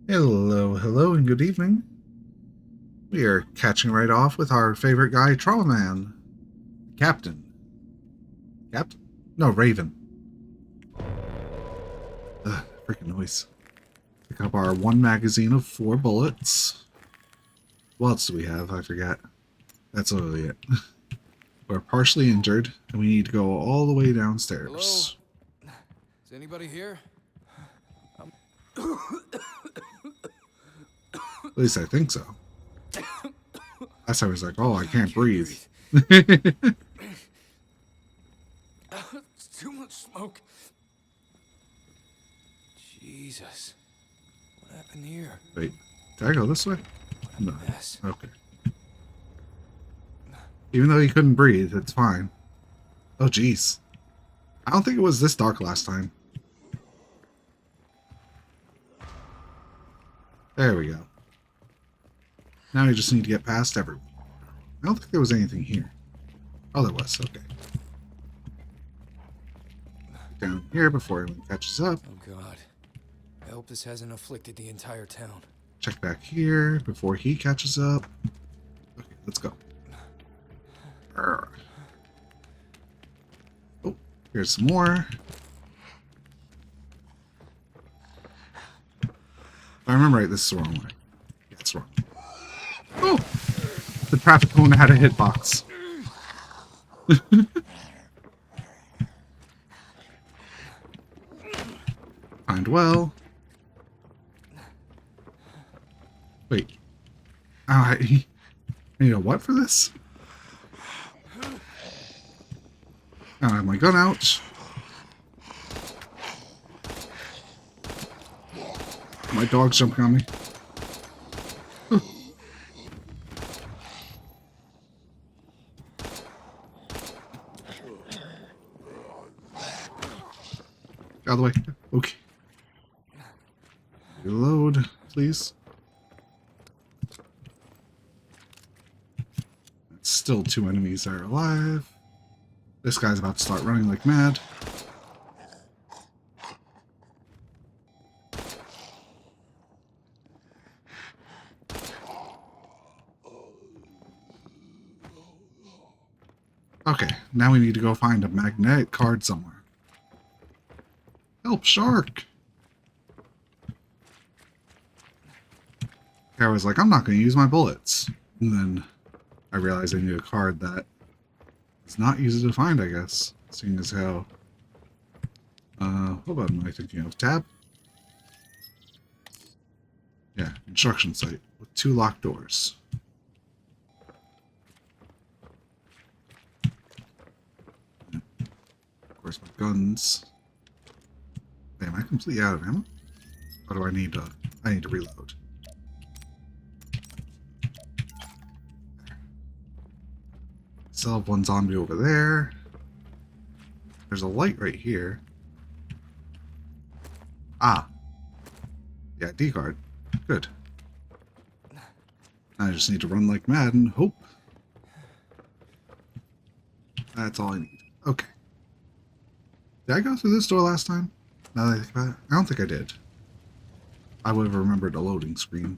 Hello, hello, and good evening. We are catching right off with our favorite guy, Traumaman. Captain. Captain? No, Raven. Ugh, freaking noise. Pick up our one magazine of 4 bullets. What else do we have? I forget. That's literally it. We're partially injured, and we need to go all the way Hello? downstairs. Is anybody here? At least I think so. Last time I was like, oh, I can't breathe. It's too much smoke. Jesus. What happened here? Wait, did I go this way? What No. a mess. Okay. Even though he couldn't breathe, it's fine. Oh, jeez. I don't think it was this dark last time. There we go. Now we just need to get past everyone. I don't think there was anything here. Oh, there was. Okay. Down here before everyone catches up. Oh, God. I hope this hasn't afflicted the entire town. Check back here before he catches up. Okay, let's go. Arrgh. Oh, here's some more. If I remember right, this is the wrong way. Yeah, it's wrong. Oh! The traffic cone had a hitbox. Find well. Wait. Oh, I need a what for this? I don't have my gun out. My dog's jumping on me. Out of the way. Okay. Reload, please. Still 2 enemies that are alive. This guy's about to start running like mad. Okay, now we need to go find a magnetic card somewhere. Help, shark! I was like, I'm not going to use my bullets. And then I realized I need a card that is not easy to find, I guess. Seeing as how... what button am I thinking of? Tab? Yeah, instruction site with 2 locked doors. Of course, my guns. Am I completely out of ammo? Or do I need to... I need to reload. Still have one zombie over there. There's a light right here. Ah. Yeah, D card. Good. I just need to run like mad and hope. That's all I need. Okay. Did I go through this door last time? Now that I think about it, I don't think I did. I would have remembered a loading screen.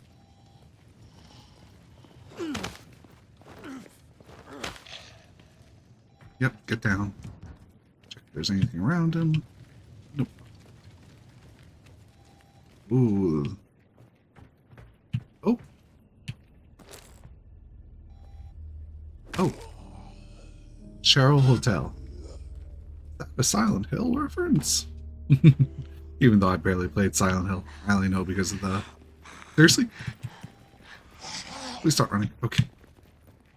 Yep, get down. Check if there's anything around him. Nope. Ooh. Oh. Oh. Cheryl Hotel. Is that a Silent Hill reference? Even though I barely played Silent Hill. I only know because of the... Seriously? Please start running. Okay.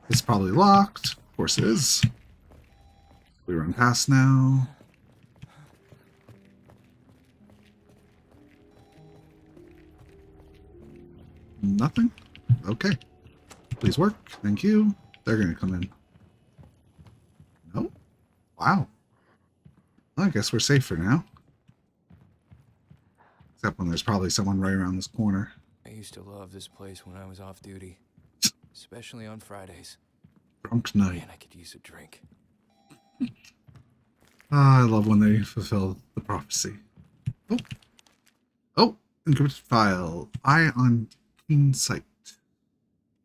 It's probably locked. Of course it is. We run past now. Nothing? Okay. Please work. Thank you. They're going to come in. No? Wow. Well, I guess we're safe for now. Except when there's probably someone right around this corner. I used to love this place when I was off duty. Especially on Fridays. Drunk night. Man, I could use a drink. Ah, I love when they fulfill the prophecy. Oh. Oh, Encrypted file. Eye on keen sight.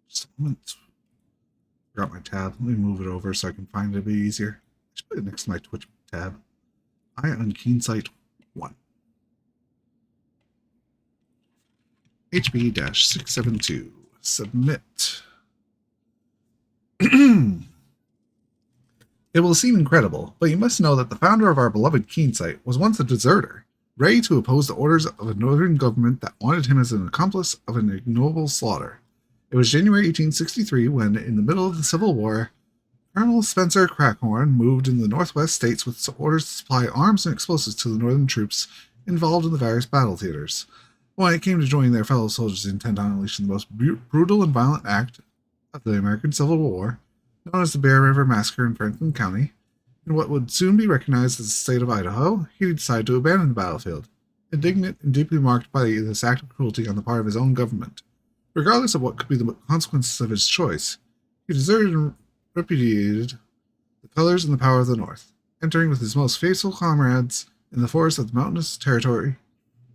Just a moment. Forgot my tab. Let me move it over so I can find it a bit easier. I should put it next to my Twitch tab. Eye on keen sight 1. HB-672. Submit. It will seem incredible, but you must know that the founder of our beloved Keensight was once a deserter, ready to oppose the orders of a northern government that wanted him as an accomplice of an ignoble slaughter. It was January 1863 when, in the middle of the Civil War, Colonel Spencer Crackhorn moved in the northwest states with orders to supply arms and explosives to the northern troops involved in the various battle theaters. When it came to joining their fellow soldiers intent on unleashing the most brutal and violent act of the American Civil War, known as the Bear River Massacre in Franklin County, in what would soon be recognized as the state of Idaho, he decided to abandon the battlefield, indignant and deeply marked by this act of cruelty on the part of his own government. Regardless of what could be the consequences of his choice, he deserted and repudiated the colors and the power of the North, entering with his most faithful comrades in the forests of the mountainous territory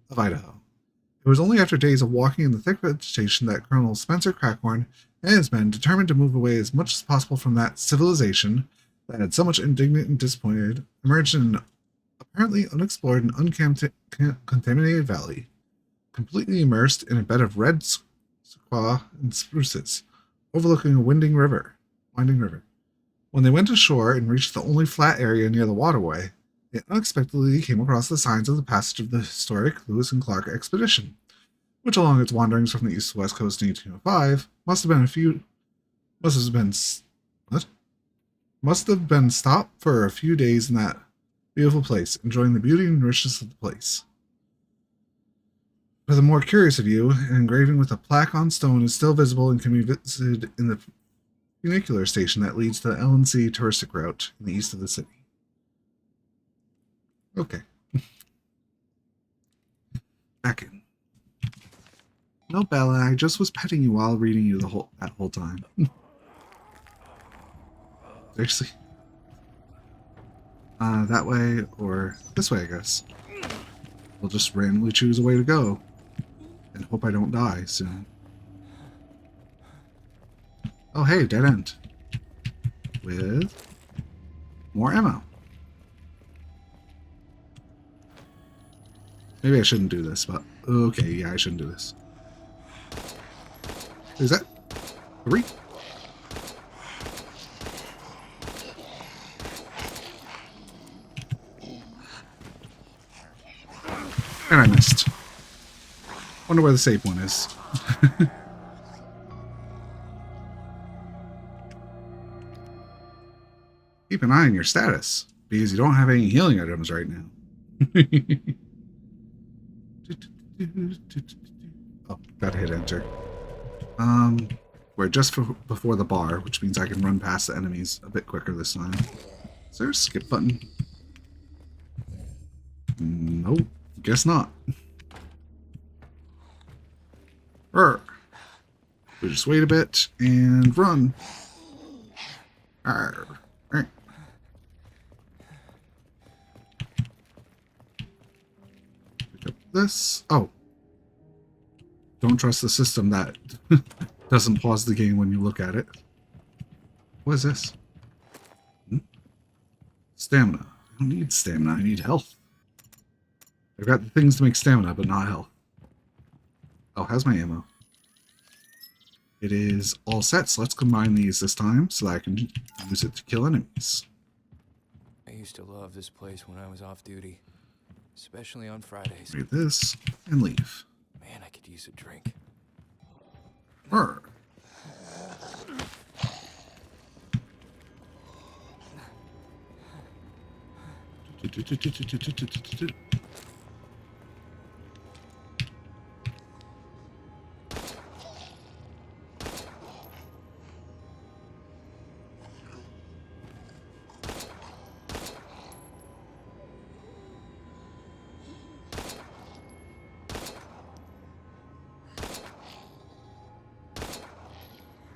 of Idaho. It was only after days of walking in the thick vegetation that Colonel Spencer Crackhorn and his men, determined to move away as much as possible from that civilization that had so much indignant and disappointed, emerged in an apparently unexplored and uncontaminated valley, completely immersed in a bed of red sequoia and spruces, overlooking a winding river. When they went ashore and reached the only flat area near the waterway, they unexpectedly came across the signs of the passage of the historic Lewis and Clark expedition, which, along its wanderings from the east to west coast in 1805, must have been stopped for a few days in that beautiful place, enjoying the beauty and richness of the place. For the more curious of you, an engraving with a plaque on stone is still visible and can be visited in the funicular station that leads to the L&C touristic route in the east of the city. Okay. Back in. No, Bella, I just was petting you while reading you that whole time. Seriously? That way, or this way, I guess. We'll just randomly choose a way to go. And hope I don't die soon. Oh, hey, dead end. With more ammo. Maybe I shouldn't do this, but okay, yeah, I shouldn't do this. Is that 3? And I missed. Wonder where the save one is. Keep an eye on your status, because you don't have any healing items right now. Oh, gotta hit enter. We're just before the bar, which means I can run past the enemies a bit quicker this time. Is there a skip button? Nope, guess not. We just wait a bit and run. Arr. Arr. Pick up this. Oh. Don't trust the system that doesn't pause the game when you look at it. What is this? Stamina. I don't need stamina, I need health. I've got the things to make stamina, but not health. Oh, how's my ammo? It is all set, so let's combine these this time so that I can use it to kill enemies. I used to love this place when I was off duty, especially on Fridays. Read this and leave. Man, I could use a drink. Arr.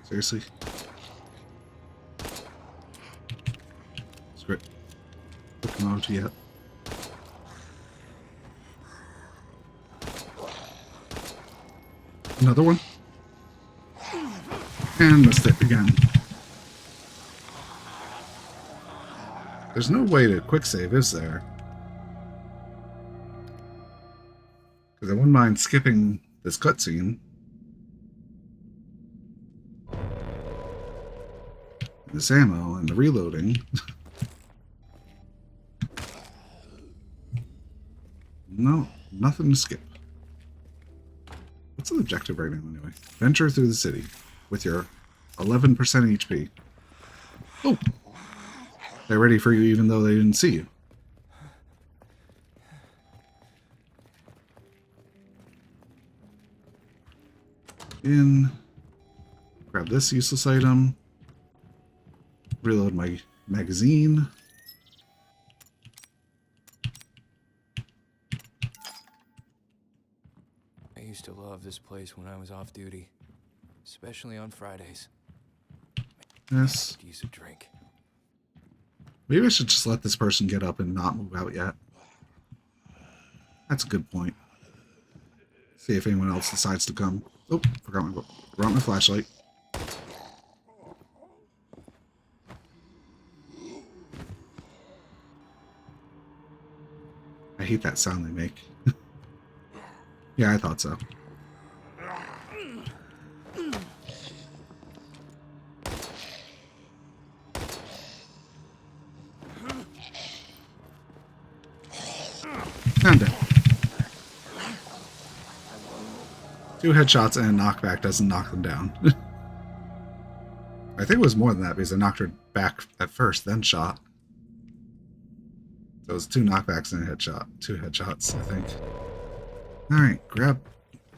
Seriously? Screw it. Looking out yet. Another one. And missed it again. There's no way to quick save, is there? Because I wouldn't mind skipping this cutscene. This ammo and the reloading. No, nothing to skip. What's the objective right now anyway? Venture through the city with your 11% HP. Oh! They're ready for you even though they didn't see you. In. Grab this useless item. Reload my magazine. I used to love this place when I was off duty, especially on Fridays. Yes. I could use a drink. Maybe I should just let this person get up and not move out yet. That's a good point. See if anyone else decides to come. Oh, forgot my flashlight. I hate that sound they make. Yeah, I thought so. I'm dead. 2 headshots and a knockback doesn't knock them down. I think it was more than that because I knocked her back at first, then shot. So it was 2 knockbacks and a headshot. 2 headshots, I think. Alright,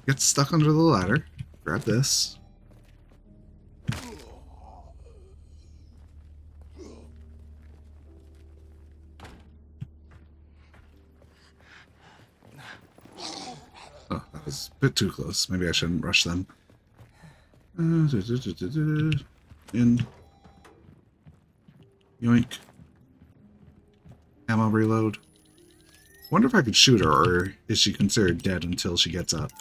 get stuck under the ladder. Grab this. Oh, that was a bit too close. Maybe I shouldn't rush them. In. Yoink. Ammo reload. Wonder if I could shoot her, or is she considered dead until she gets up?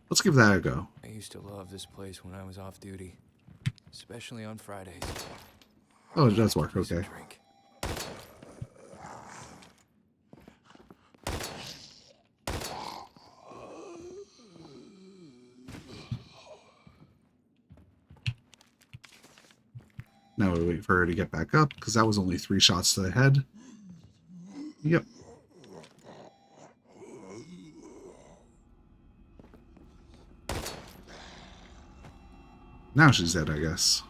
Let's give that a go. I used to love this place when I was off duty, especially on Fridays. Oh, it does work, okay. Drink. Now we wait for her to get back up, because that was only 3 shots to the head. Yep. Now she's dead, I guess.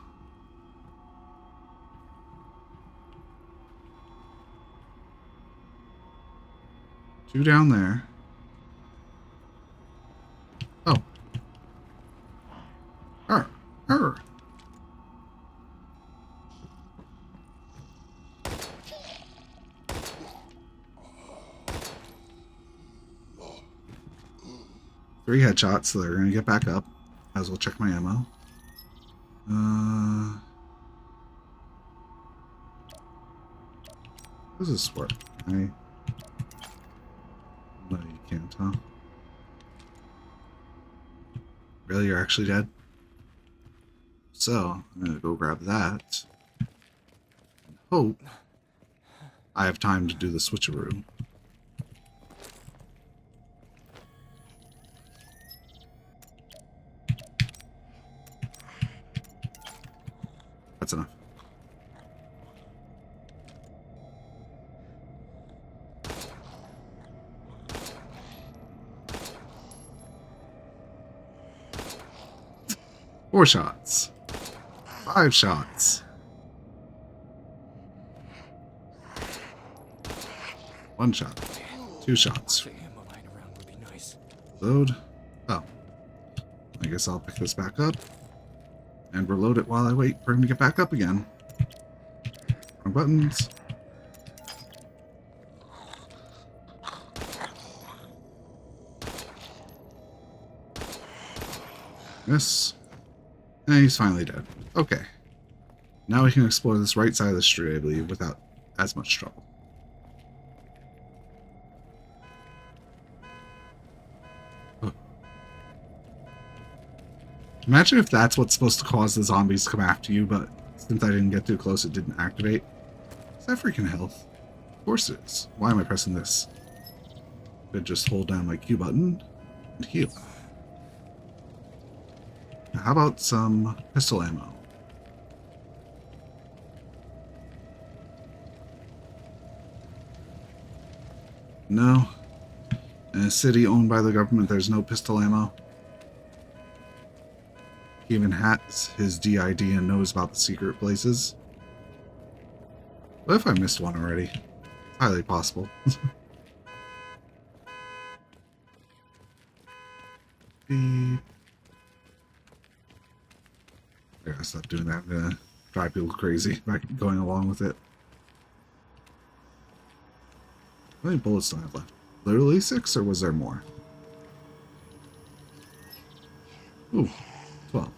Two down there. Oh. Her. 3 headshots, so they're gonna get back up. Might as well check my ammo. How does this work? No, you can't, huh? Really, you're actually dead? So, I'm gonna go grab that. And hope I have time to do the switcheroo. That's enough. Four shots. 5 shots. 1 shot. 2 shots. The ammo lying around would be nice. Load. Oh. I guess I'll pick this back up. And reload it while I wait for him to get back up again. Wrong buttons. Yes. And he's finally dead. Okay. Now we can explore this right side of the street, I believe, without as much trouble. Oh. Imagine if that's what's supposed to cause the zombies to come after you, but since I didn't get too close, it didn't activate. Is that freaking health? Of course it is. Why am I pressing this? Could just hold down my Q button and heal. Now, how about some pistol ammo? No. In a city owned by the government, there's no pistol ammo. He even has his DID and knows about the secret places. What if I missed one already? It's highly possible. Beep. I gotta stop doing that. I'm gonna drive people crazy by going along with it. How many bullets do I have left? Literally 6, or was there more? Ooh, 12.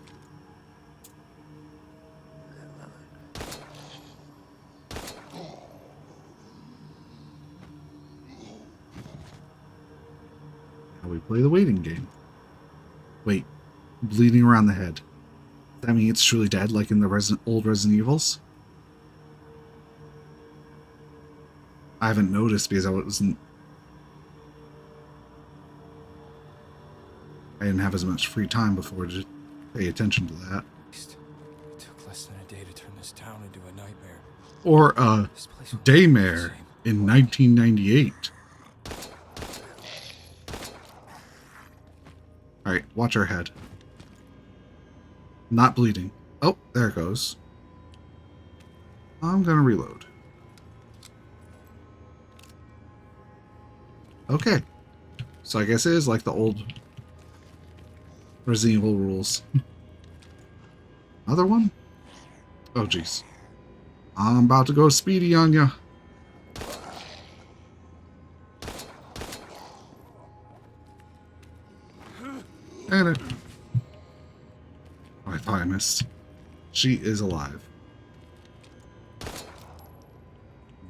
How we play the waiting game. Wait, bleeding around the head. Does that mean it's truly dead, like in the old Resident Evils? I haven't noticed because I didn't have as much free time before to pay attention to that. It took less than a day to turn this town into a nightmare. Or This place will Daymare in 1998. Alright, watch our head. Not bleeding. Oh, there it goes. I'm gonna reload. Okay. So I guess it is like the old Resident Evil rules. Another one? Oh, jeez. I'm about to go speedy on ya. And it. Oh, I thought I missed. She is alive.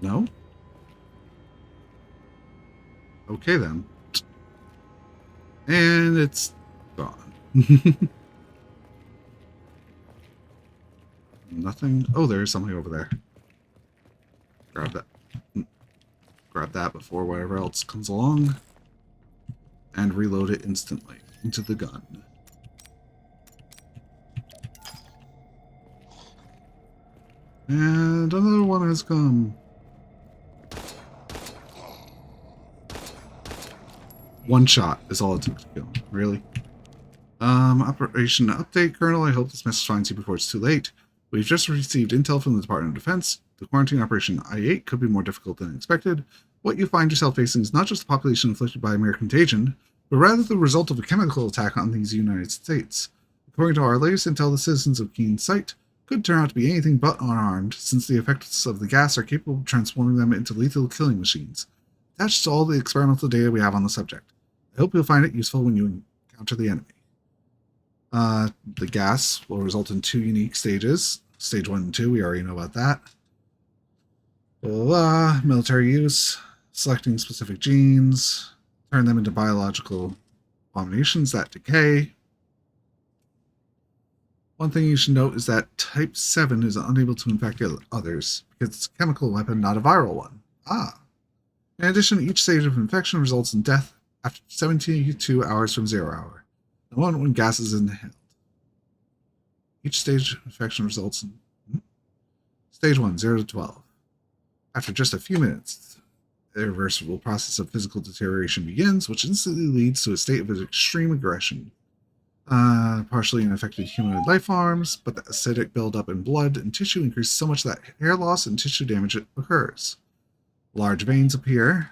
No? Okay then. And it's gone. Nothing. Oh, there's something over there. Grab that. Grab that before whatever else comes along. And reload it instantly into the gun. And another one has come. One shot is all it took to kill him. Really? Operation update, Colonel. I hope this message finds you before it's too late. We've just received intel from the Department of Defense. The quarantine operation I-8 could be more difficult than expected. What you find yourself facing is not just the population inflicted by a mere contagion, but rather the result of a chemical attack on these United States. According to our latest intel, the citizens of Keen Sight could turn out to be anything but unarmed, since the effects of the gas are capable of transforming them into lethal killing machines. Attached to all the experimental data we have on the subject. I hope you'll find it useful when you encounter the enemy. The gas will result in 2 unique stages. Stage 1 and 2, we already know about that. Military use, selecting specific genes, turn them into biological abominations that decay. One thing you should note is that Type 7 is unable to infect others, because it's a chemical weapon, not a viral one. In addition, each stage of infection results in death after 72 hours from 0 hour. The one when gas is inhaled. Each stage of infection results in Stage 1, 0 to 12. After just a few minutes, the irreversible process of physical deterioration begins, which instantly leads to a state of extreme aggression. Partially unaffected humanoid life forms, but the acidic buildup in blood and tissue increases so much that hair loss and tissue damage occurs. Large veins appear.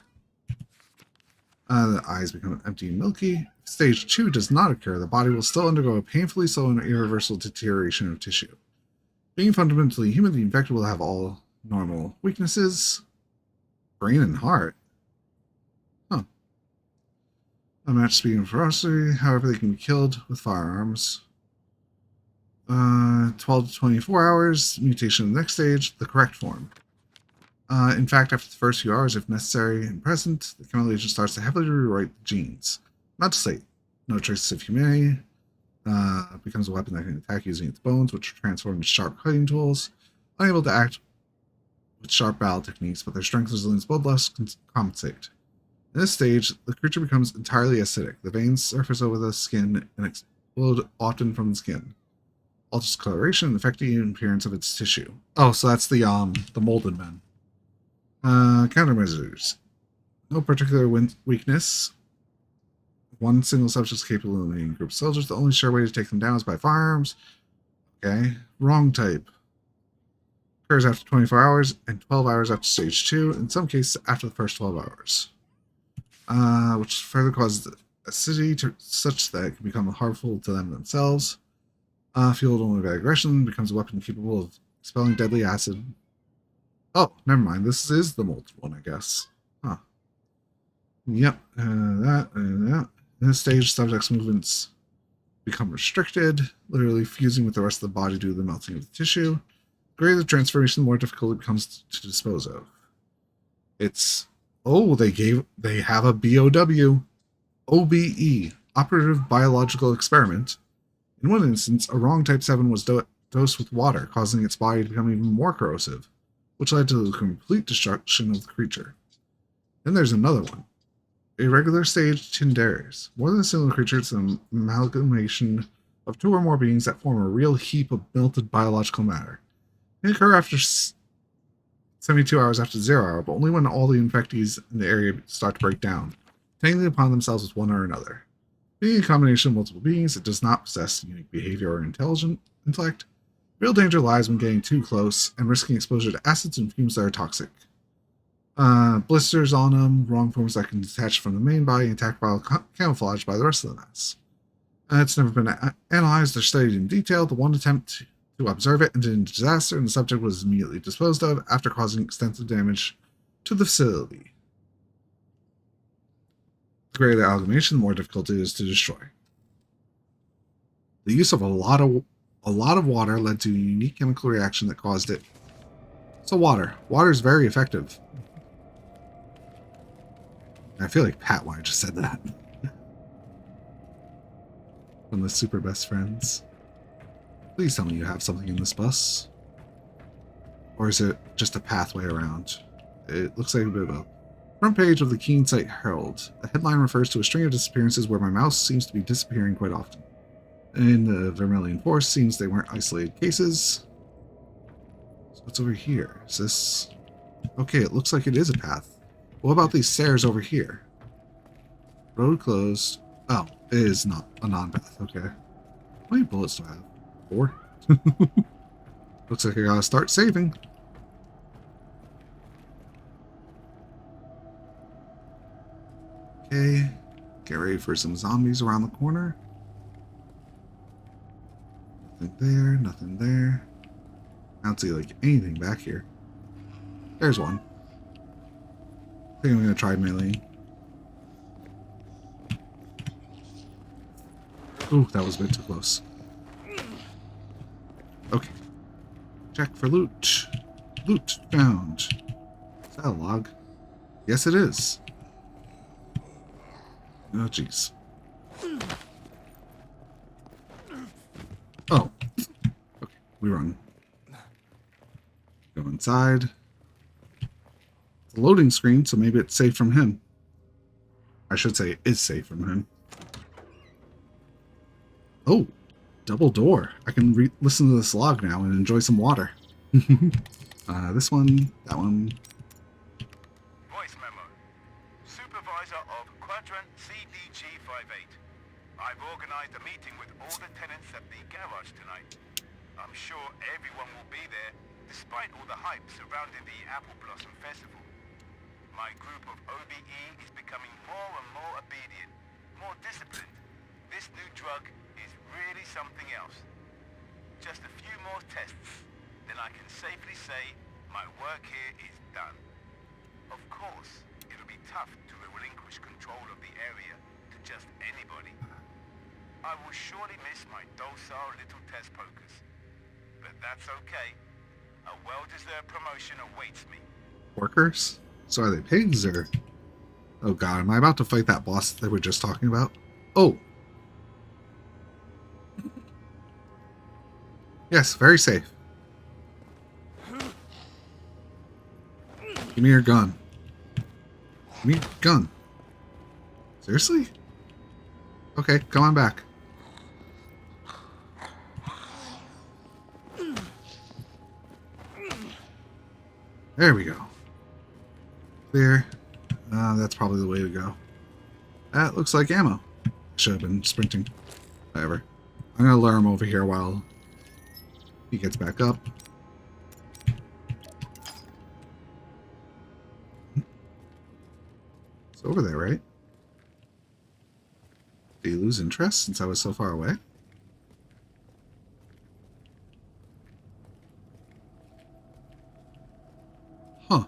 The eyes become empty and milky. If stage 2 does not occur, the body will still undergo a painfully slow and irreversible deterioration of tissue. Being fundamentally human, the infected will have all normal weaknesses. Brain and heart. Unmatched speed and ferocity, however they can be killed with firearms. 12 to 24 hours, mutation in the next stage, the correct form. In fact, after the first few hours, if necessary and present, the chemical agent starts to heavily rewrite the genes. Not to say no traces of humanity, Becomes a weapon that can attack using its bones, which are transformed into sharp cutting tools. Unable to act with sharp battle techniques, but their strength, resilience, bloodlust compensate. In this stage, the creature becomes entirely acidic. The veins surface over the skin and explode often from the skin. Alters coloration and affecting the appearance of its tissue. Oh, so that's the molded men. Countermeasures. No particular weakness. One single subject is capable of eliminating a group of soldiers. The only sure way to take them down is by firearms. Okay. Wrong type. Occurs after 24 hours and 12 hours after stage 2. In some cases, after the first 12 hours. Which further causes the acidity such that it can become harmful to them themselves. Fueled only by aggression, becomes a weapon capable of expelling deadly acid. Oh, never mind. This is the molded one, I guess. Huh. Yep. That. In this stage, subject's movements become restricted, literally fusing with the rest of the body due to the melting of the tissue. The greater the transformation, the more difficult it becomes to dispose of. It's they have a BOW, OBE, operative biological experiment. In one instance, a wrong Type 7 was dosed with water, causing its body to become even more corrosive, which led to the complete destruction of the creature. Then there's another one. Irregular stage Tindares. More than a single creature, it's an amalgamation of two or more beings that form a real heap of melted biological matter. They occur after 72 hours after 0 hour, but only when all the infectees in the area start to break down, tangling upon themselves with one or another. Being a combination of multiple beings, it does not possess unique behavior or intellect. Real danger lies when getting too close and risking exposure to acids and fumes that are toxic. Blisters on them, wrong forms that can detach from the main body and attack while camouflaged by the rest of the mass. It's never been analyzed or studied in detail. The one attempt to observe it ended in disaster, and the subject was immediately disposed of after causing extensive damage to the facility. The greater the amalgamation, the more difficult it is to destroy. The use of a lot of water led to a unique chemical reaction that caused it. So water is very effective. I feel like Pat when I just said that. One of the super best friends. Please tell me you have something in this bus. Or is it just a pathway around? It looks like a bit of a front page of the Keen Sight Herald. The headline refers to a string of disappearances where my mouse seems to be disappearing quite often. In the Vermilion Forest, seems they weren't isolated cases. So what's over here? Is this... Okay, it looks like it is a path. What about these stairs over here? Road closed. Oh, it is not a non-path. Okay. How many bullets do I have? 4? Looks like I gotta start saving. Okay. Get ready for some zombies around the corner. Nothing there, nothing there. I don't see like anything back here. There's one. I think I'm gonna try melee. Ooh, that was a bit too close. Okay. Check for loot. Loot found. Is that a log? Yes, it is. Oh, jeez. Oh. Okay, we run. Go inside. It's a loading screen, so maybe it's safe from him. I should say it is safe from him. Oh, double door. I can listen to this log now and enjoy some water. This one, that one. Voice memo. Supervisor of Quadrant CDG-58. I've organized a meeting with all the tenants at the garage tonight. I'm sure everyone will be there, despite all the hype surrounding the Apple Blossom Festival. My group of OBE is becoming more and more obedient, more disciplined. This new drug is really something else. Just a few more tests, then I can safely say my work here is done. Of course, it'll be tough to relinquish control of the area to just anybody. I will surely miss my docile little test pokers. But that's okay. A well-deserved promotion awaits me. Workers? So are they pigs or... Oh god, am I about to fight that boss that we were just talking about? Oh! Yes, very safe. Give me your gun. Give me your gun. Seriously? Okay, come on back. There we go. Clear. That's probably the way to go. That looks like ammo. Should have been sprinting. Whatever. I'm gonna lure him over here while he gets back up. It's over there, right? Did you lose interest since I was so far away? Huh.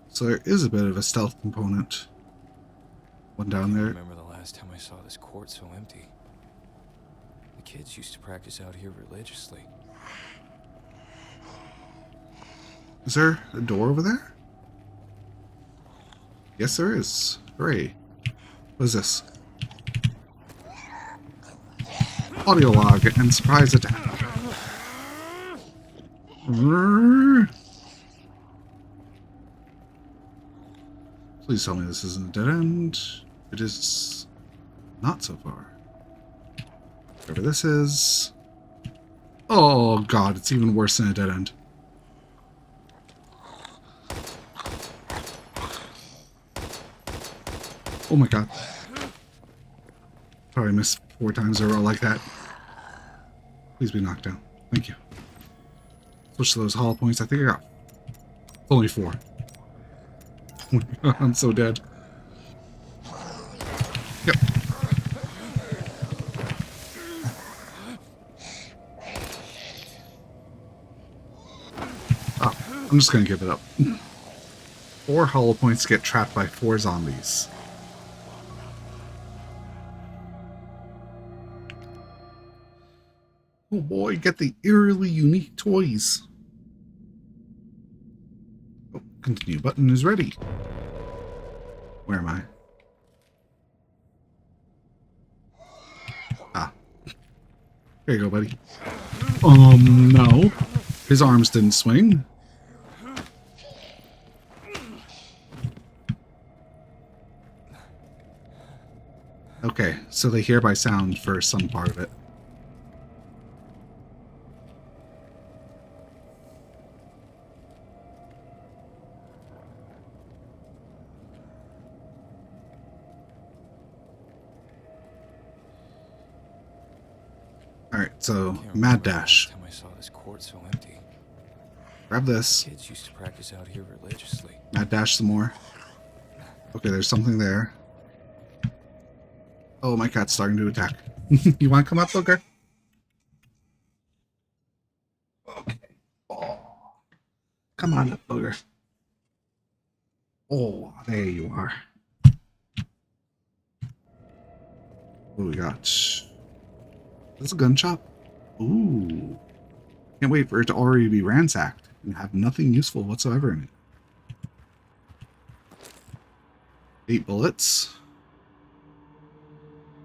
So there is a bit of a stealth component. One down I there. remember the last time I saw this court so empty. The kids used to practice out here religiously. Is there a door over there? Yes, there is. Hooray. What is this? Audio log and surprise attack. Please tell me this isn't a dead end. It is not so far. Whatever this is. Oh god, it's even worse than a dead end. Oh my god. Probably missed 4 times in a row like that. Please be knocked down. Thank you. Switch to those hollow points. I think I got only 4. Oh my god, I'm so dead. Yep. Oh, I'm just gonna give it up. 4 hollow points get trapped by 4 zombies. Oh boy, get the eerily unique toys. Oh, continue button is ready. Where am I? Ah. There you go, buddy. No. His arms didn't swing. Okay, so they hear by sound for some part of it. Alright, so mad dash. Last time I saw this court so empty. Grab this. Kids used to practice out here religiously. Mad dash some more. Okay, there's something there. Oh, my cat's starting to attack. You want to come up, Booker? Okay. Oh. Come on up, Booger. Oh, there you are. What do we got? That's a gun shop. Ooh. Can't wait for it to already be ransacked and have nothing useful whatsoever in it. 8 bullets.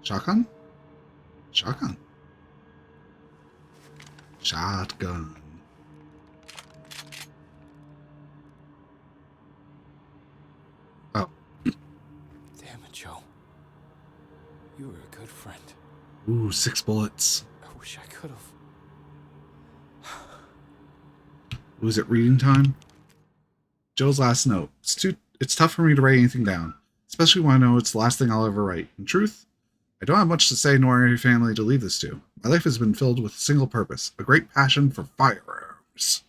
Shotgun? Shotgun. Shotgun. Oh. Damn it, Joe. You were a good friend. Ooh, 6 bullets. I wish I could have. Was it reading time? Joe's last note. It's tough for me to write anything down, especially when I know it's the last thing I'll ever write. In truth, I don't have much to say nor any family to leave this to. My life has been filled with a single purpose, a great passion for firearms.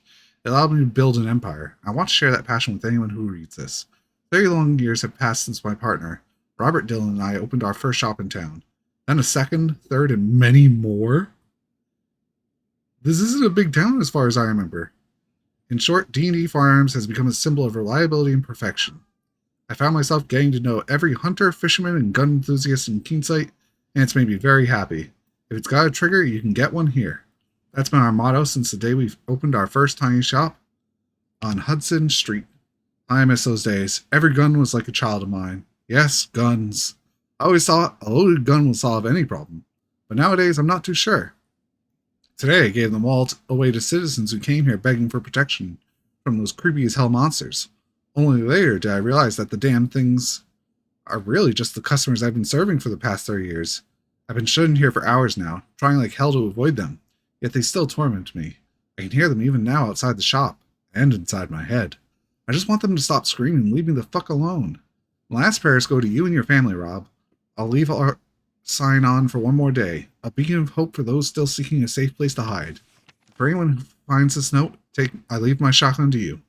It allowed me to build an empire. I want to share that passion with anyone who reads this. 30 long years have passed since my partner, Robert Dillon, and I opened our first shop in town. Then a second, third, and many more. This isn't a big town as far as I remember. In short, D&D Firearms has become a symbol of reliability and perfection. I found myself getting to know every hunter, fisherman, and gun enthusiast in Keensight, and it's made me very happy. If it's got a trigger, you can get one here. That's been our motto since the day we've opened our first tiny shop on Hudson Street. I miss those days. Every gun was like a child of mine. Yes, guns. I always thought a loaded gun will solve any problem, but nowadays I'm not too sure. Today I gave them all away to citizens who came here begging for protection from those creepy as hell monsters. Only later did I realize that the damn things are really just the customers I've been serving for the past 30 years. I've been shut in here for hours now, trying like hell to avoid them, yet they still torment me. I can hear them even now outside the shop, and inside my head. I just want them to stop screaming and leave me the fuck alone. My last prayers go to you and your family, Rob. I'll leave our sign on for one more day, a beacon of hope for those still seeking a safe place to hide. For anyone who finds this note, I leave my shotgun to you.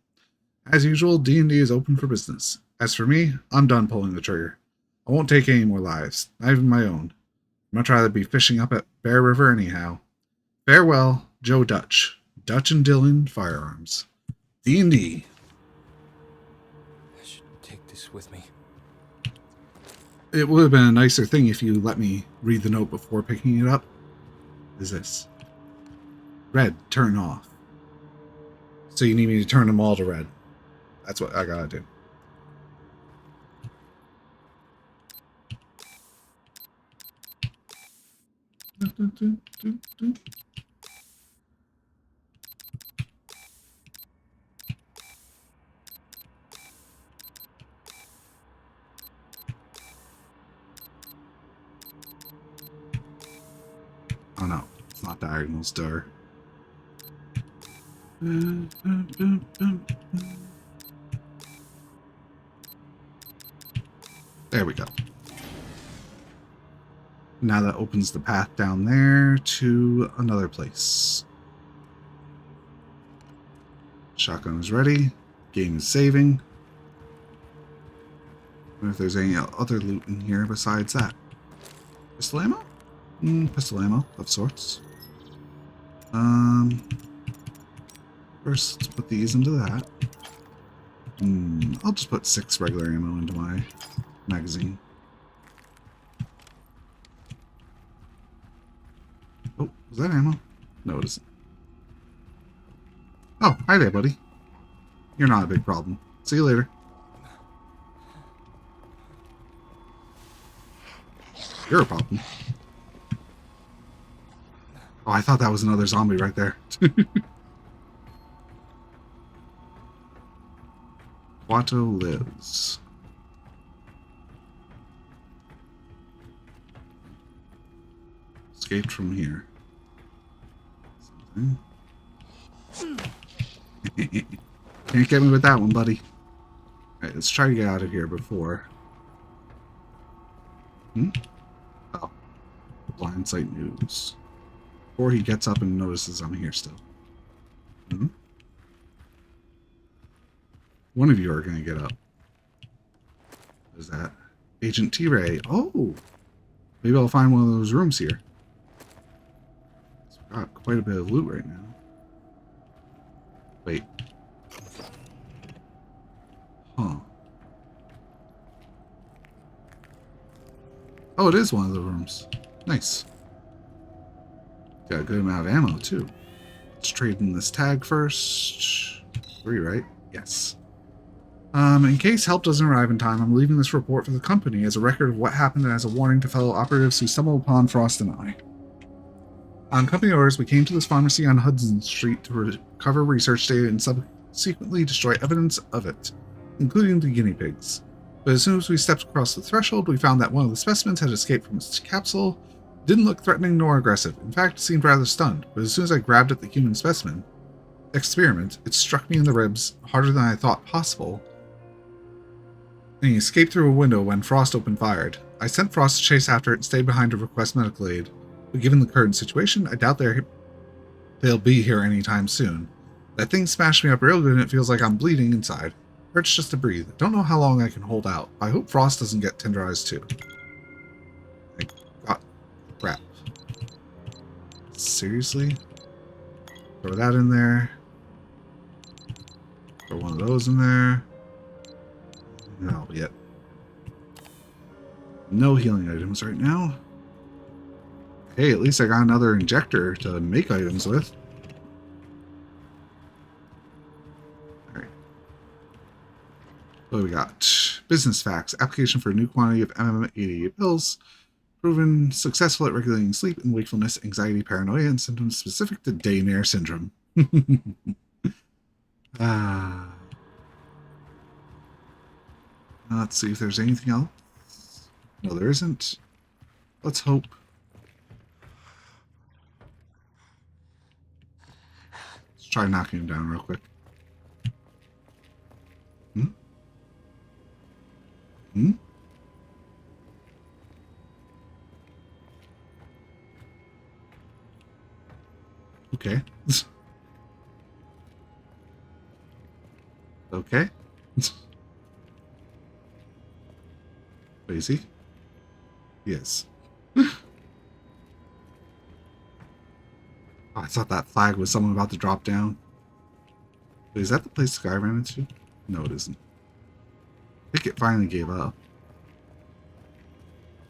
As usual, D&D is open for business. As for me, I'm done pulling the trigger. I won't take any more lives, not even my own. I'd much rather be fishing up at Bear River anyhow. Farewell, Joe Dutch. Dutch and Dillon Firearms. D&D. I should take this with me. It would have been a nicer thing if you let me read the note before picking it up. Is this? Red, turn off. So you need me to turn them all to red. That's what I gotta do. Oh no, it's not diagonal star. There we go. Now that opens the path down there to another place. Shotgun is ready. Game is saving. I wonder if there's any other loot in here besides that. Pistol ammo? Pistol ammo of sorts. First, let's put these into that. I'll just put 6 regular ammo into my magazine. Oh, was that ammo? No, it isn't. Oh, hi there, buddy. You're not a big problem. See you later. You're a problem. Oh, I thought that was another zombie right there. Watto lives. Escaped from here. Can't get me with that one, buddy. Alright, let's try to get out of here before. Oh. Blind sight news. Before he gets up and notices I'm here still. One of you are going to get up. What is that? Agent T-Ray. Oh! Maybe I'll find one of those rooms here. It's got quite a bit of loot right now. Wait. Huh. Oh, it is one of the rooms. Nice. Got a good amount of ammo, too. Let's trade in this tag first. 3, right? Yes. In case help doesn't arrive in time, I'm leaving this report for the company as a record of what happened and as a warning to fellow operatives who stumble upon Frost and I. On company orders, we came to this pharmacy on Hudson Street to recover research data and subsequently destroy evidence of it, including the guinea pigs. But as soon as we stepped across the threshold, we found that one of the specimens had escaped from its capsule. It didn't look threatening nor aggressive. In fact, it seemed rather stunned. But as soon as I grabbed at the human specimen experiment, it struck me in the ribs harder than I thought possible, and he escaped through a window when Frost opened fire. I sent Frost to chase after it and stayed behind to request medical aid. But given the current situation, I doubt they'll be here anytime soon. That thing smashed me up real good and it feels like I'm bleeding inside. Hurts just to breathe. I don't know how long I can hold out. I hope Frost doesn't get tenderized too. Crap. Seriously? Throw that in there. Throw one of those in there. No, yet. No healing items right now. Hey, at least I got another injector to make items with. Alright. What do we got? Business facts. Application for a new quantity of MM88 pills. Proven successful at regulating sleep and wakefulness, anxiety, paranoia, and symptoms specific to Daymare syndrome. Ah. Let's see if there's anything else. No, there isn't. Let's hope. Let's try knocking him down real quick. Hmm? Hmm? Okay. Okay. Is he? Yes. Oh, I thought that flag was someone about to drop down. Wait, is that the place the guy ran into? No, it isn't. I think it finally gave up.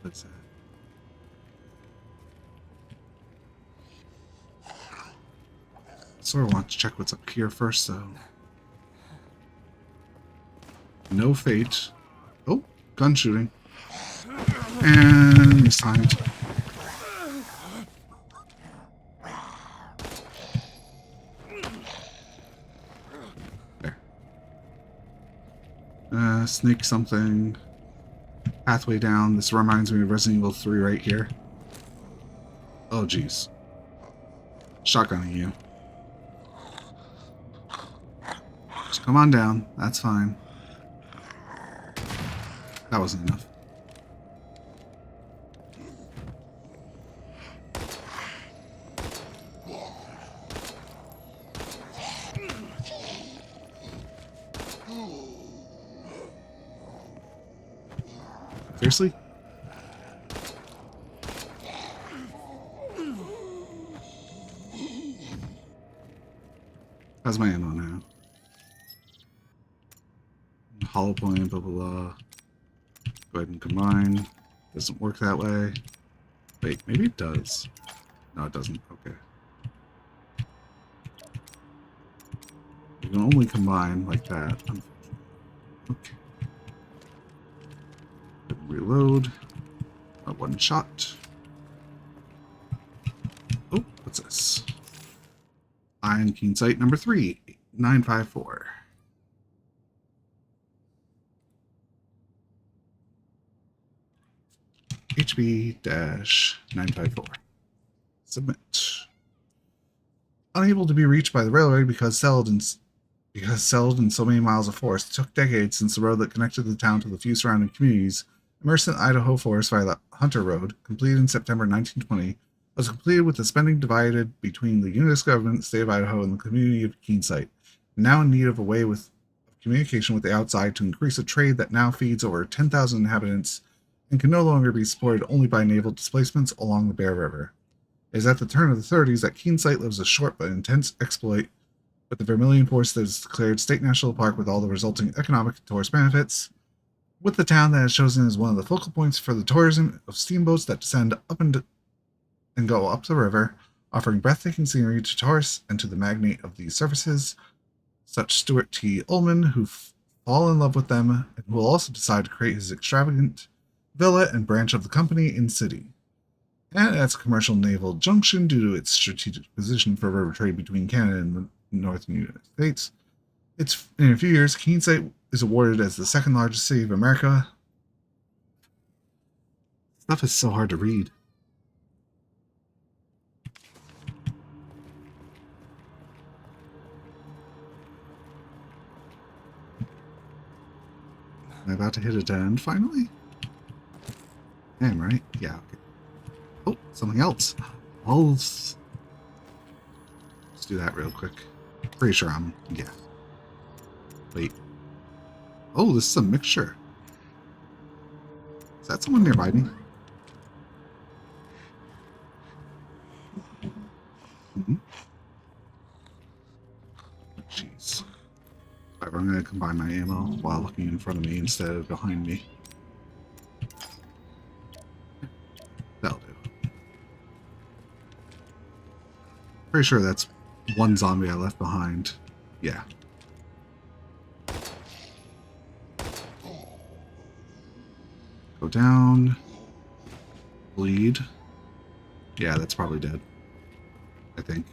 What's that? Sort of want to check what's up here first, though. No fate. Oh, gun shooting. And mistimed. There. Snake something. Pathway down. This reminds me of Resident Evil 3 right here. Oh, jeez. Shotgunning you. Just come on down. That's fine. That wasn't enough. Seriously? How's my ammo now? Hollow point, blah blah blah. Go ahead and combine. Doesn't work that way. Wait, maybe it does. No, it doesn't. Okay. You can only combine like that. Okay. Reload. One shot. Oh, what's this? Iron Keen Sight number 3, 954. HB-954. Submit. Unable to be reached by the railway because settled in so many miles of forest, it took decades since the road that connected the town to the few surrounding communities, immersed in Idaho forest via the Hunter Road, completed in September 1920, was completed with the spending divided between the U.S. government, the state of Idaho, and the community of Keen Sight, now in need of a way of communication with the outside to increase a trade that now feeds over 10,000 inhabitants and can no longer be supported only by naval displacements along the Bear River. It is at the turn of the 30s that Keen Sight lives a short but intense exploit with the Vermilion Forest that is declared State National Park with all the resulting economic and tourist benefits, with the town that is chosen as one of the focal points for the tourism of steamboats that descend up and go up the river, offering breathtaking scenery to tourists and to the magnate of these services, such Stuart T. Ullman, who fall in love with them and who will also decide to create his extravagant villa and branch of the company in city. And as a commercial naval junction due to its strategic position for river trade between Canada and the northern United States, it's in a few years, Keen Sight is awarded as the second largest city of America. Stuff is so hard to read. Am I about to hit a dead end finally? I am, right? Yeah, okay. Oh, something else. Let's do that real quick. Pretty sure yeah. Wait. Oh, this is a mixture. Is that someone nearby me? Jeez. Alright, I'm going to combine my ammo while looking in front of me instead of behind me. That'll do. Pretty sure that's one zombie I left behind. Yeah. Go down. Bleed. Yeah, that's probably dead. I think.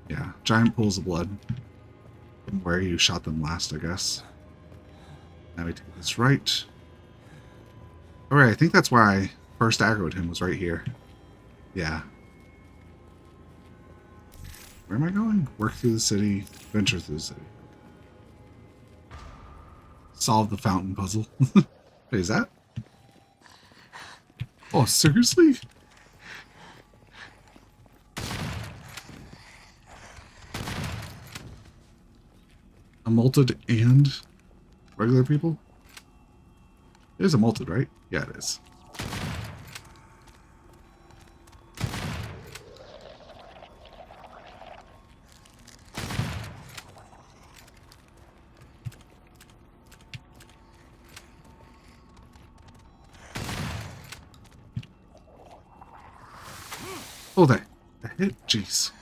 Yeah, giant pools of blood from where you shot them last, I guess. Now we take this right. Alright, I think that's where I first aggroed him, was right here. Yeah. Where am I going? Work through the city, venture through the city. Solve the fountain puzzle. Wait, is that? Oh, seriously? A molted and regular people? It is a molted, right? Yeah, it is. Oh, that hit? Jeez.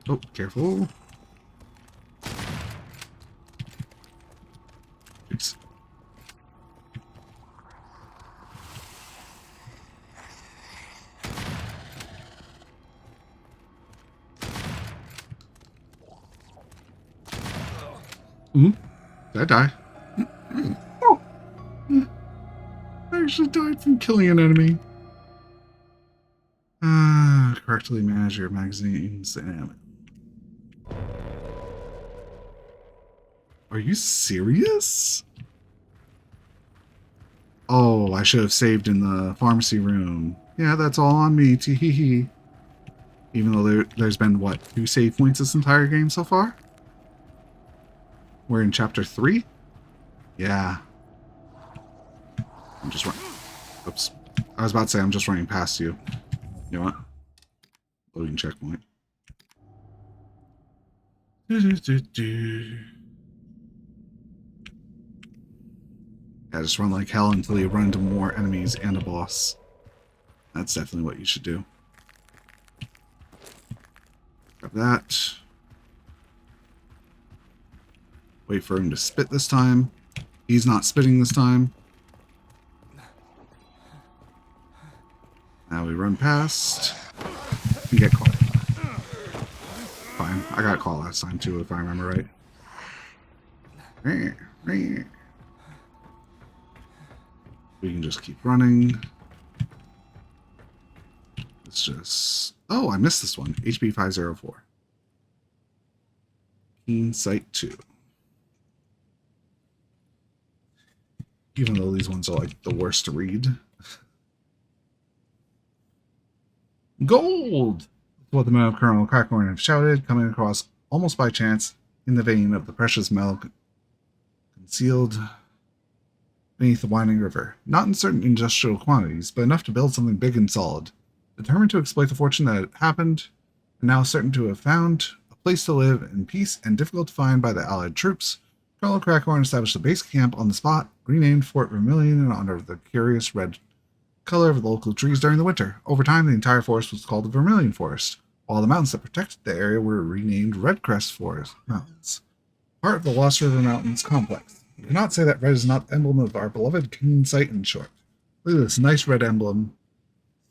Oh, careful. Jeez. Did I die? Oh, I actually died from killing an enemy. Correctly manage your magazines and ammo. Are you serious? Oh, I should have saved in the pharmacy room. Yeah, that's all on me. Tee-hee-hee. Even though there's been, what, 2 save points this entire game so far? We're in chapter 3? Yeah. I'm just running. Oops. I was about to say I'm just running past you. You know what? Loading checkpoint. Yeah, just run like hell until you run into more enemies and a boss. That's definitely what you should do. Grab that. Wait for him to spit this time. He's not spitting this time. Now we run past and get caught. Fine. I got caught last time too, if I remember right. We can just keep running. It's just... Oh, I missed this one. HP 504. Keen Sight 2. Even though these ones are like the worst to read. Gold! What the men of Colonel Crackhorn have shouted, coming across almost by chance in the vein of the precious metal concealed beneath the winding river. Not in certain industrial quantities, but enough to build something big and solid. Determined to exploit the fortune that had happened, and now certain to have found a place to live in peace and difficult to find by the Allied troops, Colonel Crackhorn established a base camp on the spot, renamed Fort Vermilion in honor of the curious red color of the local trees during the winter. Over time, the entire forest was called the Vermilion Forest, while the mountains that protected the area were renamed Red Crest Forest Mountains, part of the Lost River Mountains complex. You cannot say that red is not the emblem of our beloved Keen Sight in short. Look at this nice red emblem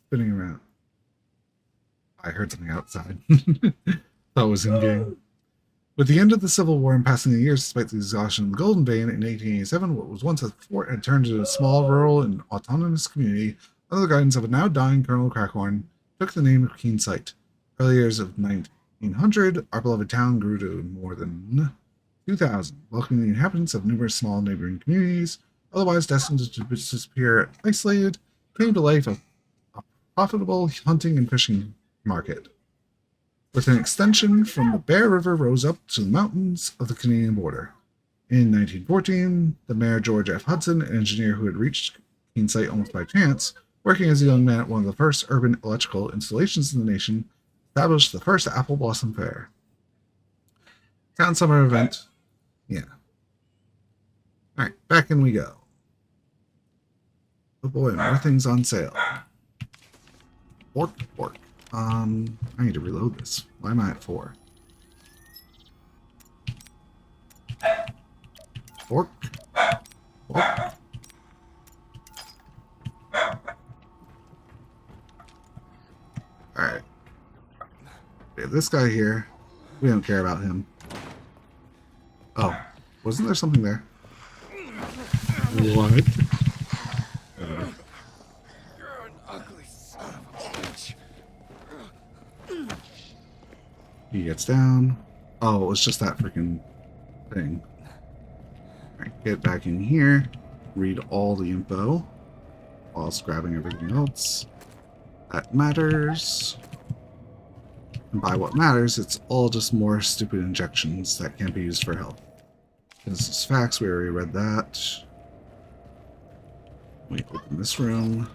spinning around. I heard something outside. Thought it was in game. With the end of the Civil War and passing the years despite the exhaustion of the Golden Vein in 1887, what was once a fort had turned into a small, rural, and autonomous community under the guidance of a now dying Colonel Crackhorn, took the name of Keen Sight. Early years of 1900, our beloved town grew to more than 2,000, welcoming the inhabitants of numerous small neighboring communities, otherwise destined to disappear isolated, came to life a profitable hunting and fishing market. With an extension from the Bear River rose up to the mountains of the Canadian border. In 1914, the mayor George F. Hudson, an engineer who had reached Keen Sight almost by chance, working as a young man at one of the first urban electrical installations in the nation, established the first Apple Blossom Fair. Town summer event. Yeah. Alright, back in we go. Oh boy, more things on sale. Pork. I need to reload this. Why am I at 4? Fork. Fork. Alright. Okay, this guy here, we don't care about him. Oh, wasn't there something there? What? You're an ugly son of a bitch. He gets down. Oh, it was just that freaking thing. Alright, get back in here. Read all the info. Whilst grabbing everything else. That matters. And by what matters, it's all just more stupid injections that can't be used for health. This is facts, we already read that. We open this room.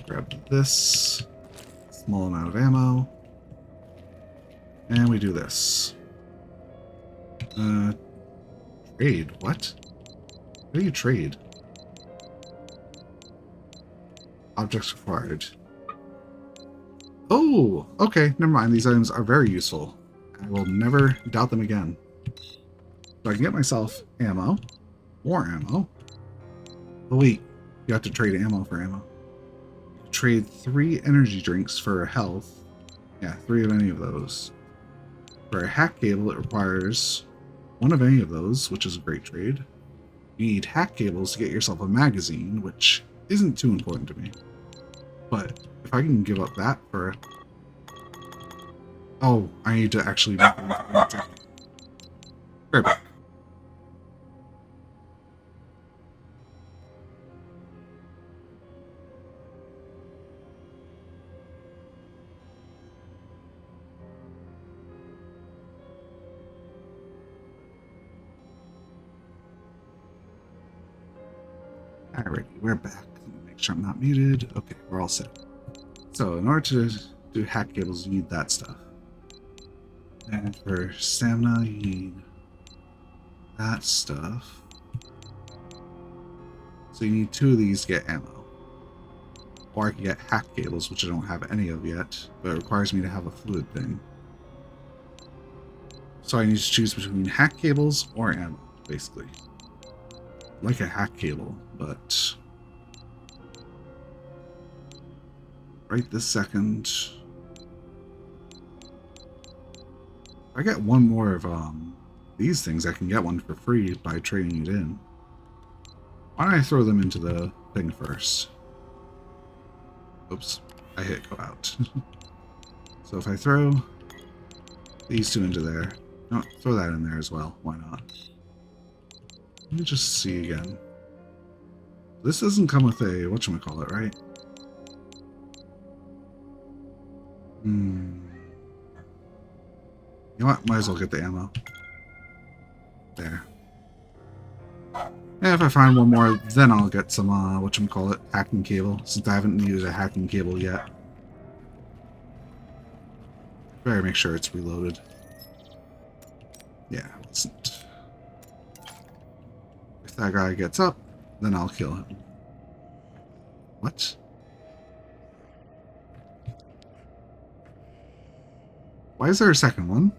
Grab this. Small amount of ammo. And we do this. Trade. What? How do you trade? Objects required. Oh! Okay, never mind. These items are very useful. I will never doubt them again. So I can get myself ammo. More ammo. Oh wait, you have to trade ammo for ammo. Trade 3 energy drinks for health. Yeah, 3 of any of those. For a hack cable, it requires 1 of any of those, which is a great trade. You need hack cables to get yourself a magazine, which isn't too important to me. But if I can give up that for... Oh, I need to actually... Right back. Alrighty, we're back. Make sure I'm not muted. Okay, we're all set. So, in order to do hack cables, you need that stuff. And for stamina, you need that stuff. So you need 2 of these to get ammo. Or I can get hack cables, which I don't have any of yet, but it requires me to have a fluid thing. So I need to choose between hack cables or ammo, basically. Like a hack cable, but right this second, if I get one more of these things, I can get one for free by trading it in. Why don't I throw them into the thing first? Oops, I hit go out. So if I throw these 2 into there, no, throw that in there as well. Why not? Let me just see again. This doesn't come with a whatchamacallit, right? You know what? Might as well get the ammo. There. And if I find one more, then I'll get some, whatchamacallit, hacking cable, since I haven't used a hacking cable yet. Better make sure it's reloaded. Yeah, it wasn't. If that guy gets up, then I'll kill him. What? Why is there a second one?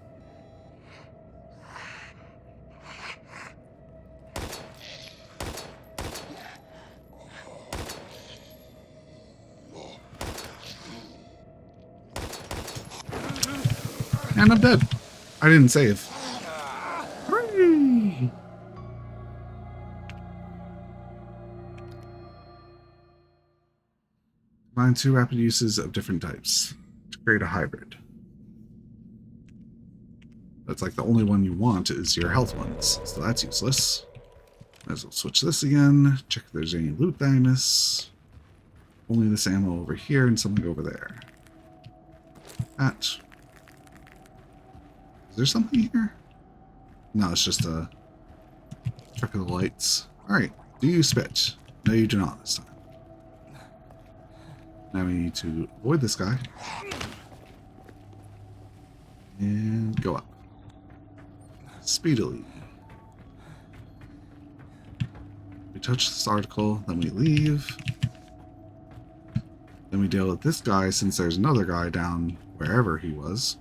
And I'm dead. I didn't save. Hooray! Combine 2 rapid uses of different types to create a hybrid. That's like the only one you want is your health ones, so that's useless. Might as well switch this again. Check if there's any loot that I miss. Only this ammo over here and something over there. That. Is there something here? No, it's just a trick of the lights. Alright, do you spit? No, you do not this time. Now we need to avoid this guy. And go up. Speedily. We touch this article, then we leave. Then we deal with this guy since there's another guy down wherever he was.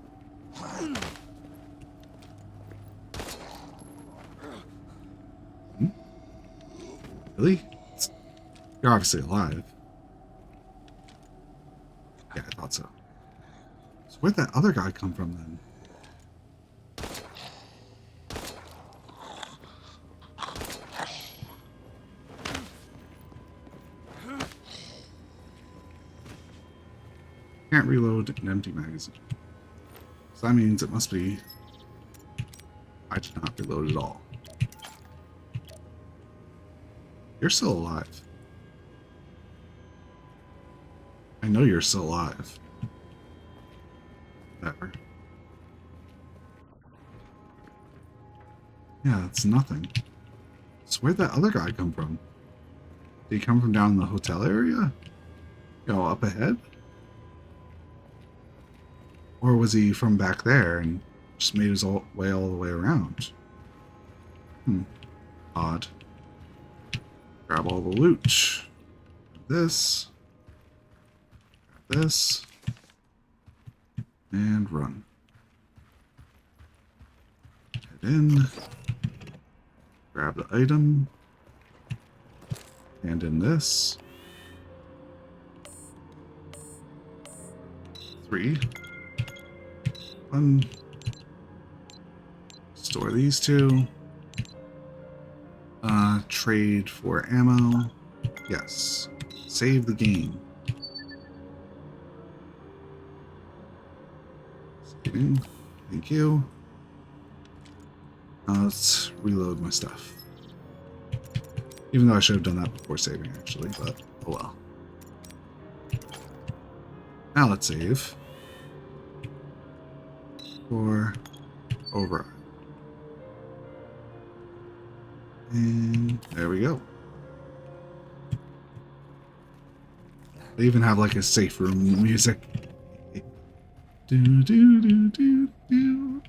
Hmm? Really? You're obviously alive. Yeah, I thought so. So where'd that other guy come from then? Can't reload an empty magazine. So that means it must be I did not reload at all. You're still alive. I know you're still alive. Whatever. Yeah, it's nothing. So where'd that other guy come from? Did he come from down in the hotel area? You know, up ahead? Or was he from back there and just made his way all the way around? Odd. Grab all the loot. This. Grab this. And run. Head in. Grab the item. Hand in this. 3. One. Store these 2. Trade for ammo. Yes. Save the game. Saving. Thank you. Let's reload my stuff. Even though I should have done that before saving, actually, but oh well. Now let's save. For override. And there we go. They even have like a safe room music. Do do do do do.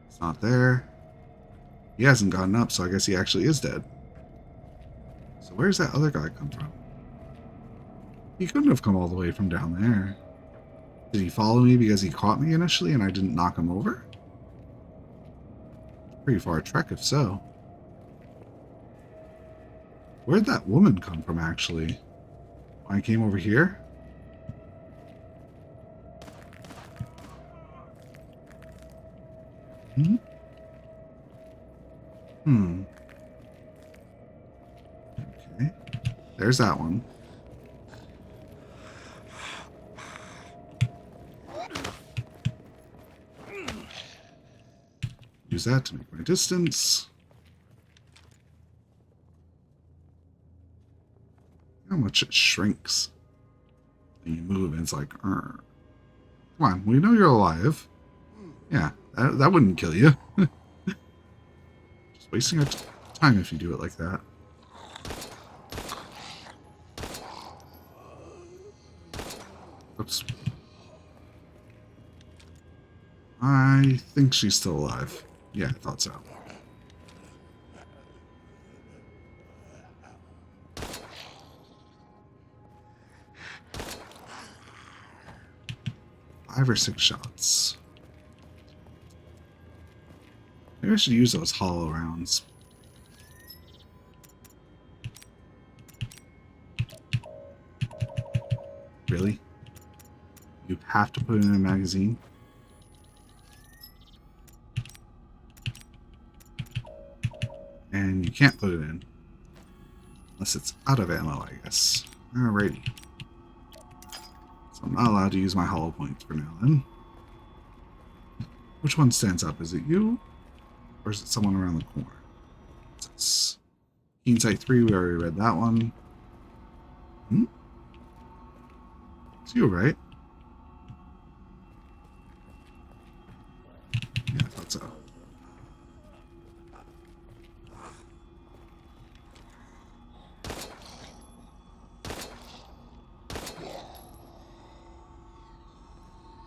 It's not there. He hasn't gotten up, so I guess he actually is dead. So where's that other guy come from? He couldn't have come all the way from down there. Did he follow me because he caught me initially and I didn't knock him over? Pretty far trek if so. Where'd that woman come from actually? I came over here? Okay. There's that one. Use that to make my distance. How much it shrinks. And you move and it's like, Come on, we know you're alive. Yeah, that wouldn't kill you. Just wasting our time if you do it like that. Oops. I think she's still alive. Yeah, I thought so. Five or 6 shots. Maybe I should use those hollow rounds. Really? You have to put it in a magazine? And you can't put it in. Unless it's out of ammo, I guess. Alrighty. So I'm not allowed to use my hollow points for now then. Which one stands up? Is it you? Or is it someone around the corner? It's Keen Sight 3, we already read that one. It's you, right? Yeah, I thought so.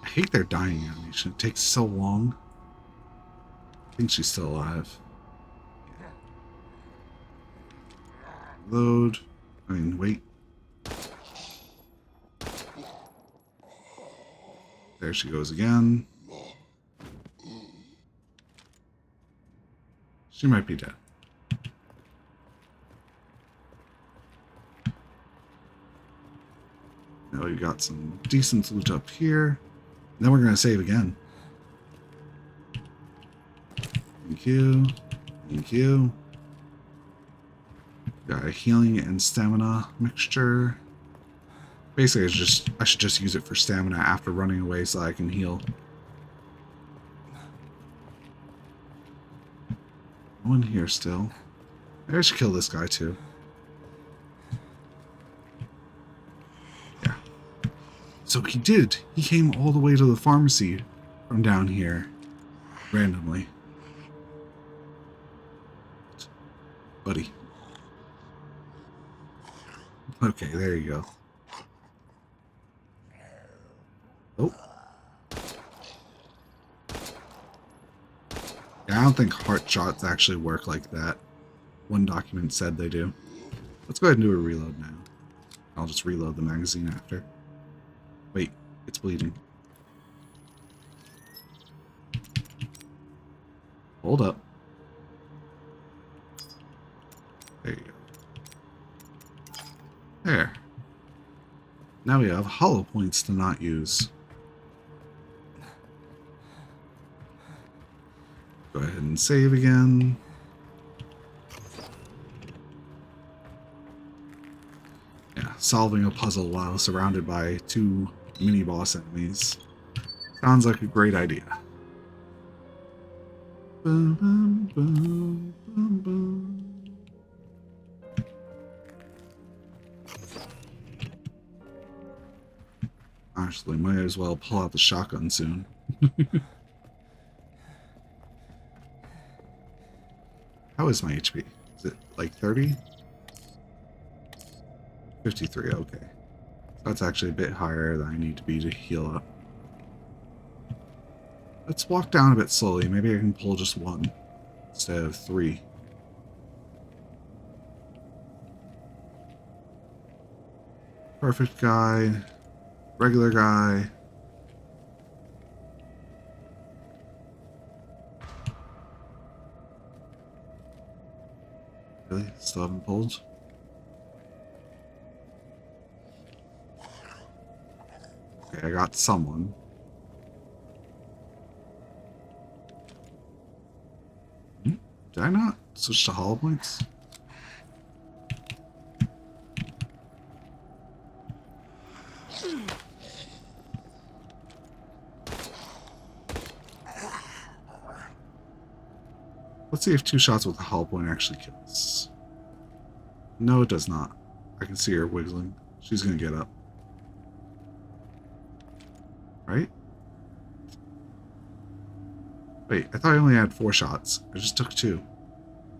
I hate their dying animation. It takes so long. I think she's still alive. Load. I mean, wait. There she goes again. She might be dead. Now we got some decent loot up here. Then we're going to save again. Thank you. Thank you. Got a healing and stamina mixture. Basically, I should just use it for stamina after running away so I can heal. No one here still. Maybe I should kill this guy too. Yeah. So he did. He came all the way to the pharmacy from down here. Randomly. Buddy. Okay, there you go. Oh. Yeah, I don't think heart shots actually work like that. One document said they do. Let's go ahead and do a reload now. I'll just reload the magazine after. Wait, it's bleeding. Hold up. There you go. There. Now we have hollow points to not use. Go ahead and save again. Yeah, solving a puzzle while surrounded by 2 mini-boss enemies. Sounds like a great idea. Boom, boom, boom, boom, boom. Actually, might as well pull out the shotgun soon. How is my HP? Is it like 30? 53, okay. That's actually a bit higher than I need to be to heal up. Let's walk down a bit slowly. Maybe I can pull just 1 instead of 3. Perfect guy. Regular guy. Really? Still haven't pulled? Okay, I got someone. Did I not switch to hollow points? Let's see if 2 shots with a hollow point actually kills. No, it does not. I can see her wiggling. She's gonna get up. Right? Wait, I thought I only had 4 shots. I just took 2.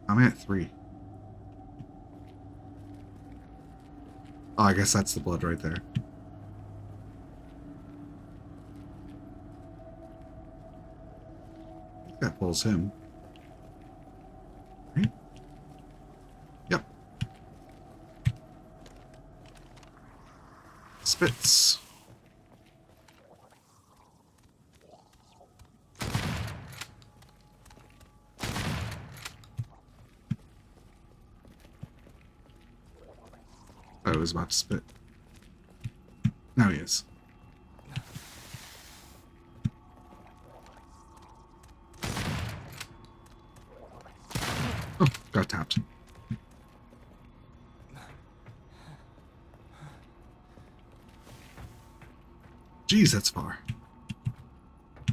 I'm at 3. Oh, I guess that's the blood right there. I think that pulls him. Right? Yep. Spits. I was about to spit. Now he is. Oh, got tapped. Jeez, that's far.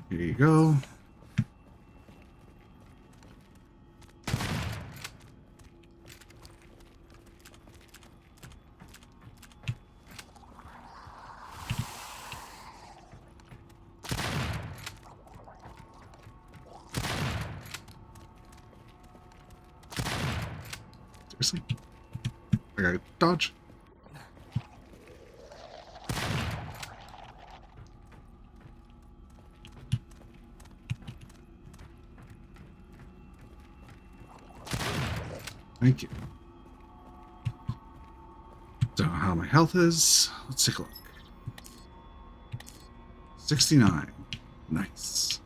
Here you go. Seriously? I gotta dodge. Thank you. Don't know how my health is. Let's take a look. 69. Nice.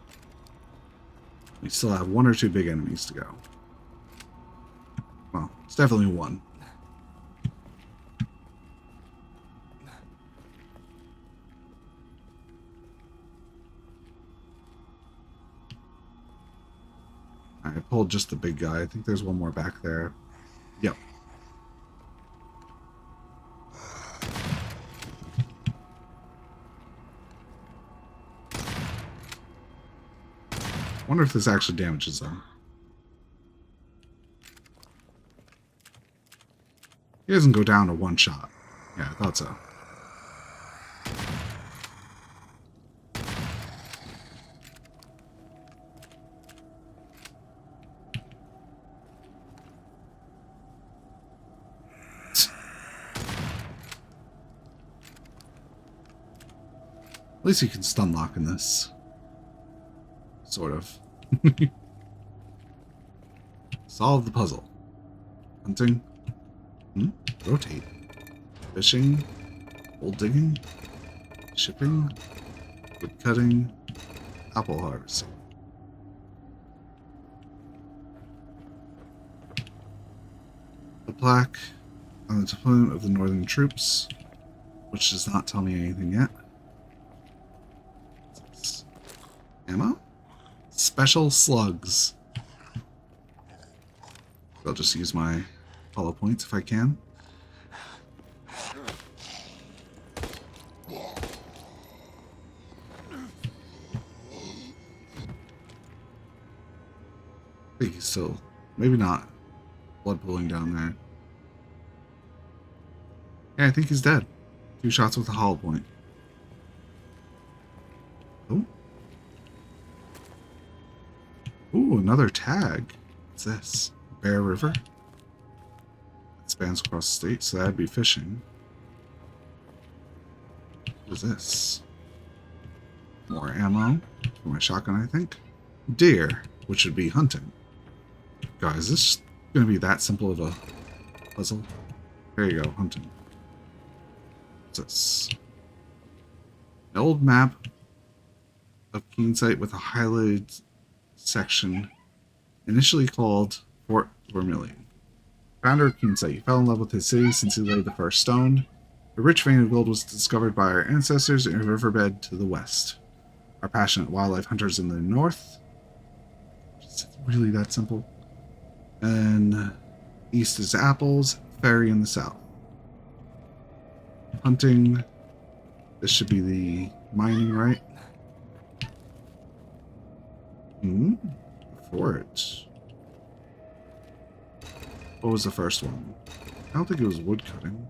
We still have 1 or 2 big enemies to go. It's definitely one. I pulled just the big guy. I think there's one more back there. Yep. Wonder if this actually damages them. He doesn't go down to one shot. Yeah, I thought so. At least you can stun lock in this. Sort of. Solve the puzzle. Hunting. Rotate. Fishing. Gold digging. Shipping. Wood cutting. Apple harvesting. The plaque on the deployment of the northern troops, which does not tell me anything yet. Ammo? Special slugs. I'll just use my hollow points if I can. I think he's still, maybe not. Blood pooling down there. Yeah, I think he's dead. 2 shots with a hollow point. Oh. Ooh, another tag. What's this? Bear River? It spans across the state, so that'd be fishing. What is this? More ammo for my shotgun, I think. Deer, which would be hunting. Guys, is this going to be that simple of a puzzle? There you go, hunting. What's this? An old map of Keensight with a highlighted section initially called Fort Vermilion. Founder of Keensight, he fell in love with his city since he laid the first stone. A rich vein of gold was discovered by our ancestors in a riverbed to the west. Our passionate wildlife hunters in the north. Is it really that simple? And east is apples, ferry in the south. Hunting. This should be the mining, right? Fort. What was the first one? I don't think it was wood cutting.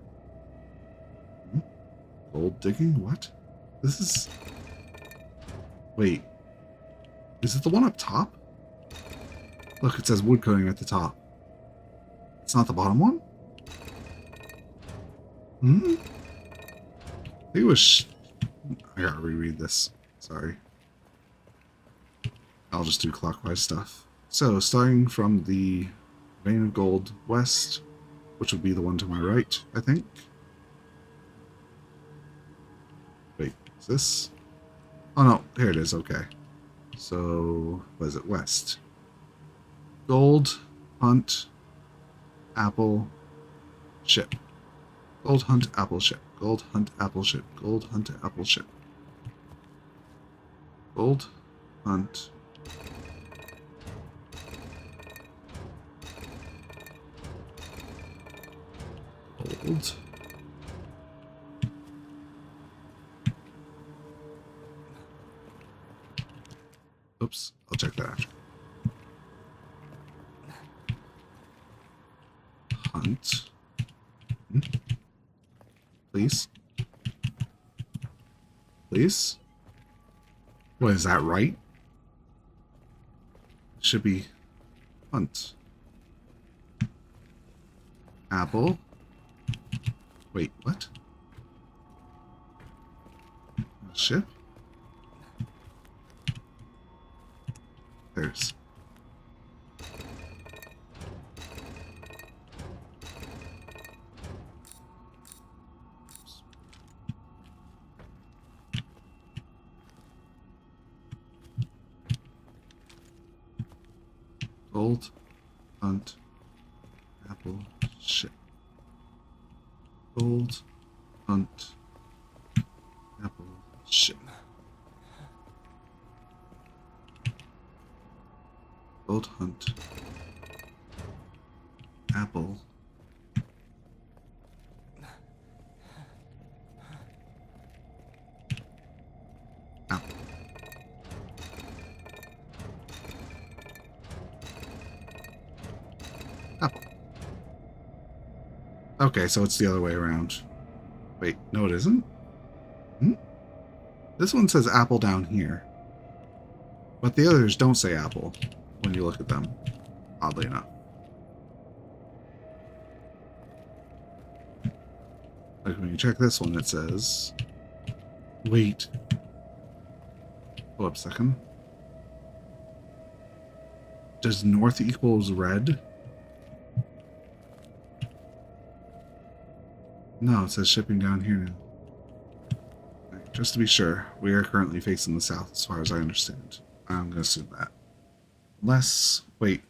Gold digging? What? This is... Wait. Is it the one up top? Look, it says wood cutting at the top. It's not the bottom one? I think it was... I gotta reread this. Sorry. I'll just do clockwise stuff. So, starting from the vein of gold west, which would be the one to my right, I think. Wait, is this? Oh no, here it is, okay. So, what is it? West. Gold, hunt, apple, ship. Gold, hunt, apple, ship. Gold, hunt, apple, ship. Gold, hunt, apple, ship. Gold, hunt. Gold. Oops, I'll check that after. Hunt. Please. Please. What is that, right? It should be hunt. Apple. Wait, what? Ship? There's. Gold, hunt, Apple. Ship. Gold. Hunt. Apple. Ship. Gold hunt. Apple. Apple. Apple. Okay, so it's the other way around. Wait, no it isn't? Hmm? This one says apple down here. But the others don't say apple when you look at them, oddly enough. Like when you check this one, it says... Wait. Hold up a second. Does north equals red? No, it says shipping down here now. Right, just to be sure, we are currently facing the south as far as I understand. I'm going to assume that. Unless, wait.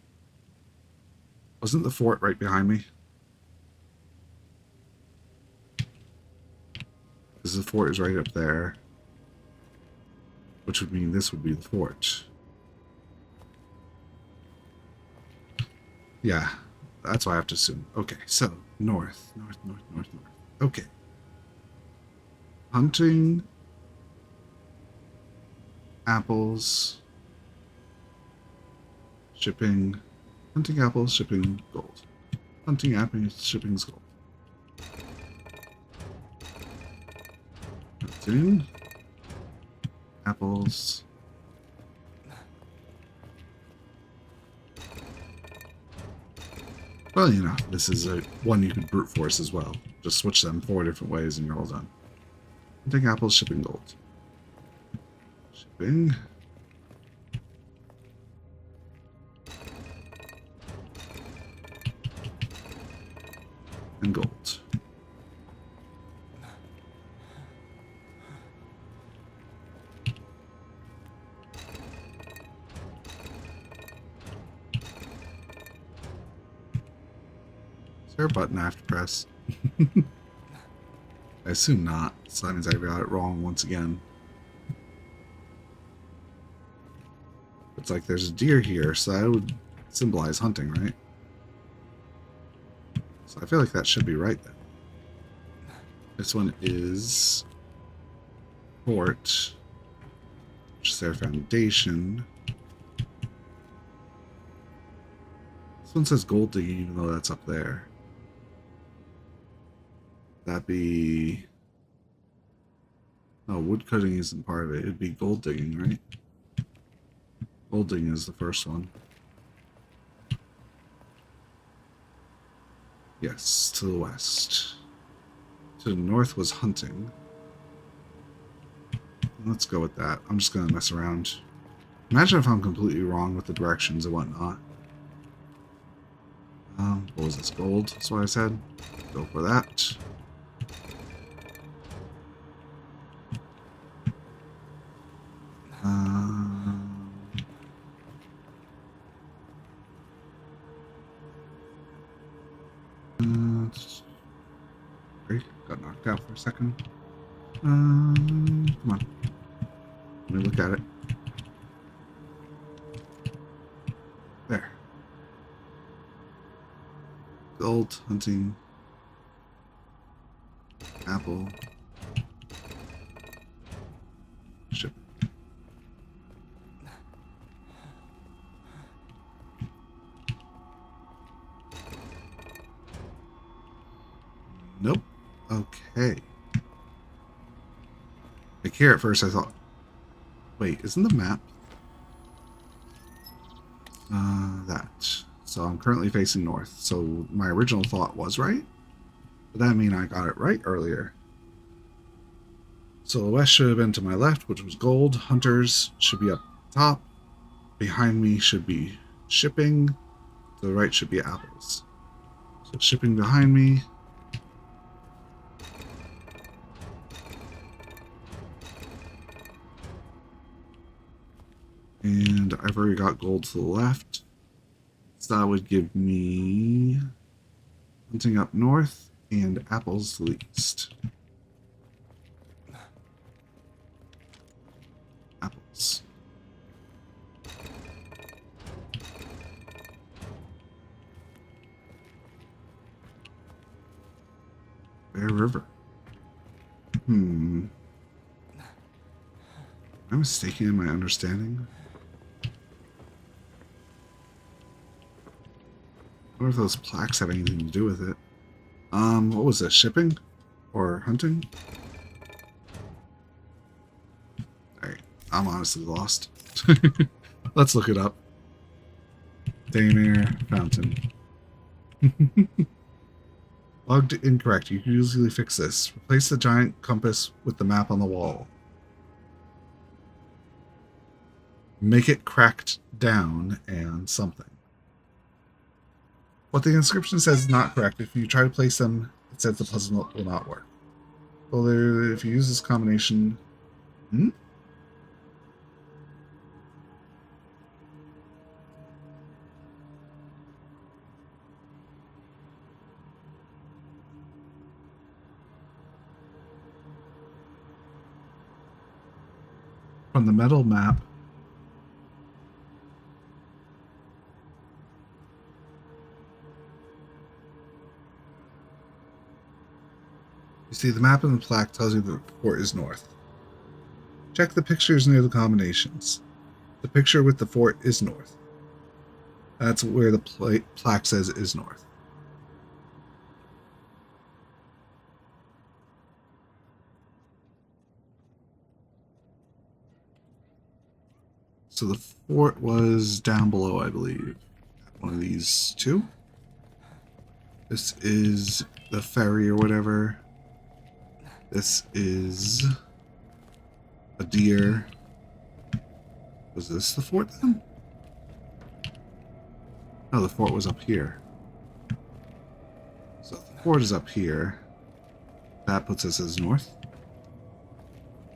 Wasn't the fort right behind me? Because the fort is right up there. Which would mean this would be the fort. Yeah, that's what I have to assume. Okay, so north. Okay. Hunting. Apples. Shipping. Hunting apples, shipping gold. Hunting apples, shipping gold. Hunting apples. Well, you know, this is one you could brute force as well. Just switch them 4 different ways and you're all done. Hunting apples, shipping gold. Shipping. And gold. Is there a button I have to press? I assume not, so that means I got it wrong once again. It's like there's a deer here, so that would symbolize hunting, right? So I feel like that should be right then. This one is fort, which is their foundation. This one says gold digging, even though that's up there. That'd be... No, wood cutting isn't part of it. It'd be gold digging, right? Gold digging is the first one. Yes, to the west. To the north was hunting. Let's go with that. I'm just gonna mess around. Imagine if I'm completely wrong with the directions and whatnot. What was this? Gold? That's what I said. Go for that. Got knocked out for a second. Come on. Let me look at it. There. Gold hunting. Apple. Ship. Nope. Okay. Like here at first I thought, wait, isn't the map that? So I'm currently facing north. So my original thought was right. But that means I got it right earlier. So the west should have been to my left, which was gold. Hunters should be up top. Behind me should be shipping. To the right should be apples. So shipping behind me. And I've already got gold to the left. So that would give me Hunting up north and apples to the east. Apples. Bear River. Am I mistaken in my understanding? I wonder if those plaques have anything to do with it. What was this? Shipping? Or hunting? Alright, I'm honestly lost. Let's look it up. Daymare Fountain. Logged incorrect. You can usually fix this. Replace the giant compass with the map on the wall. Make it cracked down and something. What the inscription says is not correct. If you try to place them, it says the puzzle will not work. Well, if you use this combination... From the metal map, you see the map in the plaque tells you that the fort is north. Check the pictures near the combinations. The picture with the fort is north. That's where the plaque says is north. So the fort was down below, I believe. One of these two. This is the ferry or whatever. This is a deer. Was this the fort then? No, the fort was up here. So the fort is up here. That puts us as north.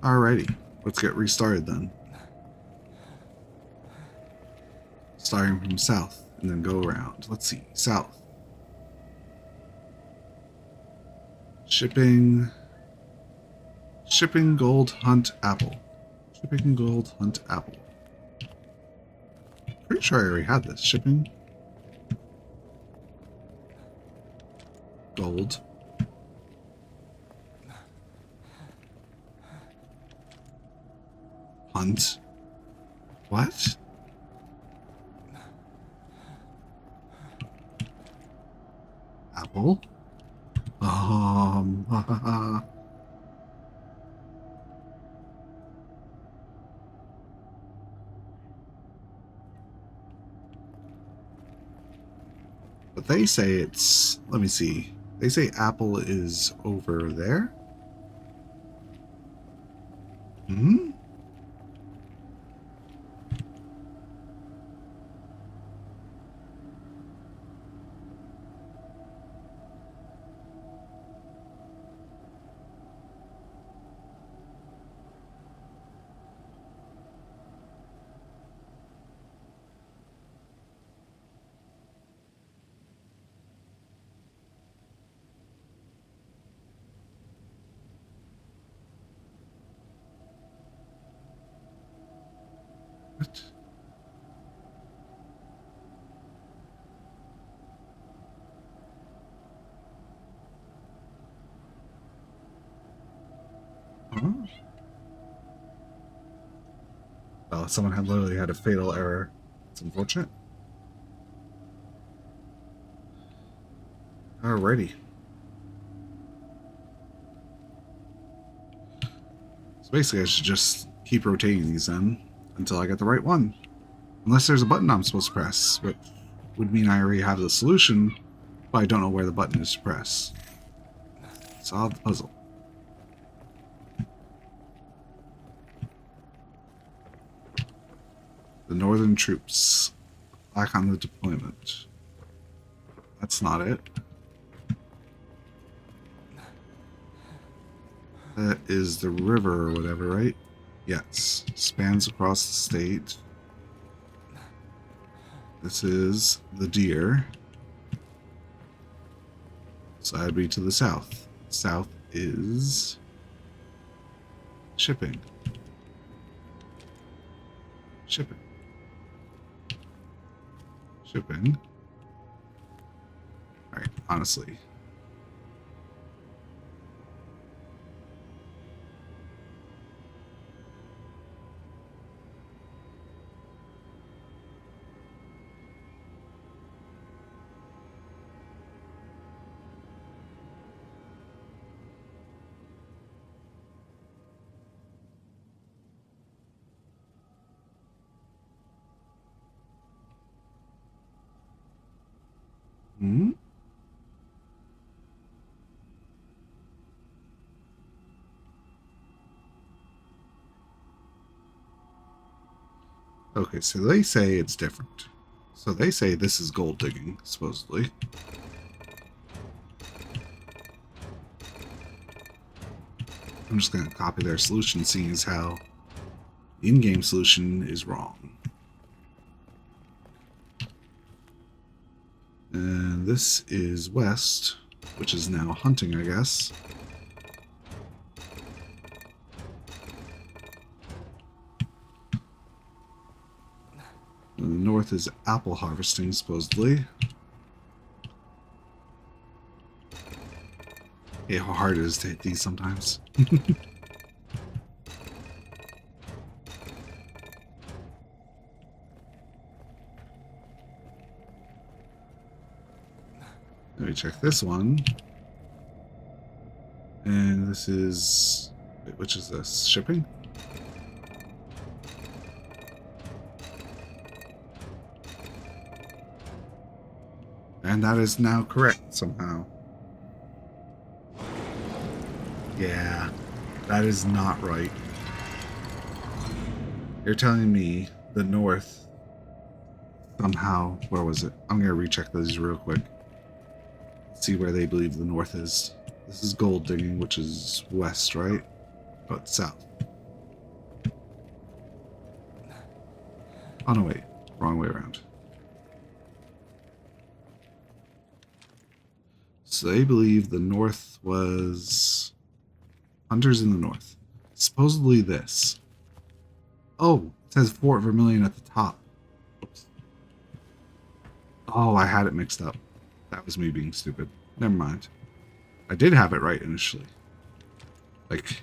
Alrighty, let's get restarted then. Starting from south and then go around. Let's see, south. Shipping gold hunt apple. Shipping gold hunt apple. Pretty sure I already had this. Shipping gold hunt. What? Apple? But they say it's, let me see. They say apple is over there. Hmm? What? Huh? Well, someone had literally had a fatal error. It's unfortunate. Alrighty. So basically I should just keep rotating these then until I get the right one. Unless there's a button I'm supposed to press, which would mean I already have the solution, but I don't know where the button is to press. Solve the puzzle. The northern troops. Back on the deployment. That's not it. That is the river or whatever, right? Yes. Spans across the state. This is the deer. So that'd be to the south. South is shipping. Shipping. Shipping. Alright, honestly. Hmm? Okay, so they say it's different. So they say this is gold digging, supposedly. I'm just going to copy their solution, seeing as how the in-game solution is wrong. And this is west, which is now hunting, I guess. And the north is apple harvesting, supposedly. Yeah, how hard it is to hit these sometimes. Let me check this one. And this is... Wait, which is this? Shipping? And that is now correct somehow. Yeah, that is not right. You're telling me the north somehow... Where was it? I'm going to recheck those real quick. See where they believe the north is. This is gold digging, which is west, right? Oh, it's south. Oh, no, wait. Wrong way around. So they believe the north was... Hunters in the north. Supposedly this. Oh, it says Fort Vermilion at the top. Oops. Oh, I had it mixed up. That was me being stupid. Never mind. I did have it right initially. Like,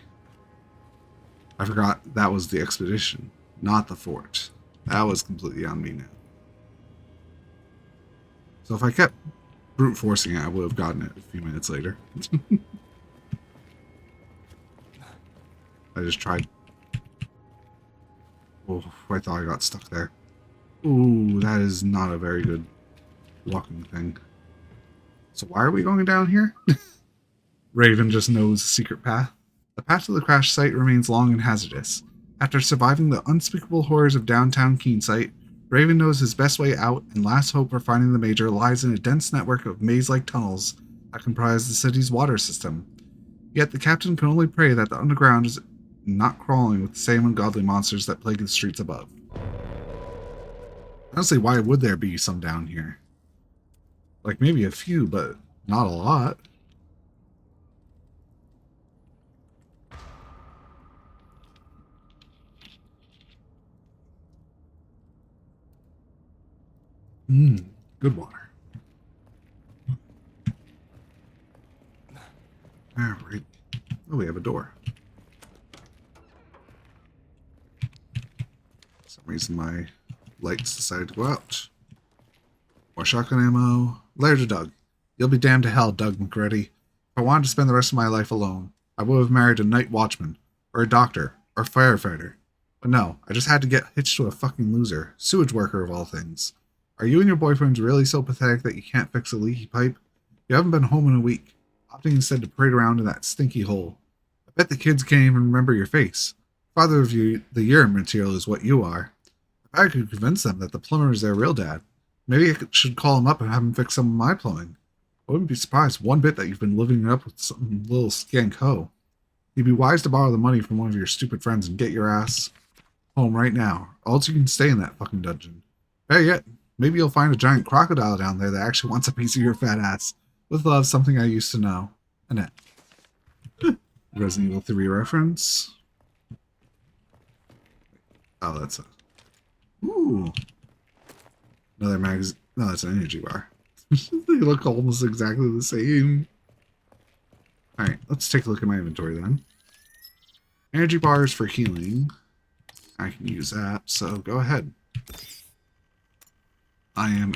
I forgot that was the expedition, not the fort. That was completely on me now. So if I kept brute forcing it, I would have gotten it a few minutes later. I just tried. Oh, I thought I got stuck there. Ooh, that is not a very good walking thing. So why are we going down here? Raven just knows the secret path. The path to the crash site remains long and hazardous. After surviving the unspeakable horrors of downtown Keensight, Raven knows his best way out and last hope for finding the Major lies in a dense network of maze-like tunnels that comprise the city's water system. Yet the captain can only pray that the underground is not crawling with the same ungodly monsters that plague the streets above. Honestly, why would there be some down here? Like, maybe a few, but not a lot. Good water. Alright. Oh, we have a door. For some reason my lights decided to go out. More shotgun ammo. Letter to Doug. You'll be damned to hell, Doug McReady. If I wanted to spend the rest of my life alone, I would have married a night watchman, or a doctor, or a firefighter. But no, I just had to get hitched to a fucking loser. Sewage worker of all things. Are you and your boyfriend really so pathetic that you can't fix a leaky pipe? You haven't been home in a week, opting instead to parade around in that stinky hole. I bet the kids can't even remember your face. Father of the year material is what you are. If I could convince them that the plumber is their real dad, maybe I should call him up and have him fix some of my plumbing. I wouldn't be surprised one bit that you've been living it up with some little skank hoe. You'd be wise to borrow the money from one of your stupid friends and get your ass home right now, or else you can stay in that fucking dungeon. Better yet, maybe you'll find a giant crocodile down there that actually wants a piece of your fat ass. With love, something I used to know. Annette. Resident Evil 3 reference. Oh, that's a... Ooh. Another magazine. No, that's an energy bar. They look almost exactly the same. Alright, let's take a look at my inventory then. Energy bars for healing. I can use that, so go ahead. I am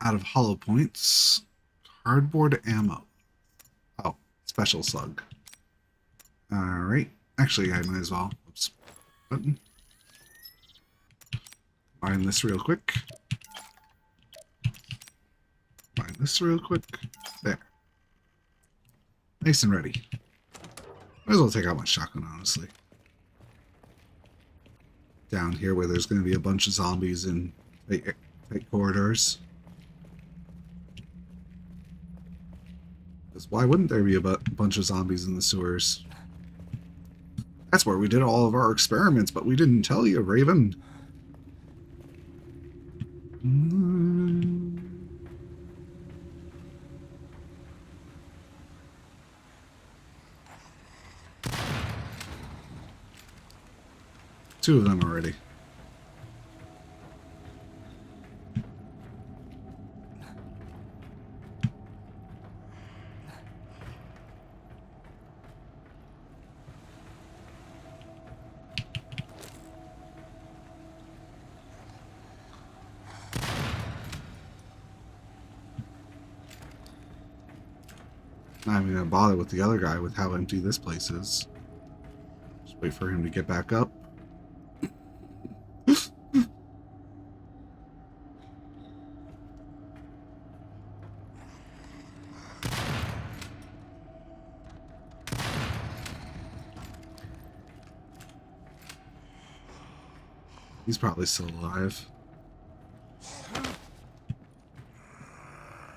out of hollow points. Cardboard ammo. Oh, special slug. Alright. Actually, I might as well. Oops. Button. Find this real quick. Find this real quick. There. Nice and ready. Might as well take out my shotgun, honestly. Down here where there's going to be a bunch of zombies in tight corridors. Because why wouldn't there be a bunch of zombies in the sewers? That's where we did all of our experiments, but we didn't tell you, Raven. Two of them already. Not even gonna bother with the other guy with how empty this place is. Just wait for him to get back up. He's probably still alive.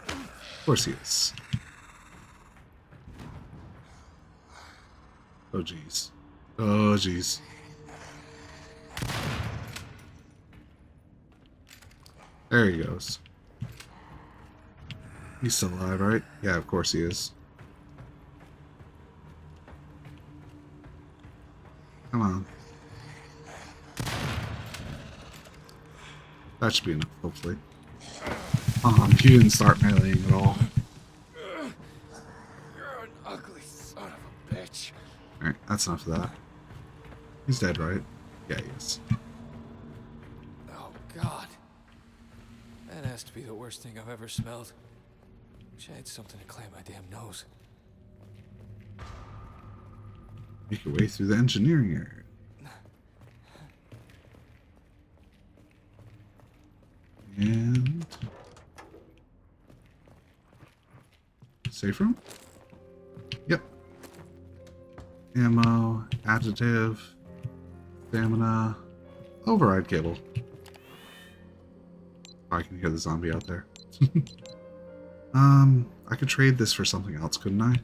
Of course he is. Oh jeez. Oh jeez. There he goes. He's still alive, right? Yeah, of course he is. Come on. That should be enough, hopefully. He didn't start meleeing at all. You're an ugly son of a bitch. Alright, that's enough of that. He's dead, right? Yeah, he is. Oh, God. That has to be the worst thing I've ever smelled. Wish I had something to clamp my damn nose. Make your way through the engineering area. And... safe room? Yep. Ammo, additive, stamina, override cable. Oh, I can hear the zombie out there. I could trade this for something else, couldn't I?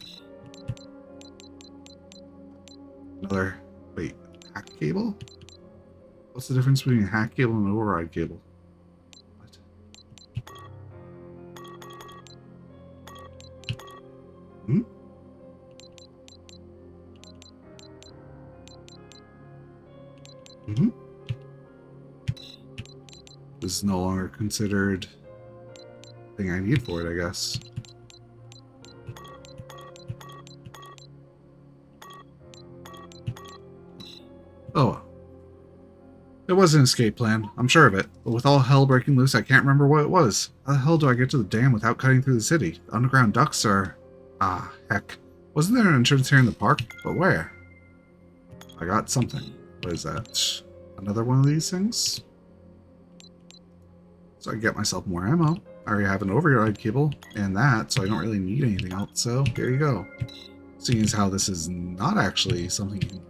Another... wait, hack cable? What's the difference between a hack cable and an override cable? What? Hmm? Mm-hmm. This is no longer considered a thing I need for it, I guess. Oh well. It was an escape plan, I'm sure of it, but with all hell breaking loose, I can't remember what it was. How the hell do I get to the dam without cutting through the city? The underground ducts are... ah, heck. Wasn't there an entrance here in the park? But where? I got something. What is that? Another one of these things? So I can get myself more ammo. I already have an override cable and that, so I don't really need anything else, so there you go. Seeing as how this is not actually something you can...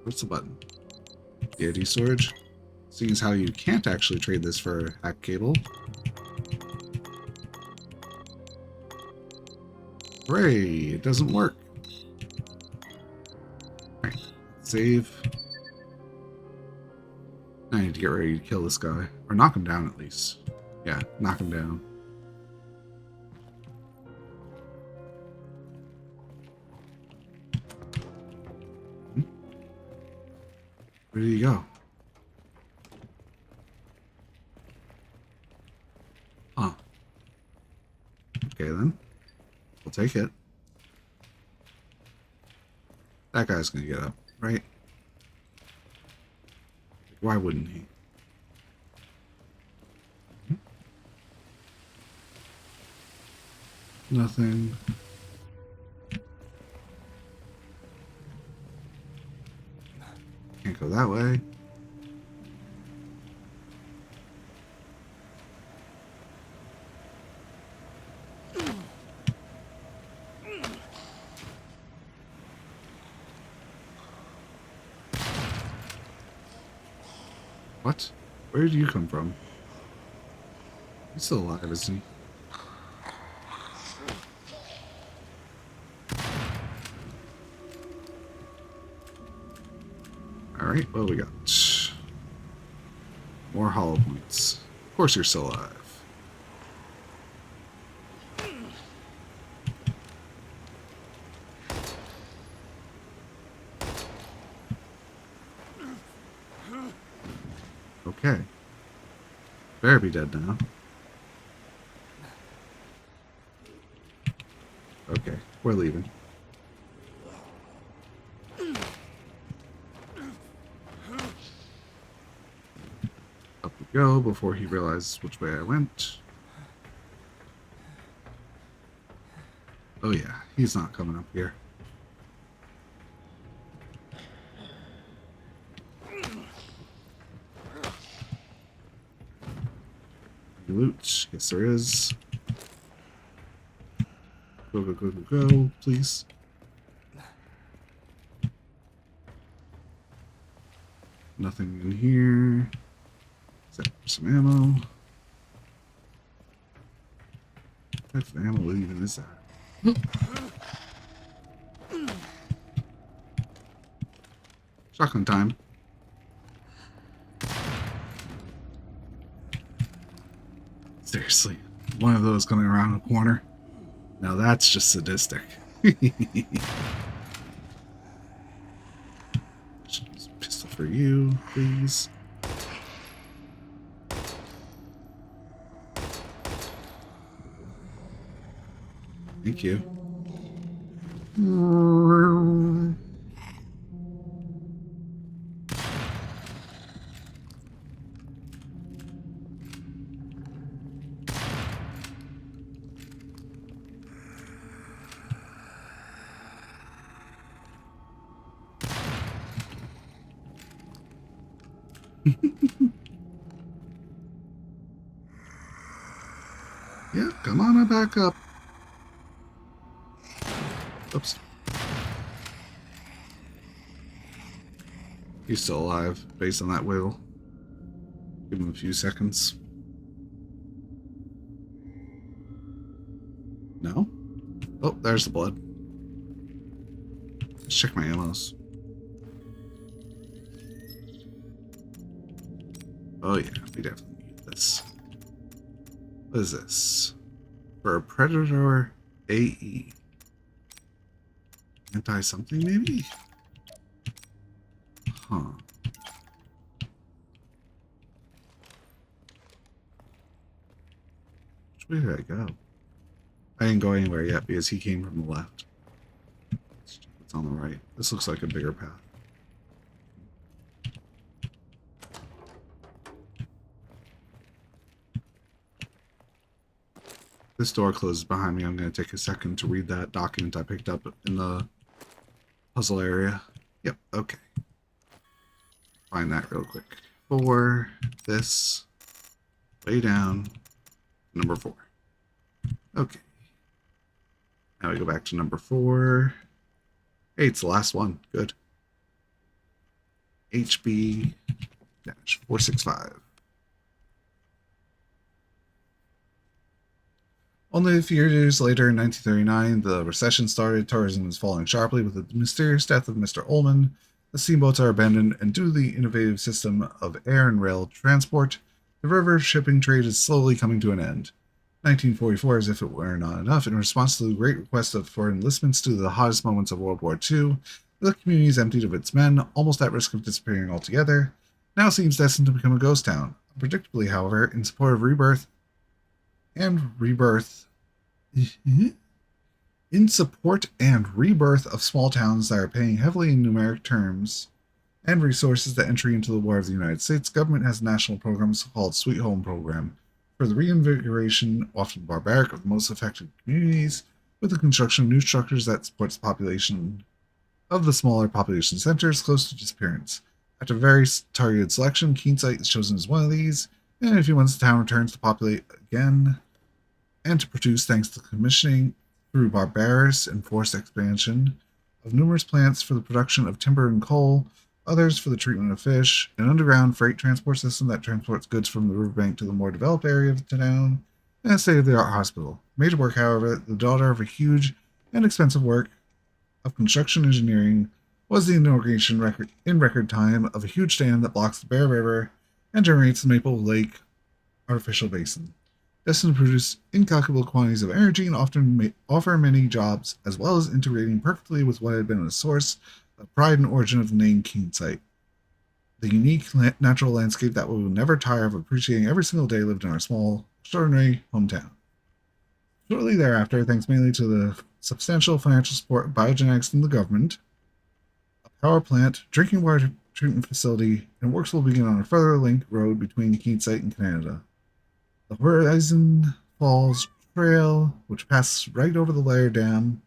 what's the button? DoD storage. Seeing as how you can't actually trade this for a hack cable. Hooray! It doesn't work. Alright, save. I need to get ready to kill this guy. Or knock him down at least. Yeah, knock him down. Where did he go? Huh. Okay then. We'll take it. That guy's gonna get up, right? Why wouldn't he? Nothing. Can't go that way. What? Where did you come from? He's still alive, isn't he? Alright, what do we got? More hollow points. Of course you're still alive. Okay. Better be dead now. Okay, we're leaving. Up we go before he realizes which way I went. Oh yeah, he's not coming up here. Loot. Yes, there is. Go, go, go, go, go, please. Nothing in here. Except for some ammo. What type of ammo even is that? Shotgun time. Seriously, one of those coming around the corner. Now that's just sadistic. Pistol for you, please. Thank you. Yeah, come on back up. Oops. He's still alive, based on that wheel. Give him a few seconds. No? Oh, there's the blood. Let's check my ammos. Oh yeah, we definitely need this. What is this? For a Predator AE. Anti-something, maybe? Huh. Which way did I go? I didn't go anywhere yet because he came from the left. It's on the right. This looks like a bigger path. This door closes behind me. I'm going to take a second to read that document I picked up in the puzzle area. Yep, okay. Find that real quick. For this, way down, number 4. Okay. Now we go back to number 4. Hey, it's the last one. Good. HB-465. Only a few years later, in 1939, the recession started. Tourism was falling sharply with the mysterious death of Mr. Ullman. The steamboats are abandoned, and due to the innovative system of air and rail transport, the river shipping trade is slowly coming to an end. 1944, as if it were not enough, in response to the great request for enlistments due to the hottest moments of World War II, The community is emptied of its men, almost at risk of disappearing altogether, now seems destined to become a ghost town. Unpredictably, however, in support of rebirth, in support and rebirth of small towns that are paying heavily in numeric terms and resources to entry into the war of the United States, government has a national program called Sweet Home Program for the reinvigoration, often barbaric, of the most affected communities, with the construction of new structures that supports the population of the smaller population centers close to disappearance. After very targeted selection, Keensight is chosen as one of these, and in a few months the town returns to populate again and to produce thanks to commissioning through barbarous and forced expansion of numerous plants for the production of timber and coal, others for the treatment of fish, an underground freight transport system that transports goods from the riverbank to the more developed area of the town, and a state-of-the-art hospital. Major work, however, the daughter of a huge and expensive work of construction engineering, was the inauguration in record time of a huge dam that blocks the Bear River and generates the Maple Lake artificial basin, destined to produce incalculable quantities of energy and often offer many jobs, as well as integrating perfectly with what had been a source of pride and origin of the name Keensight. The unique natural landscape that we will never tire of appreciating every single day lived in our small, extraordinary hometown. Shortly thereafter, thanks mainly to the substantial financial support of biogenetics from the government, a power plant, drinking water treatment facility, and works will begin on a further link road between Keensight and Canada. The Horizon Falls Trail, which passes right over the Lair Dam,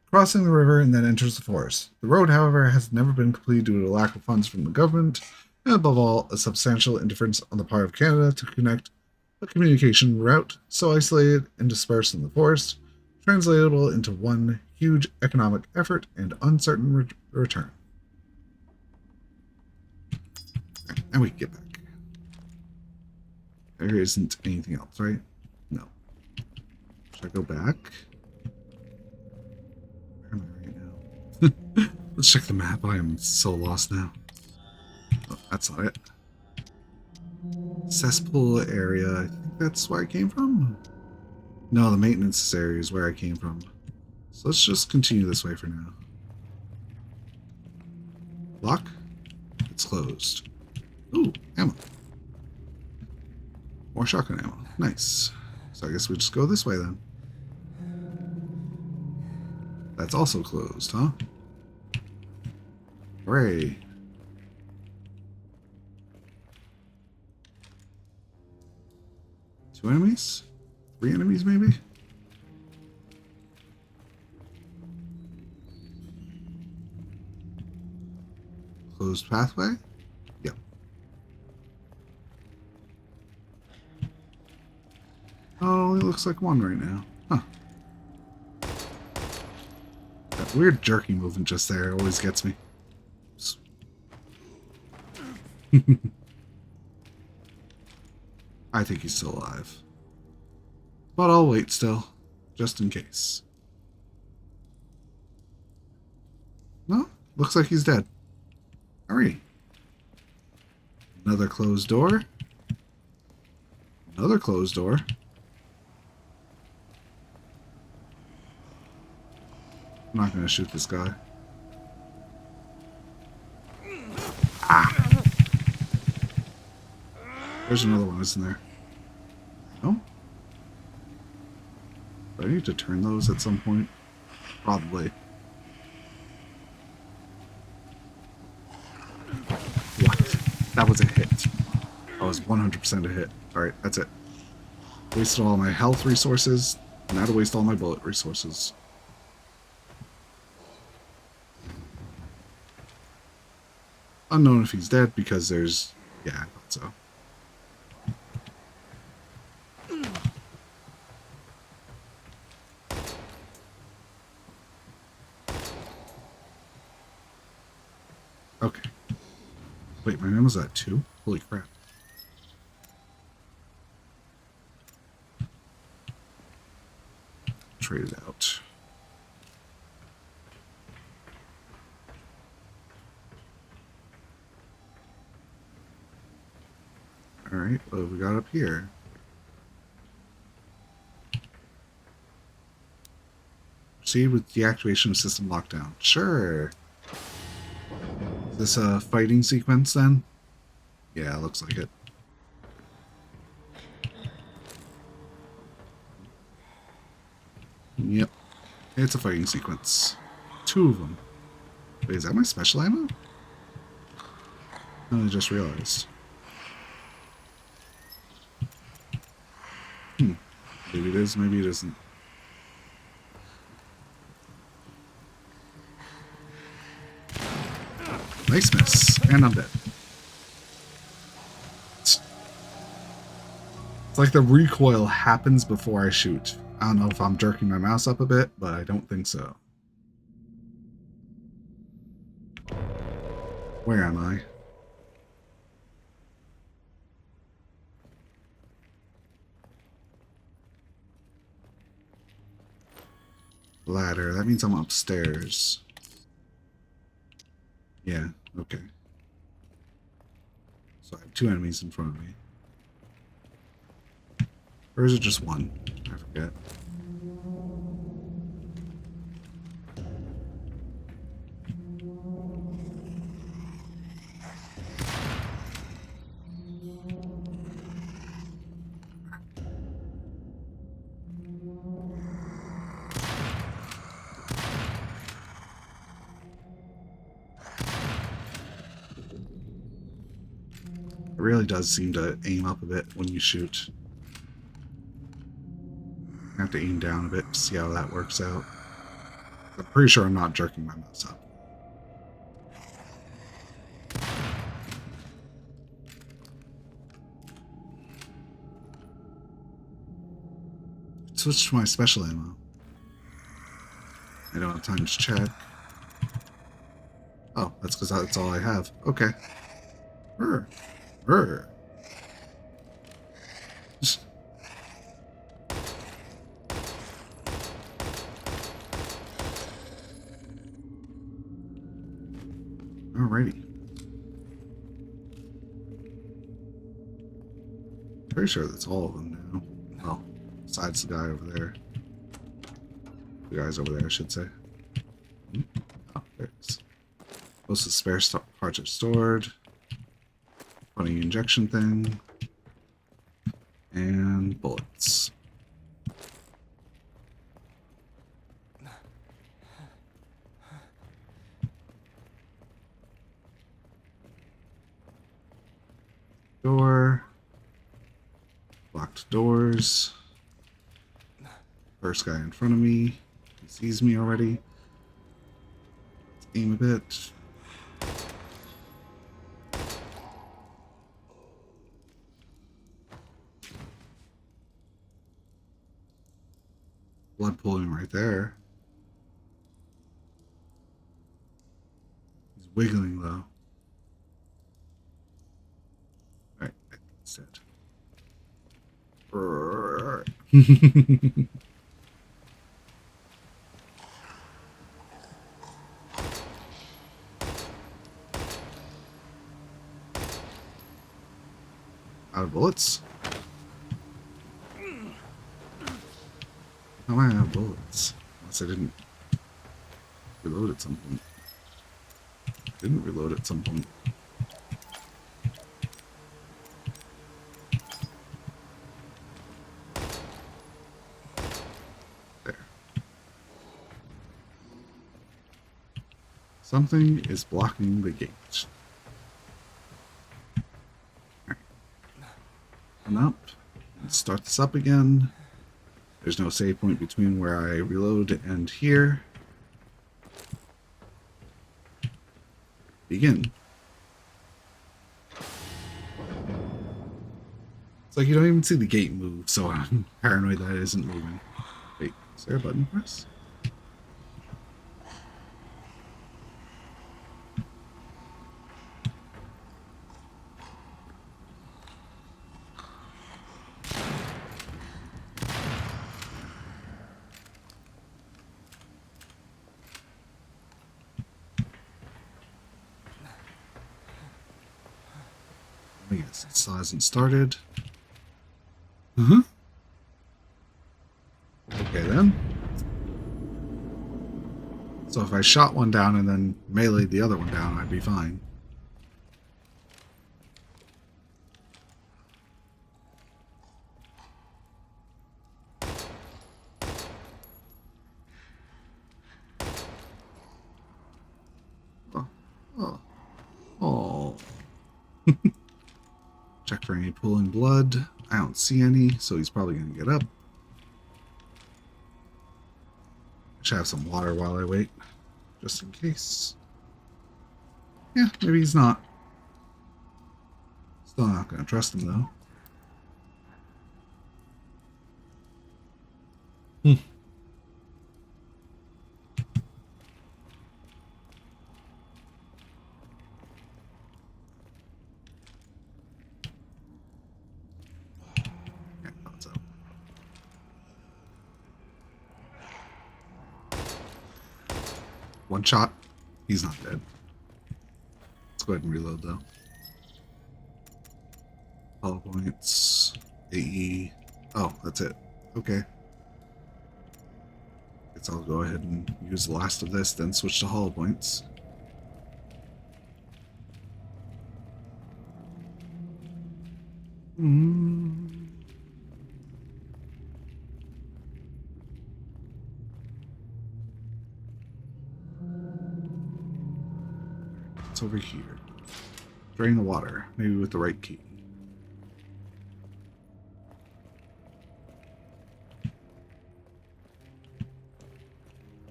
crossing the river and then enters the forest. The road, however, has never been completed due to a lack of funds from the government, and above all, a substantial indifference on the part of Canada to connect a communication route so isolated and dispersed in the forest, translatable into one huge economic effort and uncertain return. And we can get back. There isn't anything else, right? No. Should I go back? Where am I right now? Let's check the map. I am so lost now. Oh, that's not it. Cesspool area. I think that's where I came from. No, the maintenance area is where I came from. So let's just continue this way for now. Lock? It's closed. Ooh, ammo. More shotgun ammo. Nice. So I guess we just go this way then. That's also closed, huh? Hooray. Two enemies? Three enemies, maybe? Closed pathway? Yep. Oh, it only looks like one right now. Huh. That weird jerky movement just there always gets me. I think he's still alive. But I'll wait still, just in case. No, looks like he's dead. Hurry. Another closed door. Another closed door. I'm not going to shoot this guy. Ah. There's another one, isn't there? No? Do I need to turn those at some point? Probably. What? That was a hit. That was 100% a hit. Alright, that's it. Wasted all my health resources. Now to waste all my bullet resources. Unknown if he's dead because there's... Yeah, I thought so. Okay. Wait, my name was at 2? Holy crap. Trade it out. Alright, what have we got up here? Proceed with deactivation of system lockdown. Sure. this a fighting sequence then? Yeah, looks like it. Yep. It's a fighting sequence. 2 of them. Wait, is that my special ammo? I just realized. Maybe it is, maybe it isn't. Nice miss. And I'm dead. It's like the recoil happens before I shoot. I don't know if I'm jerking my mouse up a bit, but I don't think so. Where am I? Ladder. That means I'm upstairs. Yeah, okay. So I have 2 enemies in front of me. Or is it just one? I forget. It really does seem to aim up a bit when you shoot. I have to aim down a bit to see how that works out. I'm pretty sure I'm not jerking my mouse up. Switch to my special ammo. I don't have time to check. Oh, that's because that's all I have. Okay. Brr. Brr. Alrighty. Pretty sure that's all of them now. Well, besides the guy over there. The guys over there, I should say. Oh, there it is. Most of the spare parts are stored. Funny injection thing. And bullets. Door. Locked doors. First guy in front of me. He sees me already. Let's aim a bit. Blood pooling right there. He's wiggling though. Alright, that's it. Out of bullets? How am I out of bullets? Unless I didn't reload at some point. Didn't reload at some point. There. Something is blocking the gate. Come up. Let's start this up again. There's no save point between where I reload and here. Begin. It's like you don't even see the gate move, so I'm paranoid that it isn't moving. Wait, is there a button press? I guess it still hasn't started. Okay then. So if I shot one down and then meleeed the other one down, I'd be fine. for any pooling blood. I don't see any, so he's probably going to get up. Should have some water while I wait, just in case. Yeah, maybe he's not. Still not going to trust him, though. Yeah, thought so. One shot. He's not dead. Let's go ahead and reload, though. Hollow points. AE. Oh, that's it. Okay. Guess I'll go ahead and use the last of this, then switch to hollow points. It's over here. Drain the water, maybe with the right key.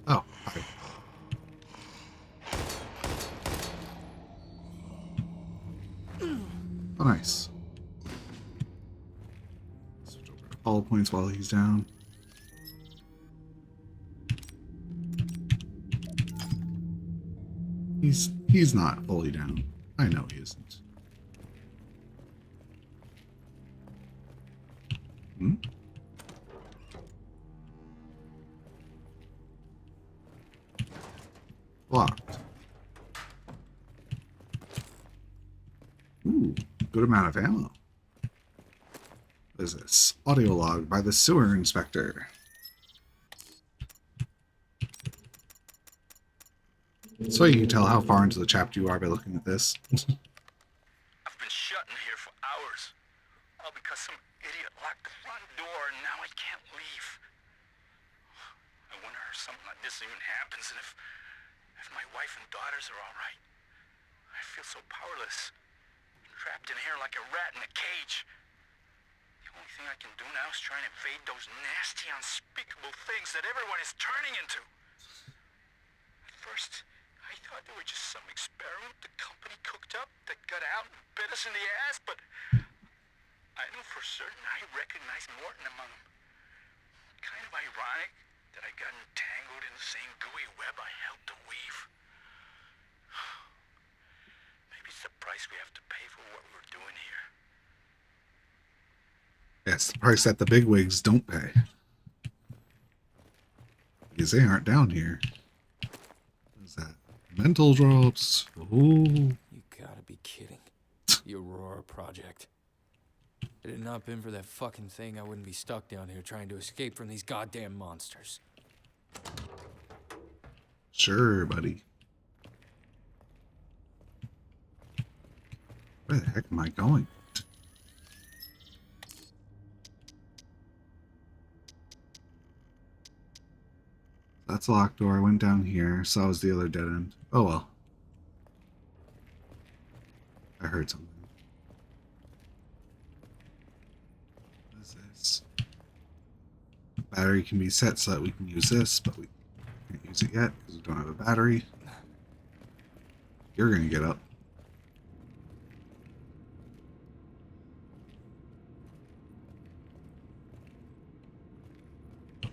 Oh, hi. Oh, nice. Switch over to hollow points while he's down. He's not fully down. I know he isn't. Hmm? Locked. Ooh, good amount of ammo. What is this? Audio log by the sewer inspector. So you can tell how far into the chapter you are by looking at this. I've been shut in here for hours. All because some idiot locked the front door and now I can't leave. I wonder if something like this even happens and if my wife and daughters are all right. I feel so powerless. Trapped in here like a rat in a cage. The only thing I can do now is try and evade those nasty, unspeakable things that everyone is turning into. At first, I thought they were just some experiment the company cooked up that got out and bit us in the ass, but I knew for certain I recognized Morton among them. Kind of ironic that I got entangled in the same gooey web I helped to weave. Maybe it's the price we have to pay for what we're doing here. Yes, the price that the bigwigs don't pay. Because they aren't down here. What is that? Mental drops. Ooh. You gotta be kidding. The Aurora Project. Had it not been for that fucking thing, I wouldn't be stuck down here trying to escape from these goddamn monsters. Sure, buddy. Where the heck am I going? That's a locked door. I went down here. Saw it was the other dead end. Oh well. I heard something. What is this? Battery can be set so that we can use this, but we can't use it yet because we don't have a battery. You're gonna get up.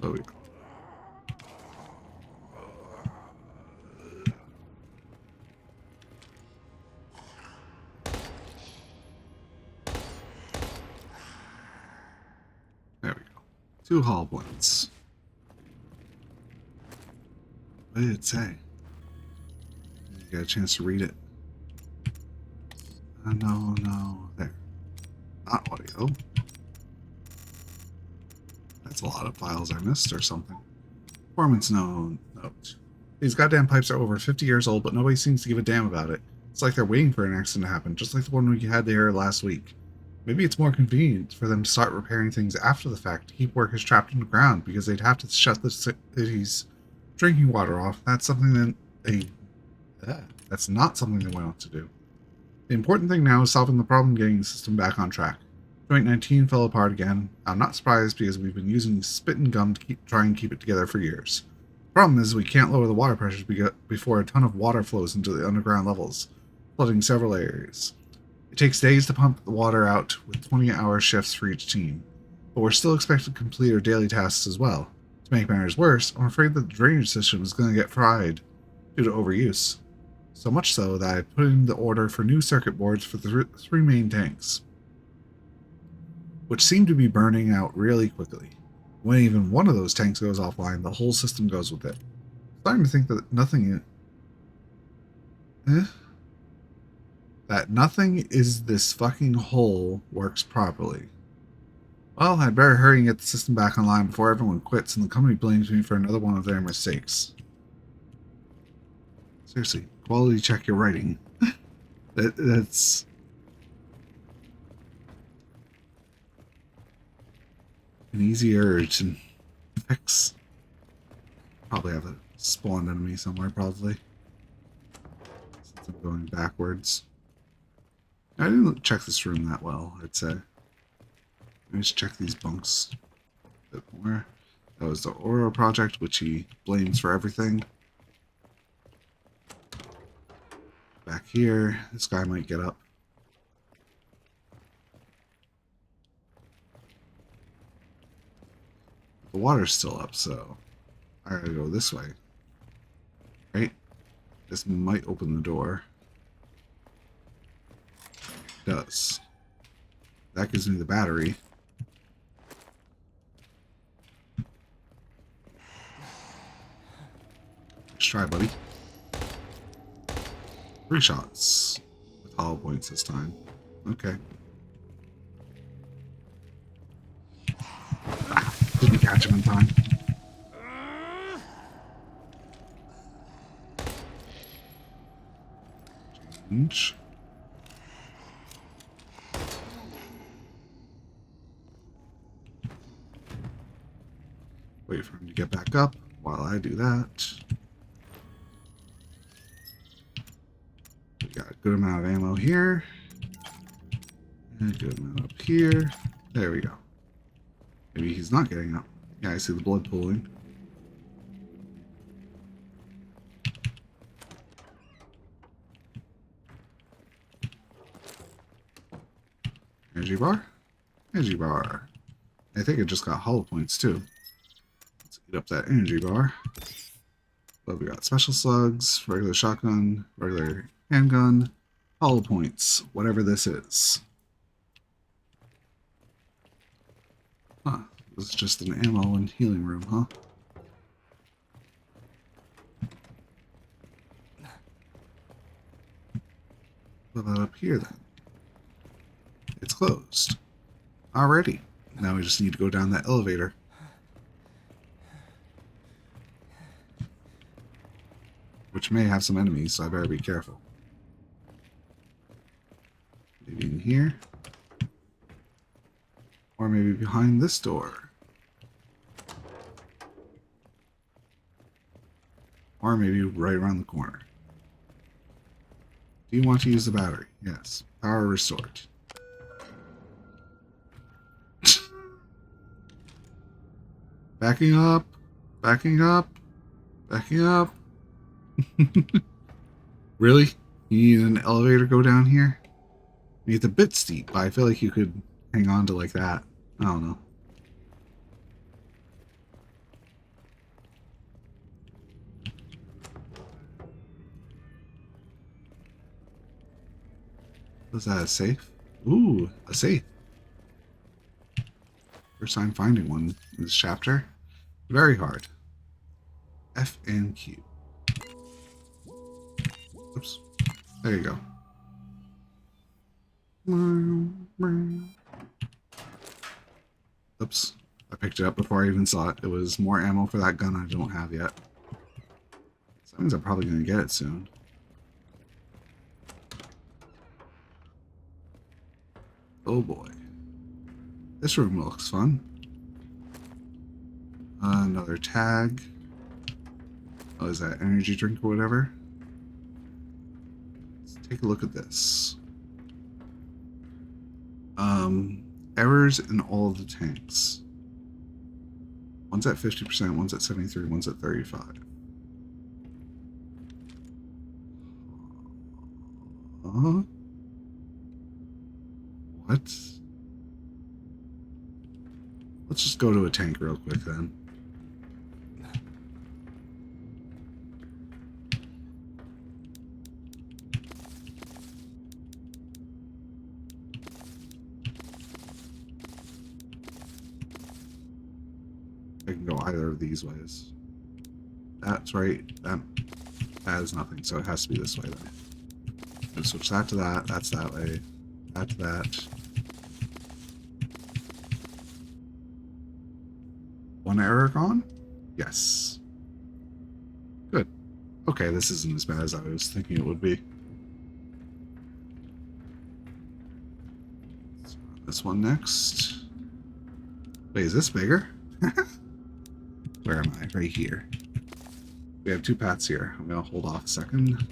Oh, we go. There we go. 2 hull points. What did it say? You got a chance to read it. No. There. Not audio. That's a lot of files I missed or something. Performance note. These goddamn pipes are over 50 years old, but nobody seems to give a damn about it. It's like they're waiting for an accident to happen, just like the one we had there last week. Maybe it's more convenient for them to start repairing things after the fact to keep workers trapped in the ground, because they'd have to shut the city's drinking water off. That's something that that's not something they want to do. The important thing now is solving the problem getting the system back on track. Joint 19 fell apart again. I'm not surprised because we've been using spit and gum to try and keep it together for years. The problem is we can't lower the water pressures before a ton of water flows into the underground levels, flooding several areas. It takes days to pump the water out with 20-hour shifts for each team, but we're still expected to complete our daily tasks as well. To make matters worse, I'm afraid that the drainage system is going to get fried due to overuse. So much so that I put in the order for new circuit boards for the three main tanks, which seem to be burning out really quickly. When even one of those tanks goes offline, the whole system goes with it. I'm starting to think that nothing is this fucking hole works properly. Well, I'd better hurry and get the system back online before everyone quits and the company blames me for another one of their mistakes. Seriously, quality check your writing. That's... an easy urge and fix. Probably have a spawned enemy somewhere, probably. Since I'm going backwards. I didn't check this room that well, I'd say. Let me just check these bunks a bit more. That was the Oro project, which he blames for everything. Back here, this guy might get up. The water's still up, so I gotta go this way. Right? This might open the door. It does. That gives me the battery. Let's try, buddy. 3 shots with hollow points this time. Okay. Ah, didn't catch him in time. Change. Wait for him to get back up while I do that. We got a good amount of ammo here. And a good amount up here. There we go. Maybe he's not getting up. Yeah, I see the blood pooling. Energy bar? Energy bar. I think it just got hollow points too. Let's eat up that energy bar. But we got special slugs, regular shotgun, regular handgun, hollow points, whatever this is. Huh. This is just an ammo and healing room, huh? What about up here then? It's closed. Alrighty. Now we just need to go down that elevator. Which may have some enemies, so I better be careful. Maybe in here. Or maybe behind this door. Or maybe right around the corner. Do you want to use the battery? Yes. Power restored. Backing up. Backing up. Backing up. Really? You need an elevator to go down here? I mean, it's a bit steep, but I feel like you could hang on to like that. I don't know. Was that a safe? Ooh, a safe. First time finding one in this chapter. Very hard. F and Q. Oops. There you go. Oops. I picked it up before I even saw it. It was more ammo for that gun I don't have yet. So that means I'm probably going to get it soon. Oh boy. This room looks fun. Another tag. Oh, is that energy drink or whatever? Let's take a look at this. Errors in all of the tanks. One's at 50%, one's at 73, one's at 35. What? Let's just go to a tank real quick then. I can go either of these ways. That's right. That has nothing, so it has to be this way then. And switch that to that. That's that way. That to that. One error gone? Yes. Good. Okay, this isn't as bad as I was thinking it would be. Let's run this one next. Wait, is this bigger? Where am I? Right here. We have two paths here. I'm going to hold off a second.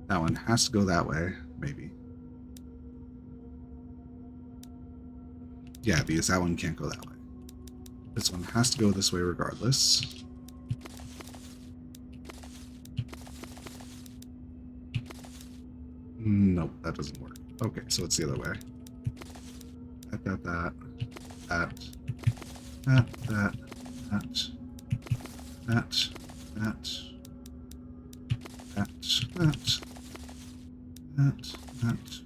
That one has to go that way, maybe. Yeah, because that one can't go that way. This one has to go this way regardless. Nope, that doesn't work. Okay, so it's the other way. That.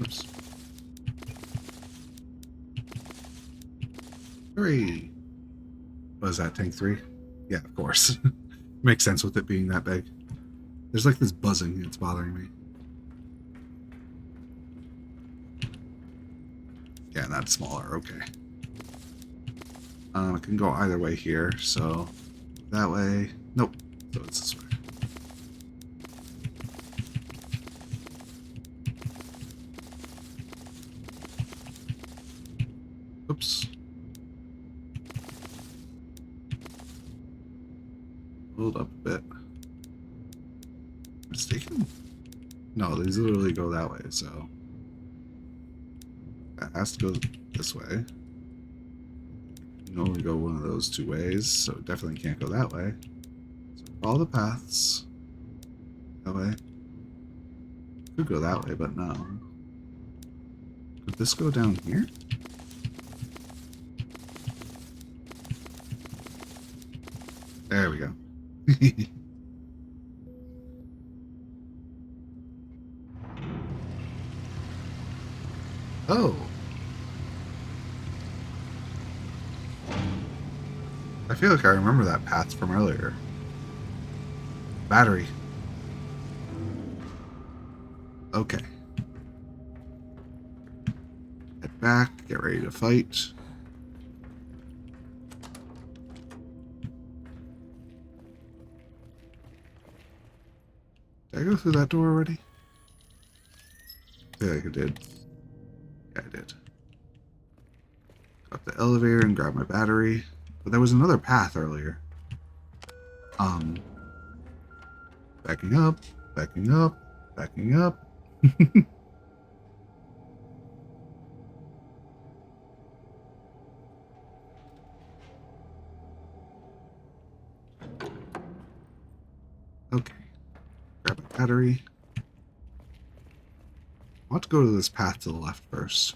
Oops. 3. Was that tank 3? Yeah, of course. Makes sense with it being that big. There's like this buzzing that's bothering me. Yeah, that's smaller. Okay. I can go either way here, so that way. Nope. So it's this way. Oops. Hold up a bit. Mistaken? No, these literally go that way, so that has to go this way. You can only go one of those two ways, so it definitely can't go that way. So follow the paths. That way. Could go that way, but no. Could this go down here? There we go. Oh. I feel like I remember that path from earlier. Battery. Okay. Head back, get ready to fight. Did I go through that door already? I feel like I did. Yeah, I did. Go up the elevator and grab my battery. But there was another path earlier. Backing up, backing up, backing up. Okay. Grab a battery. I want to go to this path to the left first.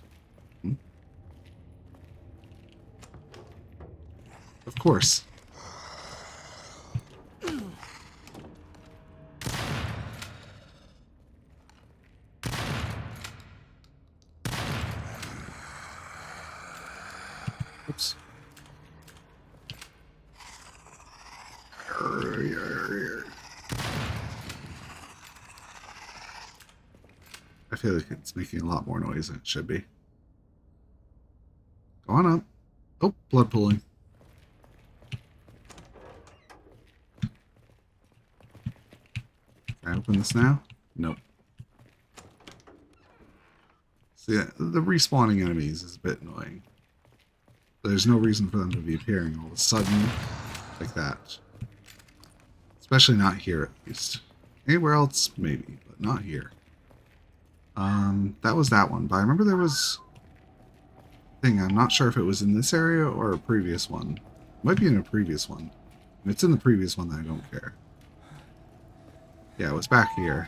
Of course. Oops. I feel like it's making a lot more noise than it should be. Go on up. Oh, blood pooling. Can I open this now? Nope. So yeah, the respawning enemies is a bit annoying. There's no reason for them to be appearing all of a sudden like that. Especially not here, at least. Anywhere else, maybe, but not here. That was that one. But I remember there was a thing. I'm not sure if it was in this area or a previous one. It might be in a previous one. If it's in the previous one, then I don't care. Yeah, it was back here.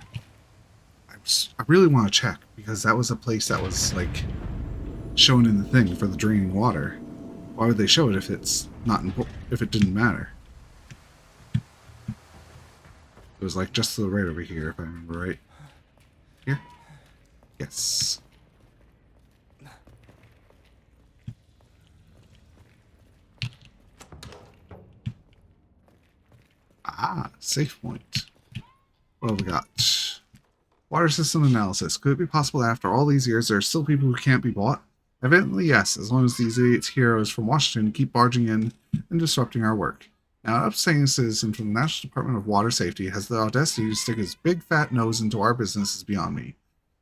I really want to check because that was a place that was like shown in the thing for the draining water. Why would they show it if it's not if it didn't matter? It was like just to the right over here, if I remember right. Here? Yes. Ah, safe point. What have we got? Water system analysis. Could it be possible that after all these years there are still people who can't be bought? Evidently, yes, as long as these idiots heroes from Washington keep barging in and disrupting our work. Now, an upstanding citizen from the National Department of Water Safety has the audacity to stick his big fat nose into our business is beyond me.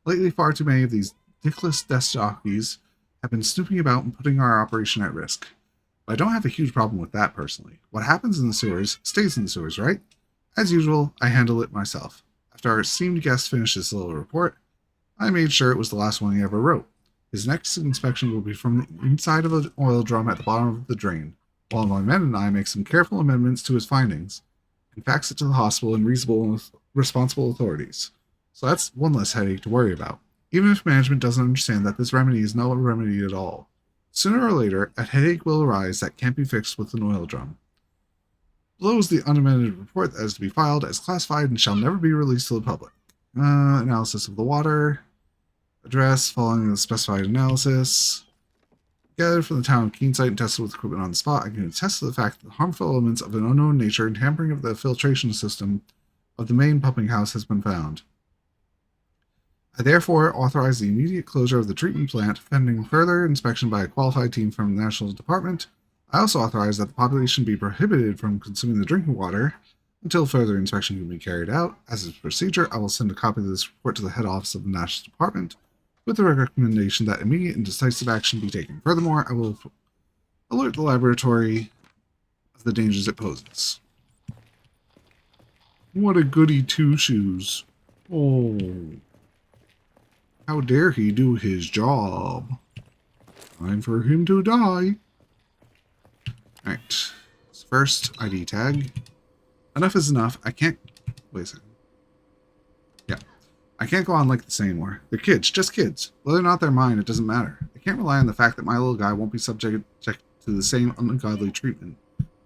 Lately, far too many of these dickless desk jockeys have been snooping about and putting our operation at risk. But I don't have a huge problem with that personally. What happens in the sewers stays in the sewers, right? As usual, I handle it myself. After our esteemed guest finished his little report, I made sure it was the last one he ever wrote. His next inspection will be from the inside of an oil drum at the bottom of the drain, while my men and I make some careful amendments to his findings and fax it to the hospital and reasonable responsible authorities. So that's one less headache to worry about, even if management doesn't understand that this remedy is no remedy at all. Sooner or later, a headache will arise that can't be fixed with an oil drum. Below is the unamended report that is to be filed as classified and shall never be released to the public. Analysis of the water. Address following the specified analysis. Gathered from the town of Keenside and tested with equipment on the spot, I can attest to the fact that the harmful elements of an unknown nature and tampering of the filtration system of the main pumping house has been found. I therefore authorize the immediate closure of the treatment plant, pending further inspection by a qualified team from the National Department. I also authorize that the population be prohibited from consuming the drinking water until further inspection can be carried out. As is procedure, I will send a copy of this report to the head office of the National Department with the recommendation that immediate and decisive action be taken. Furthermore, I will alert the laboratory of the dangers it poses. What a goody two-shoes. Oh. How dare he do his job? Time for him to die. Alright. First, ID tag. Enough is enough. I can't... Wait a second. Yeah. I can't go on like this anymore. They're kids. Just kids. Whether or not they're mine, it doesn't matter. I can't rely on the fact that my little guy won't be subject to the same ungodly treatment.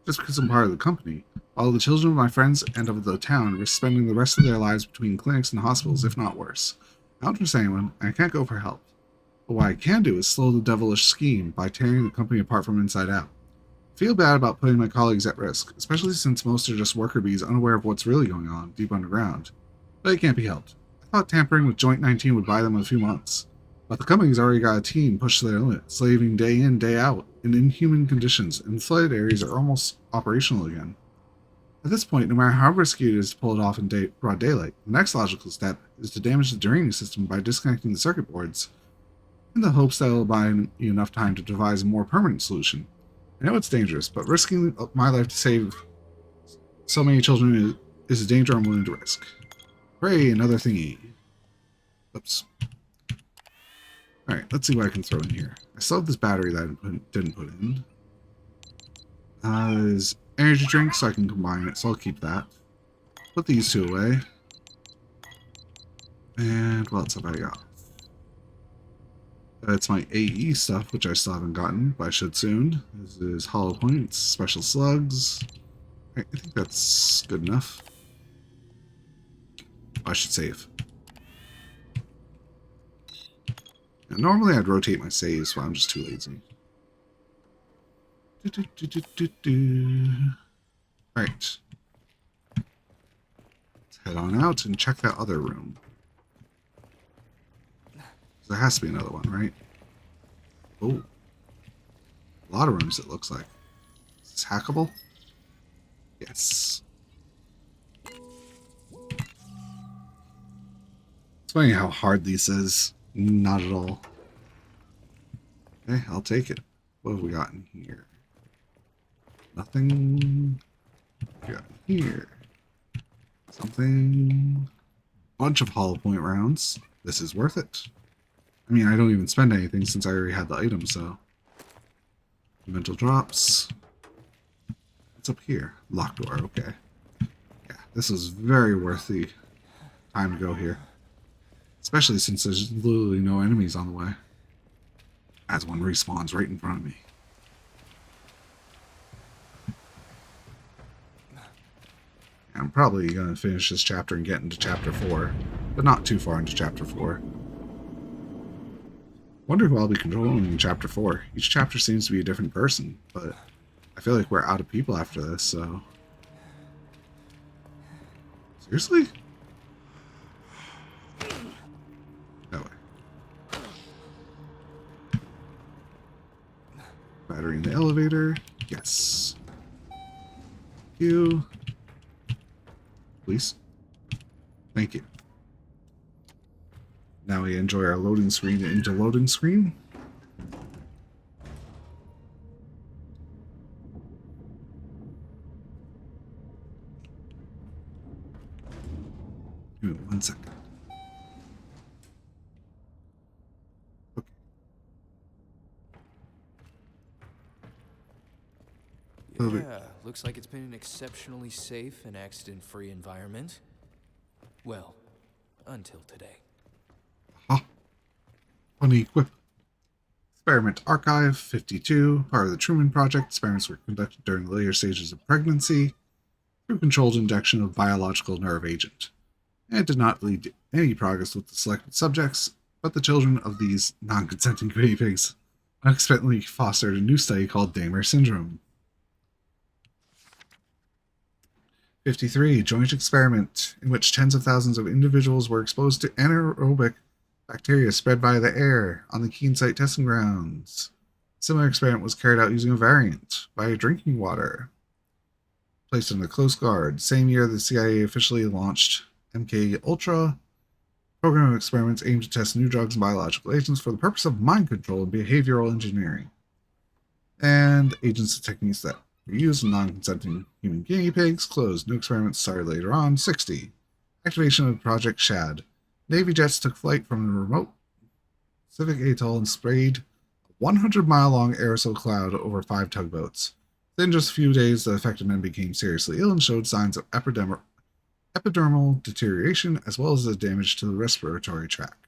Just because I'm part of the company. While the children of my friends and of the town risk spending the rest of their lives between clinics and hospitals, if not worse. I don't trust anyone, and I can't go for help. But what I can do is slow the devilish scheme by tearing the company apart from inside out. I feel bad about putting my colleagues at risk, especially since most are just worker bees unaware of what's really going on deep underground. But it can't be helped. I thought tampering with Joint 19 would buy them a few months. But the company's already got a team pushed to their limit, slaving day in, day out, in inhuman conditions, and the flooded areas are almost operational again. At this point, no matter how risky it is to pull it off in broad daylight, the next logical step is to damage the draining system by disconnecting the circuit boards, in the hopes that it will buy me enough time to devise a more permanent solution. I know it's dangerous, but risking my life to save so many children is a danger I'm willing to risk. Hooray, another thingy. Oops. Alright, let's see what I can throw in here. I still have this battery that I didn't put in. There's energy drink, so I can combine it, so I'll keep that. Put these two away. And what else have I got? It's my AE stuff, which I still haven't gotten, but I should soon. This is hollow points, special slugs. I think that's good enough. I should save. Now, normally I'd rotate my saves, but I'm just too lazy. Alright. Let's head on out and check that other room. There has to be another one, right? Oh. A lot of rooms, it looks like. Is this hackable? Yes. It's funny how hard this is. Not at all. Okay, I'll take it. What have we got in here? Nothing. What have we got in here? Something. Bunch of hollow point rounds. This is worth it. I mean, I don't even spend anything since I already had the item, so. Mental drops. What's up here? Locked door, okay. Yeah, this is very worth the time to go here. Especially since there's literally no enemies on the way. As one respawns right in front of me. I'm probably going to finish this chapter and get into chapter 4, but not too far into chapter 4. Wonder who I'll be controlling in chapter 4. Each chapter seems to be a different person, but I feel like we're out of people after this, so... Seriously? That way. Battery in the elevator. Yes. Thank you. Please. Thank you. Now we enjoy our loading screen into loading screen. Give me 1 second. Okay. Yeah, looks like it's been an exceptionally safe and accident-free environment. Well, until today. Huh. Funny quip. Experiment Archive 52, part of the Truman Project. Experiments were conducted during the later stages of pregnancy through controlled injection of biological nerve agent. And it did not lead to any progress with the selected subjects, but the children of these non-consenting guinea pigs unexpectedly fostered a new study called Daymare syndrome. 53. Joint experiment, in which tens of thousands of individuals were exposed to anaerobic bacteria spread by the air on the Keene site testing grounds. A similar experiment was carried out using a variant by drinking water. Placed under close guard. Same year, the CIA officially launched MK Ultra, program of experiments aimed to test new drugs and biological agents for the purpose of mind control and behavioral engineering. And agents and techniques that were used in non-consenting human guinea pigs. Closed. New experiments started later on. 60. Activation of Project Shad. Navy jets took flight from a remote Pacific atoll and sprayed a 100-mile-long aerosol cloud over 5 tugboats. Within just a few days, the affected men became seriously ill and showed signs of epidermal deterioration as well as the damage to the respiratory tract.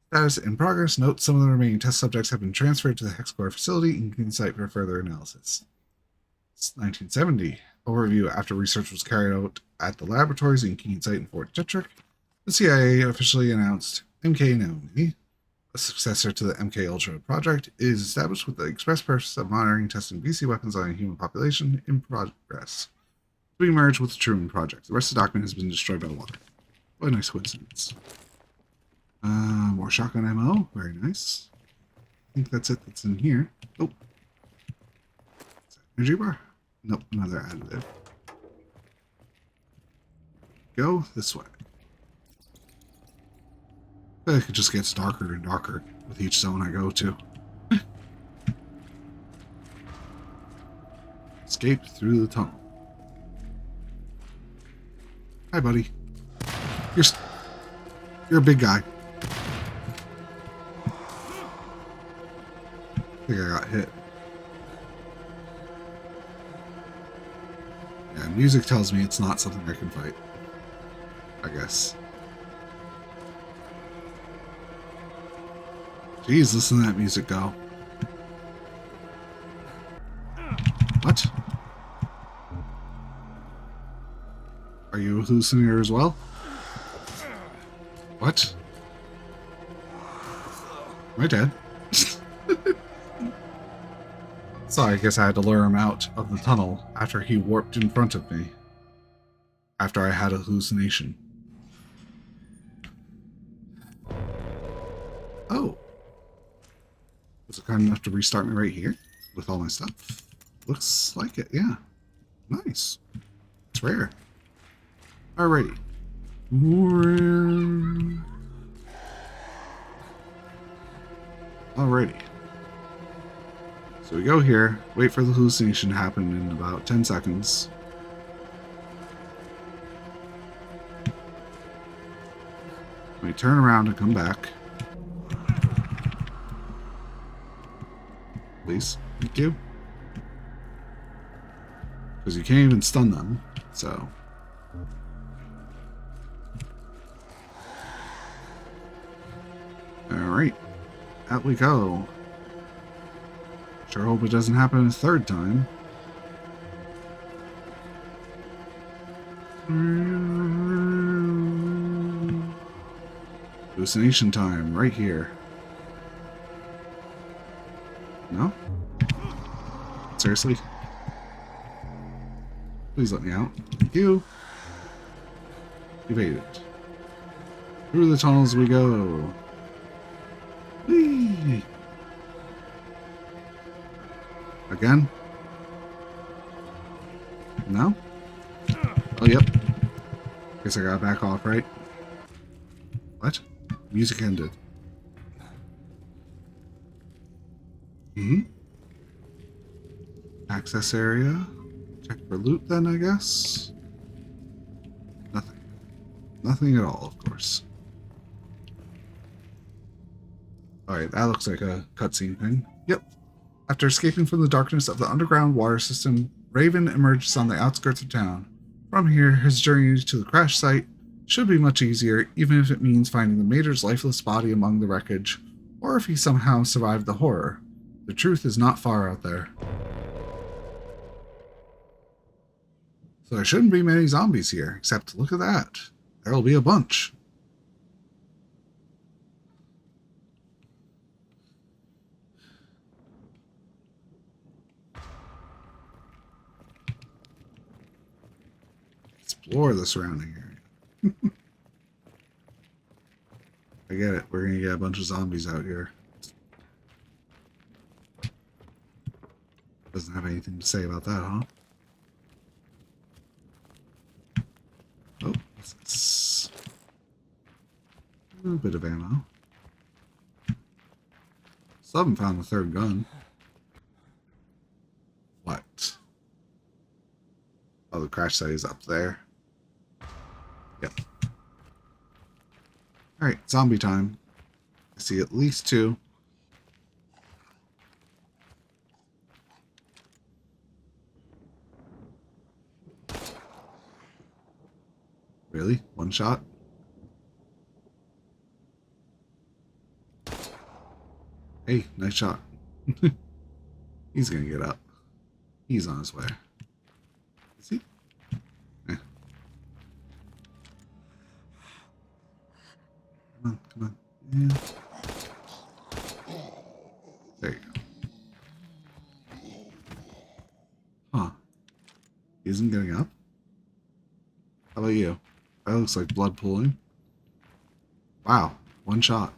Status in progress. Note some of the remaining test subjects have been transferred to the Hexcore facility in Keene site for further analysis. 1970. Overview. After research was carried out at the laboratories in Keene site and Fort Detrick, the CIA officially announced MK Naomi, a successor to the MK Ultra project, is established with the express purpose of monitoring and testing BC weapons on a human population in progress. To be merged with the Truman Project. The rest of the document has been destroyed by water. What a nice coincidence. More shotgun ammo. Very nice. I think that's it that's in here. Oh. Is that energy bar? Nope, another additive. Go this way. I feel like it just gets darker and darker with each zone I go to. Escape through the tunnel. Hi, buddy. You're a big guy. I think I got hit. Yeah, music tells me it's not something I can fight. I guess. Jeez, listen to that music go. What? Are you a hallucinator as well? What? Am I dead? Sorry, I guess I had to lure him out of the tunnel after he warped in front of me. After I had a hallucination. Oh. Was it kind enough to restart me right here? With all my stuff? Looks like it, yeah. Nice. It's rare. Alrighty. Alrighty. So we go here, wait for the hallucination to happen in about 10 seconds. me turn around and come back. Please. Thank you. Because you can't even stun them, so. Alright. Out we go. Sure hope it doesn't happen a third time. Hallucination time, right here. No? Seriously? Please let me out. Thank you. Evaded. Through the tunnels we go. Whee! Again? No? Oh, yep. Guess I gotta back off, right? What? Music ended. Access area. Check for loot then, I guess. Nothing. Nothing at all, of course. Alright, that looks like a cutscene thing. Yep. After escaping from the darkness of the underground water system, Raven emerges on the outskirts of town. From here, his journey to the crash site should be much easier, even if it means finding the Mater's lifeless body among the wreckage, or if he somehow survived the horror. The truth is not far out there. So there shouldn't be many zombies here, except look at that. There'll be a bunch. Explore the surrounding area. I get it. We're gonna get a bunch of zombies out here. Doesn't have anything to say about that, huh? Oh, what's this? A little bit of ammo. Still haven't found the third gun. What? Oh, the crash site is up there. Yep. Alright, zombie time. I see at least two. Really? One shot? Hey, nice shot. He's gonna get up. He's on his way. Is he? Yeah. Come on, come on. Yeah. There you go. Huh. He isn't getting up? How about you? That looks like blood pooling. Wow, one shot.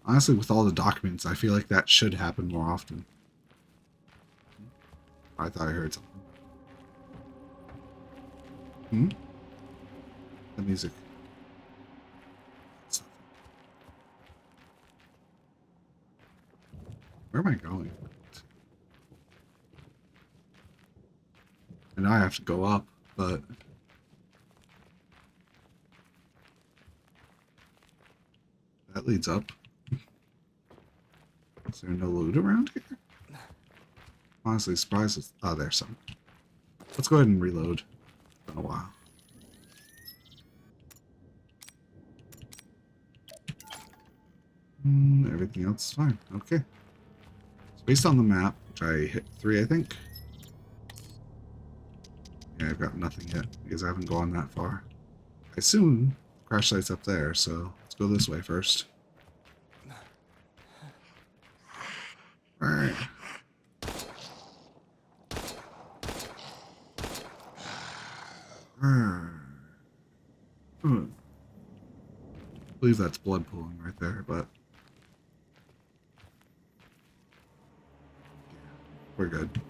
Honestly, with all the documents, I feel like that should happen more often. I thought I heard something. The music. Where am I going? And I have to go up, but that leads up. Is there no loot around here? Honestly, surprised. Oh, there's some. Let's go ahead and reload. It's been a while. Everything else is fine. Okay. So based on the map, which I hit 3, I think. Yeah, I've got nothing yet because I haven't gone that far. I assume the crash site's up there, so let's go this way first. Alright. I believe that's blood pooling right there, but we're good.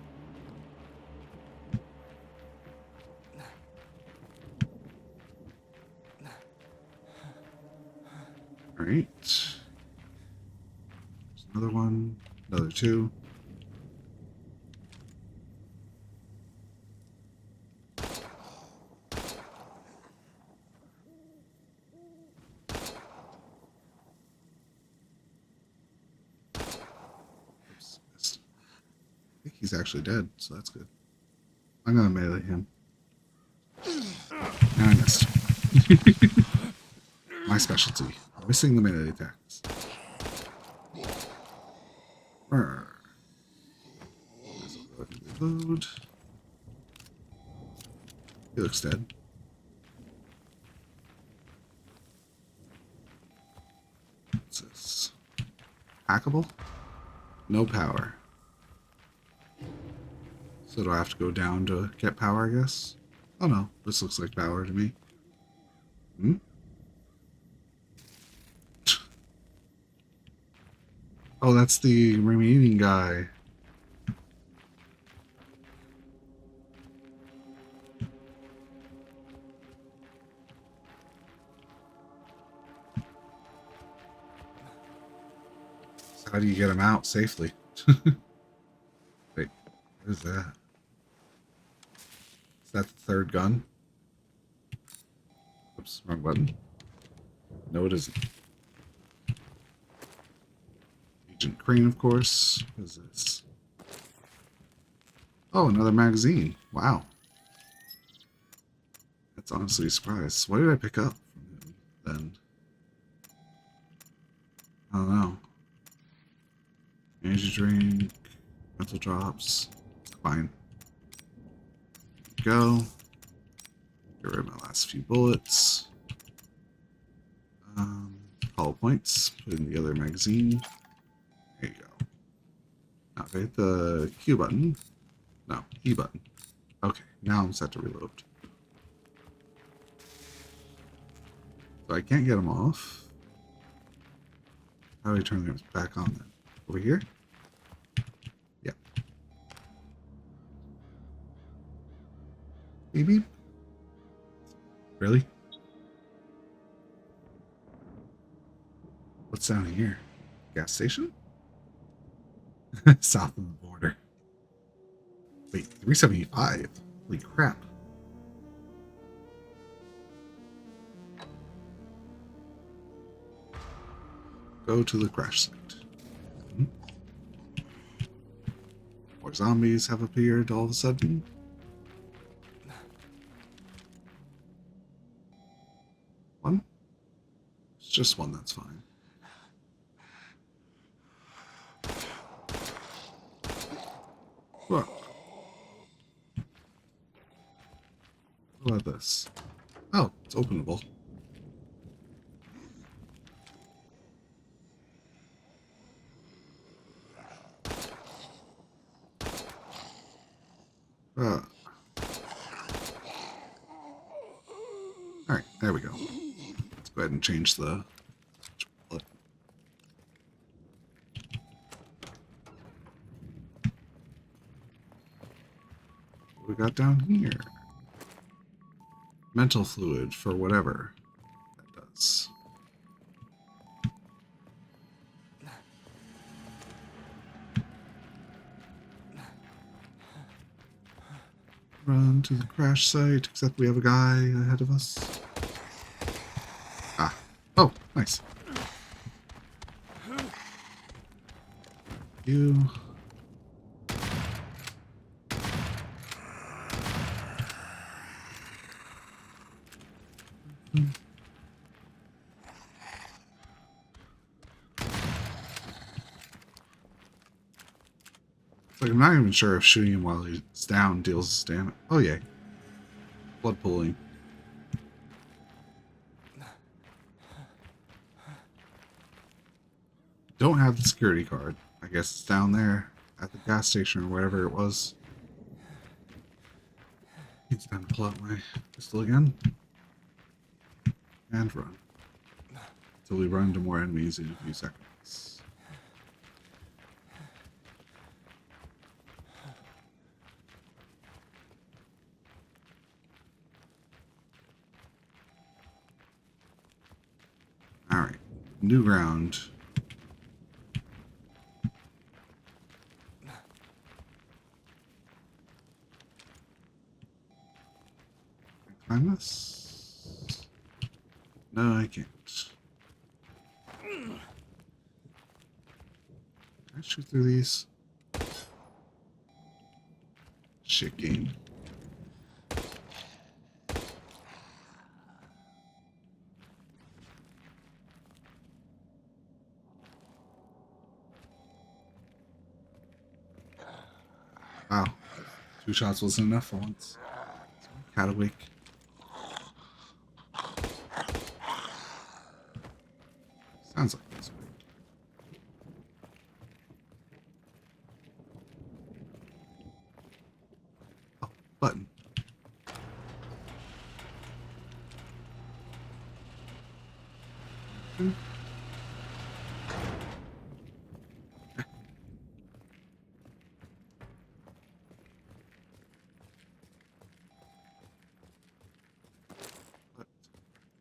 Alright. There's another one, another two. think he's actually dead, so that's good. I'm gonna melee him. And I missed. My specialty. Missing the melee attacks. Brr. Reload. He looks dead. What's this? Hackable? No power. So do I have to go down to get power, I guess? Oh no, this looks like power to me. Hmm? Oh, that's the remaining guy. So how do you get him out safely? Wait, what is that? Is that the third gun? Oops, wrong button. No, it isn't. Agent Crane, of course. What is this? Oh, another magazine. Wow. That's honestly a surprise. What did I pick up from him then? I don't know. Energy drink, mental drops. Fine. Go. Get rid of my last few bullets. Hollow points. Put in the other magazine. There you go. Now if I hit the Q button. No, E button. Okay, now I'm set to reload. So I can't get them off. How do I turn them back on then? Over here? Yeah. Beep beep. Really? What's down here? Gas station? South of the border. Wait, 375? Holy crap. Go to the crash site. More zombies have appeared all of a sudden. One? It's just one, that's fine. What? What about this? Oh, it's openable. Alright, there we go. Let's go ahead and change the... What we got down here? Mental fluid for whatever that does. Run to the crash site, except we have a guy ahead of us. Ah. Oh, nice. You. Like, I'm not even sure if shooting him while he's down deals damage. Oh, yeah. Blood pooling. Don't have the security card. I guess it's down there at the gas station or wherever it was. It's time to pull out my pistol again. And run. Until we run into more enemies in a few seconds. Alright. New ground. Can I climb this? No, I can't. Can I shoot through these? Shit game. Wow. 2 shots wasn't enough for once. Cat awake. Sounds like it's awake. Oh, button.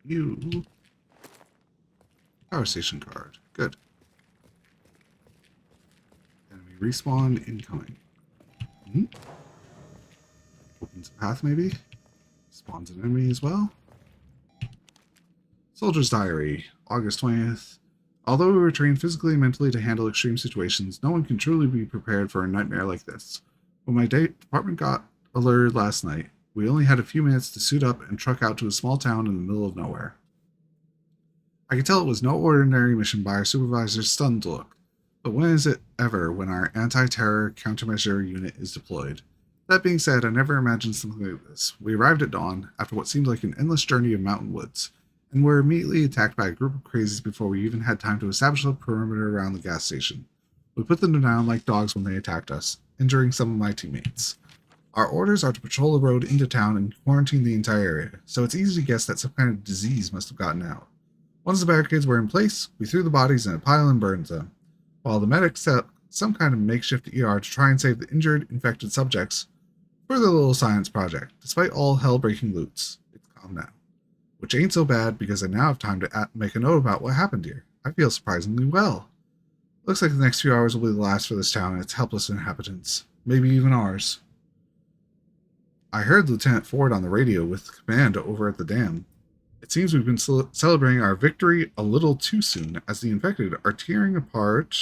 You. Power station card. Good. Enemy respawn incoming. Hmm? Opens a path, maybe? Spawns an enemy as well. Soldier's Diary, August 20th. Although we were trained physically and mentally to handle extreme situations, no one can truly be prepared for a nightmare like this. When my department got alerted last night, we only had a few minutes to suit up and truck out to a small town in the middle of nowhere. I could tell it was no ordinary mission by our supervisor's stunned look, but when is it ever when our anti-terror countermeasure unit is deployed? That being said, I never imagined something like this. We arrived at dawn, after what seemed like an endless journey of mountain woods, and were immediately attacked by a group of crazies before we even had time to establish a perimeter around the gas station. We put them down like dogs when they attacked us, injuring some of my teammates. Our orders are to patrol the road into town and quarantine the entire area, so it's easy to guess that some kind of disease must have gotten out. Once the barricades were in place, we threw the bodies in a pile and burned them, while the medics set up some kind of makeshift ER to try and save the injured, infected subjects for their little science project. Despite all hell-breaking loots, it's calm now. Which ain't so bad because I now have time to make a note about what happened here. I feel surprisingly well. Looks like the next few hours will be the last for this town and its helpless inhabitants. Maybe even ours. I heard Lieutenant Ford on the radio with command over at the dam. It seems we've been celebrating our victory a little too soon, as the infected are tearing apart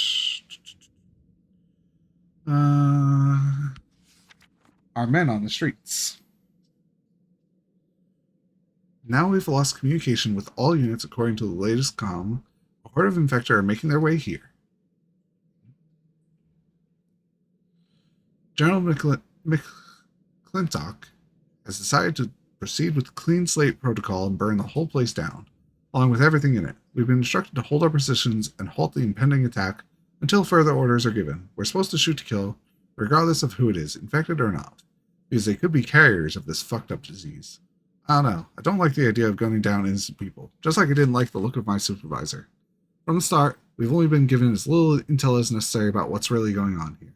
our men on the streets. Now we've lost communication with all units according to the latest comm. A horde of infected are making their way here. General McClintock has decided to proceed with the clean slate protocol and burn the whole place down, along with everything in it. We've been instructed to hold our positions and halt the impending attack until further orders are given. We're supposed to shoot to kill, regardless of who it is, infected or not, because they could be carriers of this fucked up disease. I don't know. I don't like the idea of gunning down innocent people, just like I didn't like the look of my supervisor. From the start, we've only been given as little intel as necessary about what's really going on here.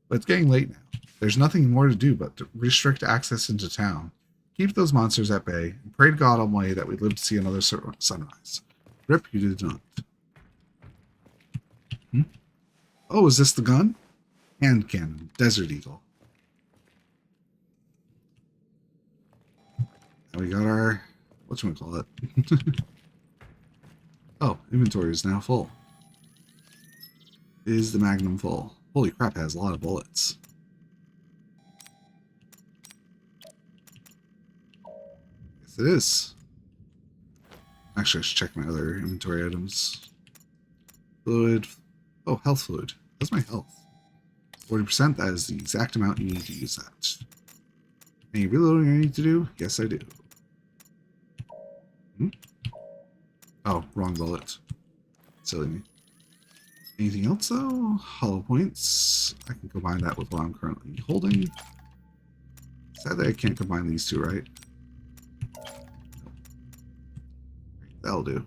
But it's getting late now. There's nothing more to do but to restrict access into town, keep those monsters at bay, and pray to God Almighty that we live to see another sunrise. Rip, you did not. Oh, is this the gun? Hand cannon, Desert Eagle. And we got our, whatchamacallit. Oh, inventory is now full. Is the Magnum full? Holy crap, it has a lot of bullets. Yes, it is. Actually, I should check my other inventory items. Fluid. Oh, health fluid. That's my health. 40%, that is the exact amount you need to use that. Any reloading I need to do? Yes, I do. Oh, wrong bullet. Silly me. Anything else, though? Hollow points. I can combine that with what I'm currently holding. Sadly, I can't combine these two, right? That'll do.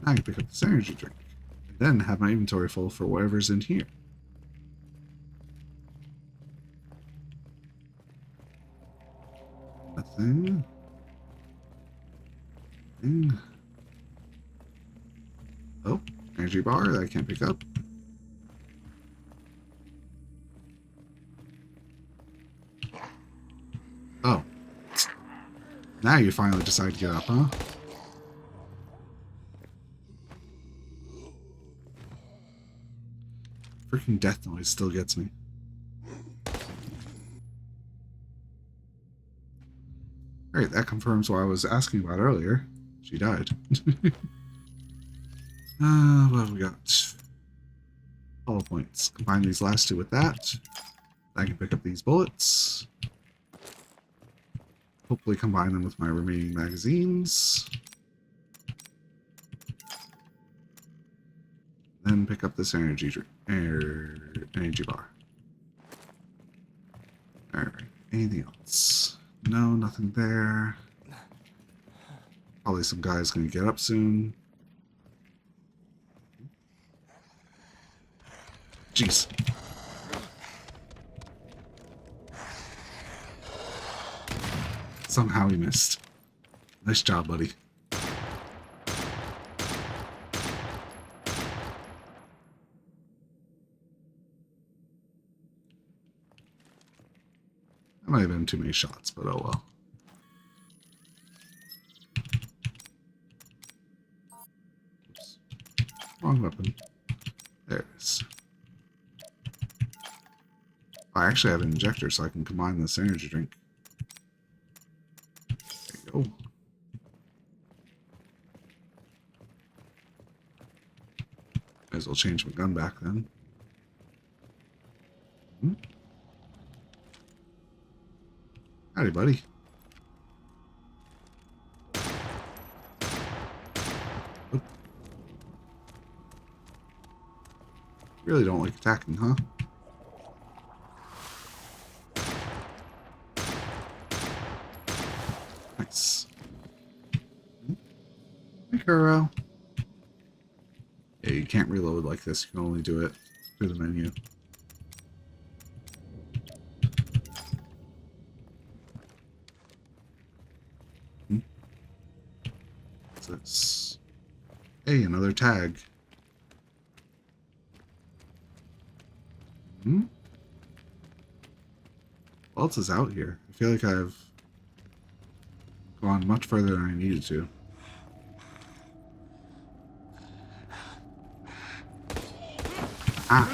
Now I can pick up this energy drink. And then have my inventory full for whatever's in here. Nothing. Oh, energy bar that I can't pick up. Oh. Now you finally decide to get up, huh? Freaking death noise still gets me. Great, that confirms what I was asking about earlier. She died. What have we got? Hollow points. Combine these last two with that. I can pick up these bullets. Hopefully combine them with my remaining magazines. Then pick up this energy bar. Alright, anything else? No, nothing there. Probably some guy's gonna get up soon. Jeez. Somehow he missed. Nice job, buddy. That might have been too many shots, but oh well. Oops. Wrong weapon. There it is. I actually have an injector, so I can combine this energy drink. There you go. Might as well change my gun back then. Howdy, buddy. Oop. Really don't like attacking, huh? Nice. Hey, Kuro. Yeah, you can't reload like this. You can only do it through the menu. What's this? Hey, another tag. What else is out here? I feel like I've gone much further than I needed to. Ah!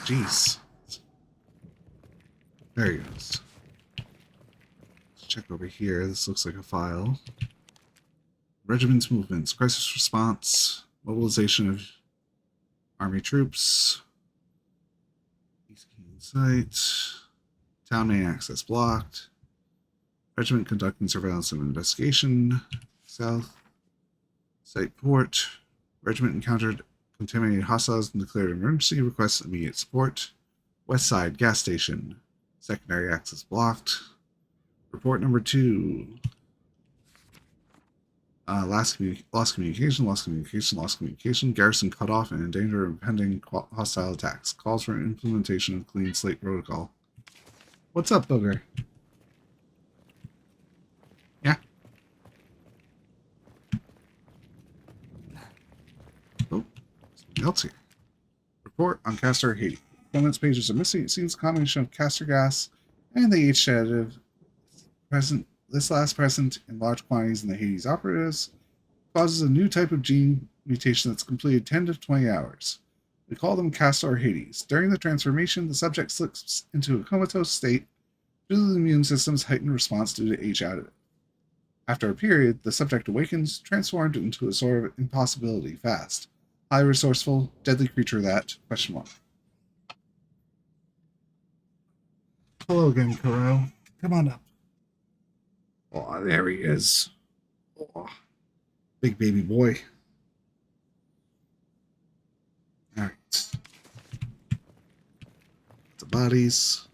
Jeez. There he goes. Let's check over here. This looks like a file. Regiment's movements, crisis response, mobilization of army troops, East King site, town main access blocked, regiment conducting surveillance and investigation, south, site port, regiment encountered contaminated hostiles and declared emergency, requests immediate support, west side gas station, secondary access blocked, report number 2. Lost communication, garrison cut off and in danger of impending hostile attacks. Calls for implementation of clean slate protocol. What's up, Booger? Yeah? Oh, something else here. Report on Castor Haiti. Performance pages are missing. It seems a combination of castor gas and the H additive present. This last present in large quantities in the Hades operatives causes a new type of gene mutation that's completed 10 to 20 hours. We call them Castor Hades. During the transformation, the subject slips into a comatose state due to the immune system's heightened response due to H additive. After a period, the subject awakens, transformed into a sort of impossibility fast. Highly resourceful, deadly creature that, question mark. Hello again, Kuro. Come on up. Oh, there he is. Oh, big baby boy. Alright. The bodies.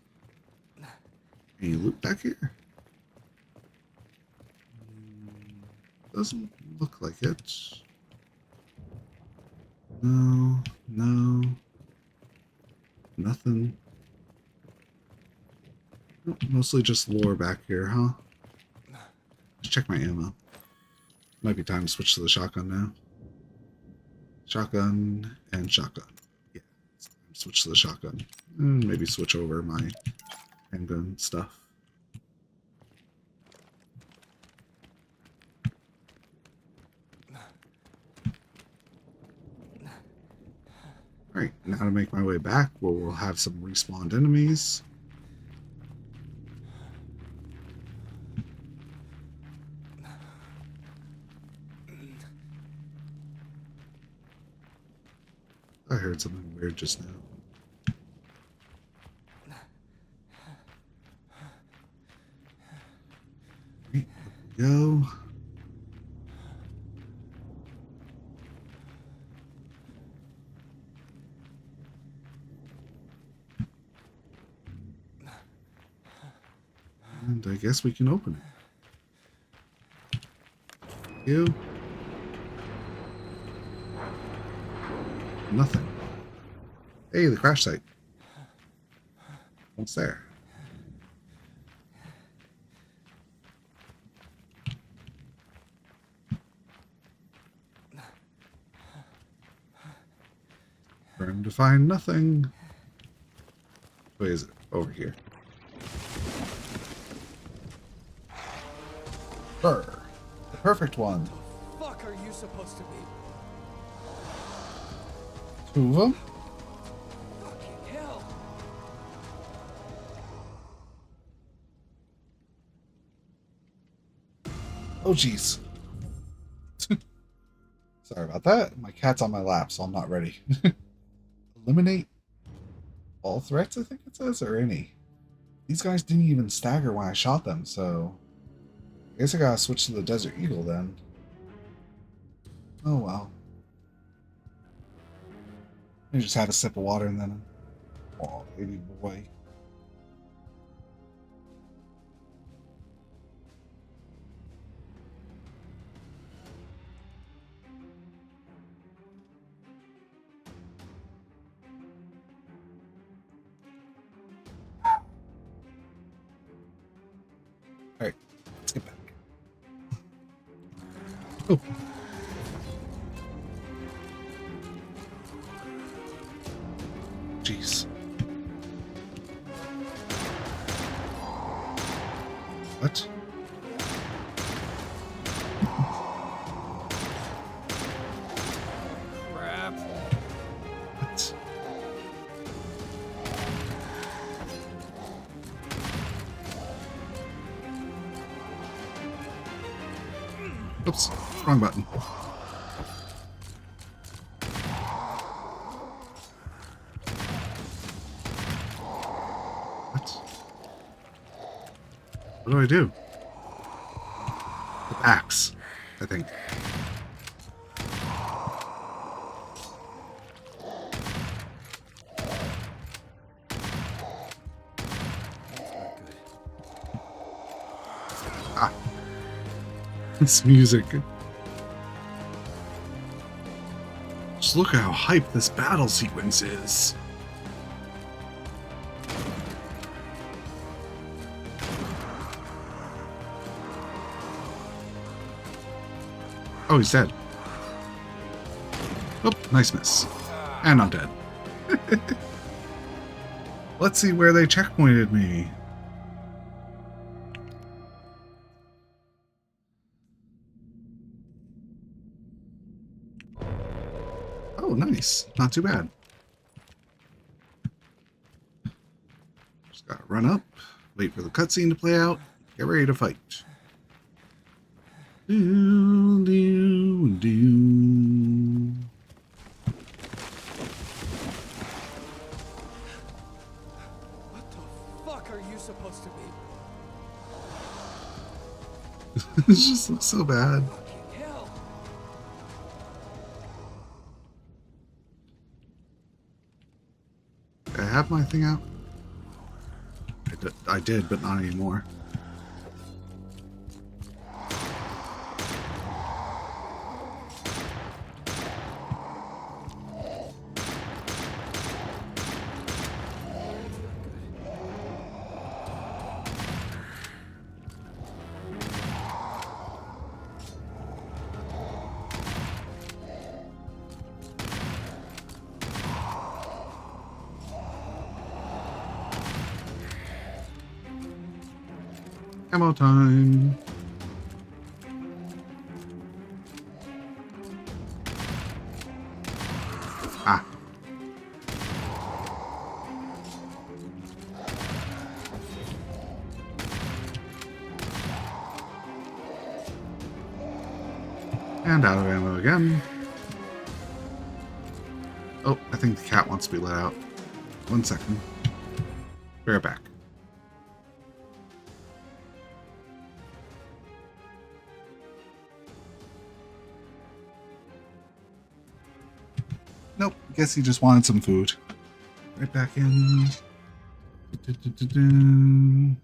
Any loot back here? Doesn't look like it. No, no. Nothing. Mostly just lore back here, huh? Let's check my ammo. Might be time to switch to the shotgun now. Shotgun and shotgun. Yeah, switch to the shotgun. And maybe switch over my handgun stuff. Alright, now to make my way back where we'll have some respawned enemies. I heard something weird just now. Right, up we go. And I guess we can open it. You. Nothing. Hey, the crash site. What's there? Room to find nothing. Wait, is it over here? Burr. The perfect one. What the fuck are you supposed to be? Two of them? Fucking hell. Oh, jeez. Sorry about that. My cat's on my lap, so I'm not ready. Eliminate all threats, I think it says, or any. These guys didn't even stagger when I shot them, so I guess I gotta switch to the Desert Eagle then. Oh well. I just had a sip of water and then, oh, baby boy. Alright, let's get back. Oh. Jeez. What? Crap. What? Oops, wrong button. What do I do? The axe, I think. Ah. This music. Just look at how hype this battle sequence is. Oh, he's dead. Oh, nice miss. And I'm dead. Let's see where they checkpointed me. Oh, nice. Not too bad. Just gotta run up, wait for the cutscene to play out, get ready to fight. Do, do, do. What the fuck are you supposed to be? This just looks so bad. Fucking hell. Did I have my thing out? I did, but not anymore. Ammo time. Ah. And out of ammo again. Oh, I think the cat wants to be let out. 1 second. Be right back. Nope, guess he just wanted some food. Right back in. Du-du-du-du-du.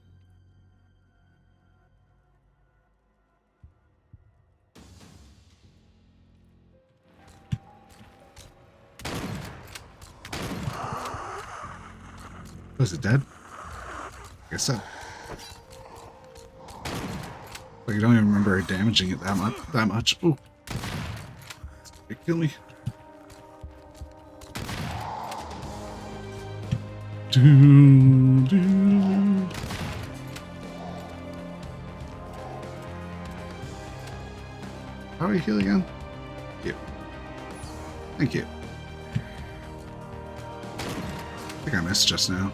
Was it dead? I guess so. Like, I don't even remember damaging it that much. Ooh. It killed me. Do, do. How do I heal again? Thank you. Thank you. I think I missed just now.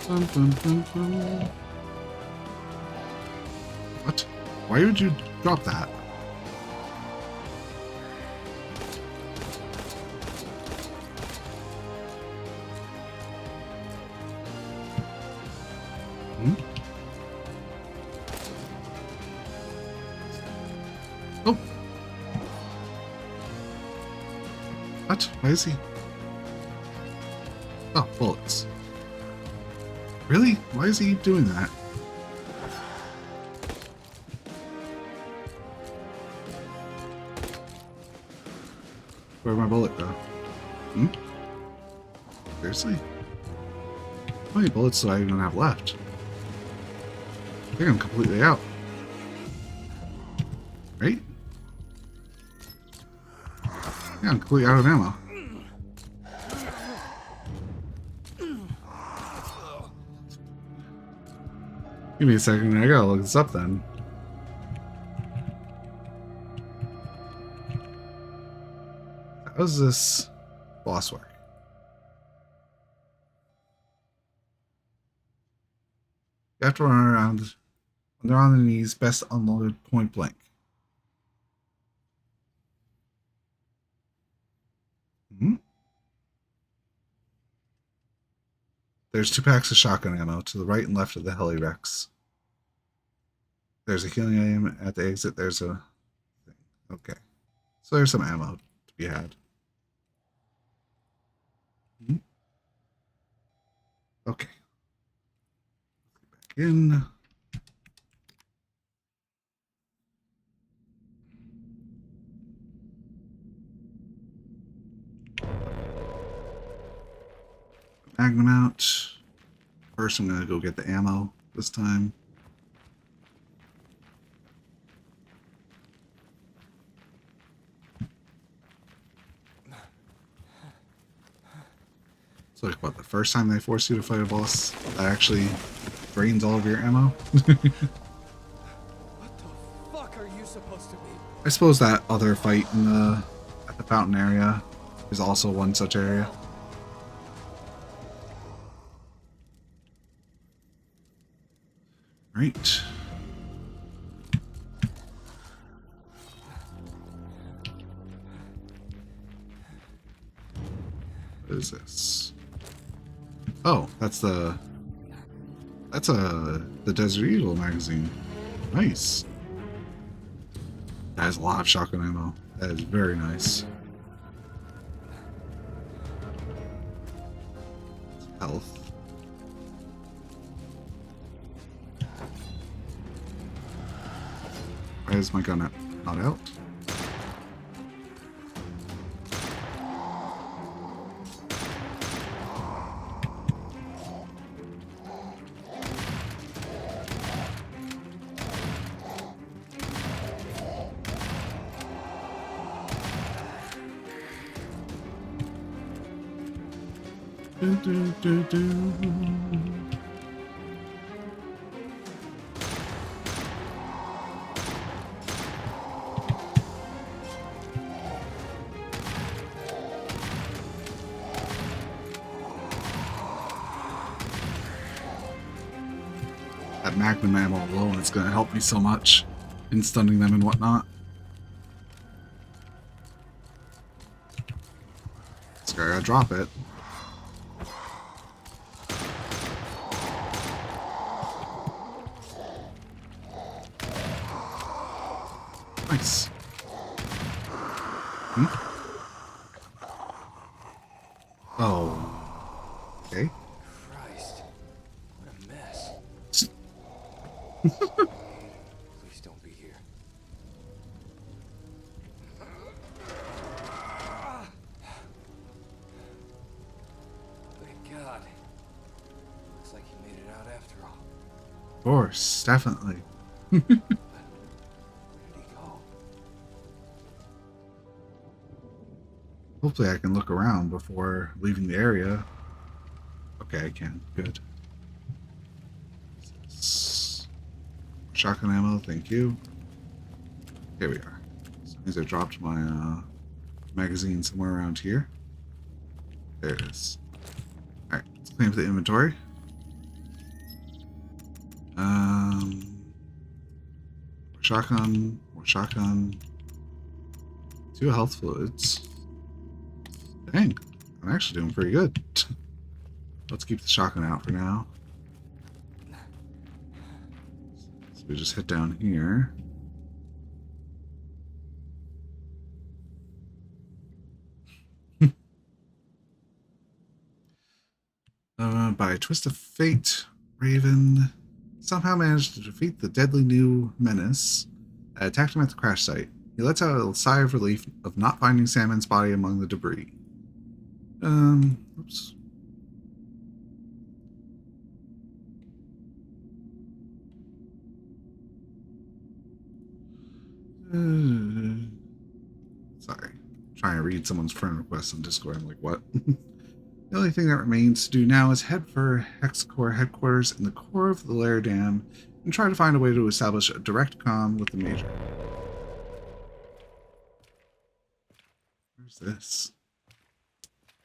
Dun, dun, dun, dun. What? Why would you drop that? Hmm? Oh! What? Why is he? Oh, bullets. Really? Why is he doing that? Where'd my bullet go? Hmm? Seriously? How many bullets do I even have left? I think I'm completely out. Right? Yeah, I'm completely out of ammo. Give me a second, I gotta look this up then. How does this boss work? You have to run around when they're on their knees, best unloaded point blank. Hmm? There's 2 packs of shotgun ammo to the right and left of the heli Rex. There's a healing item at the exit. There's a thing. Okay. So there's some ammo to be had. Hmm? Okay. Back in. Magnum out. First, I'm going to go get the ammo this time. So, like, what, the first time they force you to fight a boss, that actually drains all of your ammo? What the fuck are you supposed to be? I suppose that other fight in at the fountain area is also one such area. Right. What is this? Oh, that's the Desert Eagle magazine. Nice. That has a lot of shotgun ammo. That is very nice. Health. Why is my gun not out? Do, do, do, do. that magnum ammo alone is going to help me so much in stunning them and whatnot. So I gotta drop it. Nice. Hmm? Oh. Okay. Christ, what a mess. Please don't be here. Thank God. Looks like he made it out after all. Of course, definitely. Where did he go? Hopefully I can look around before leaving the area. Okay, I can. Good. Shotgun ammo, thank you. Here we are. So means I dropped my magazine somewhere around here. There it is. Alright, let's clean up the inventory. More shotgun. 2 health fluids. Dang, I'm actually doing pretty good. Let's keep the shotgun out for now. So we just head down here. By a twist of fate, Raven somehow managed to defeat the deadly new menace that attacked him at the crash site. He lets out a sigh of relief of not finding Salmon's body among the debris. Oops. Sorry. Trying to read someone's friend request on Discord. I'm like, what? The only thing that remains to do now is head for Hex Corps headquarters in the core of the Lair Dam and try to find a way to establish a direct comm with the Major. Where's this?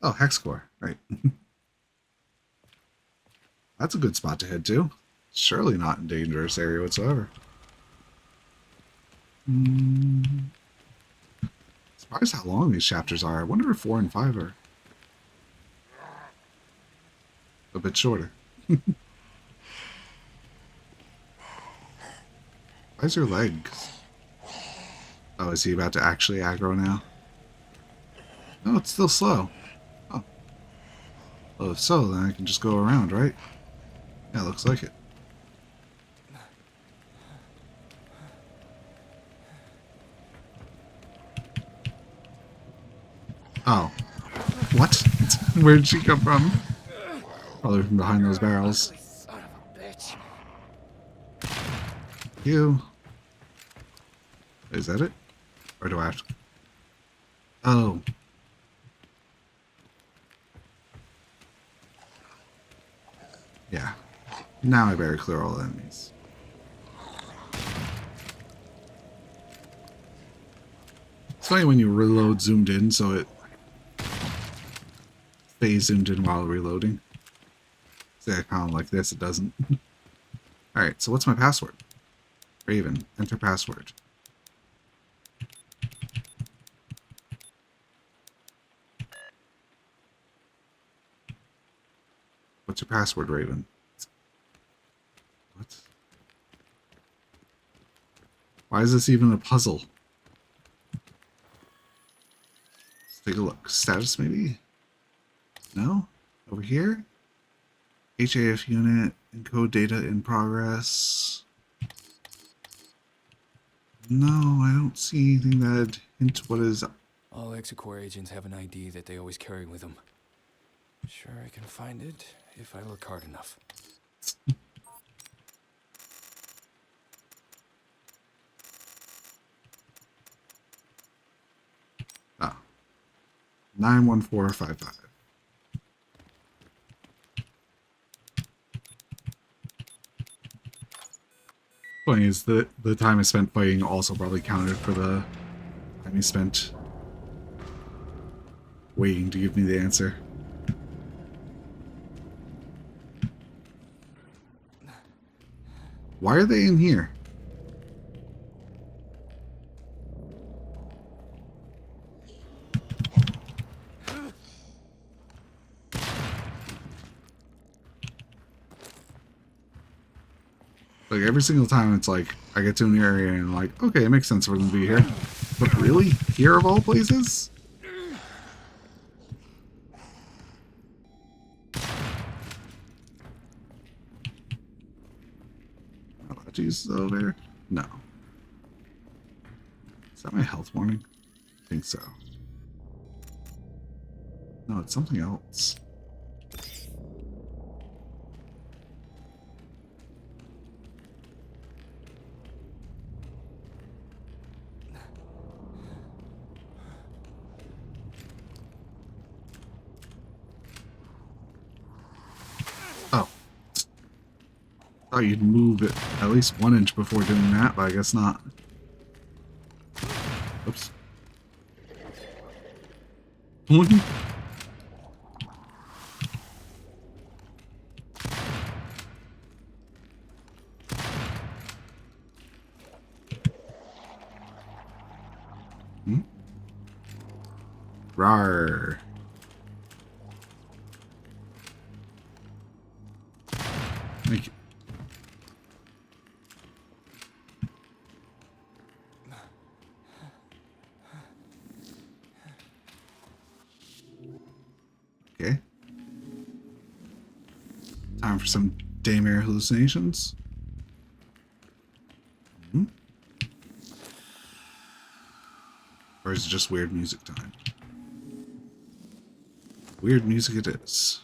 Oh, Hex Corps, right. That's a good spot to head to. Surely not in dangerous area whatsoever. Surprised how long these chapters are. I wonder if 4 and 5 are a bit shorter. Why is your legs? Oh, is he about to actually aggro now? No, it's still slow. Oh. Well, if so, then I can just go around, right? Yeah, looks like it. Oh. What? Where did she come from? Probably from behind those barrels. Son of a bitch. You. Is that it? Or do I have to? Oh. Yeah. Now I better clear all the enemies. It's funny when you reload zoomed in, so it stays zoomed in while reloading. See, I kind of like this, it doesn't. Alright, so what's my password? Raven, enter password. What's your password, Raven? What? Why is this even a puzzle? Let's take a look. Status, maybe? No? Over here? HAF unit, encode data in progress. No, I don't see anything that hints what is. All Execorp agents have an ID that they always carry with them. Sure, I can find it if I look hard enough. Ah. 91455. Funny is that the time I spent fighting also probably counted for the time he spent waiting to give me the answer. Why are they in here? Like every single time it's like I get to an area and I'm like, okay, it makes sense for them to be here. But really? Here of all places? Allergies though there? No. Is that my health warning? I think so. No, it's something else. Oh. Thought you'd move it at least 1 inch before doing that, but I guess not. Oops. Hmm? Rawr. Thank you. Okay. Time for some Daymare hallucinations. Hmm? Or is it just weird music time? Weird music it is.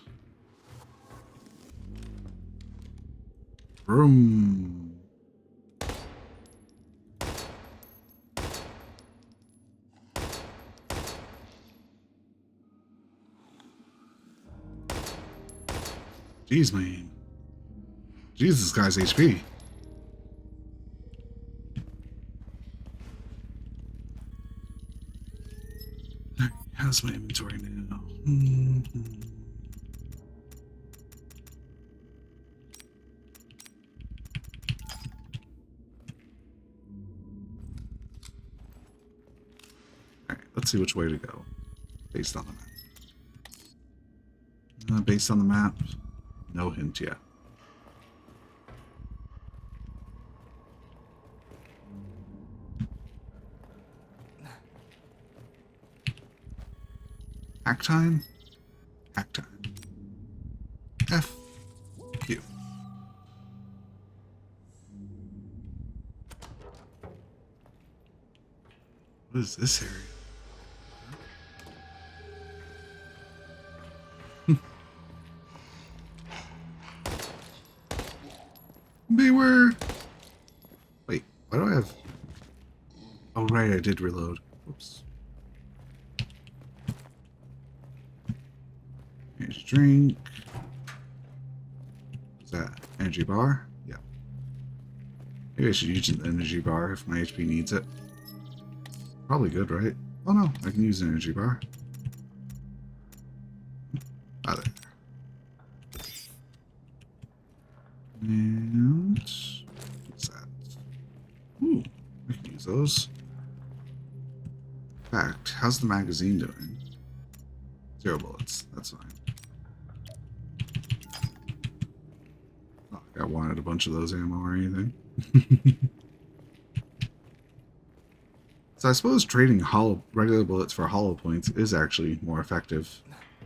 Vroom. Jeez, man. Jesus, guy's HP. How's my inventory now? Alright, let's see which way to go. Based on the map. Based on the map, no hint yet. Hack time? Hack time. F. Q. What is this area? Beware! Wait, why do I have... Oh, right, I did reload. Oops. Here's a drink. What's that? Energy bar? Yeah. Maybe I should use an energy bar if my HP needs it. Probably good, right? Oh no, I can use an energy bar. Ah, there. And... what's that? Ooh, I can use those. In fact, how's the magazine doing? 0 bullets, that's fine. Not like I wanted a bunch of those ammo or anything. So I suppose trading regular bullets for hollow points is actually more effective.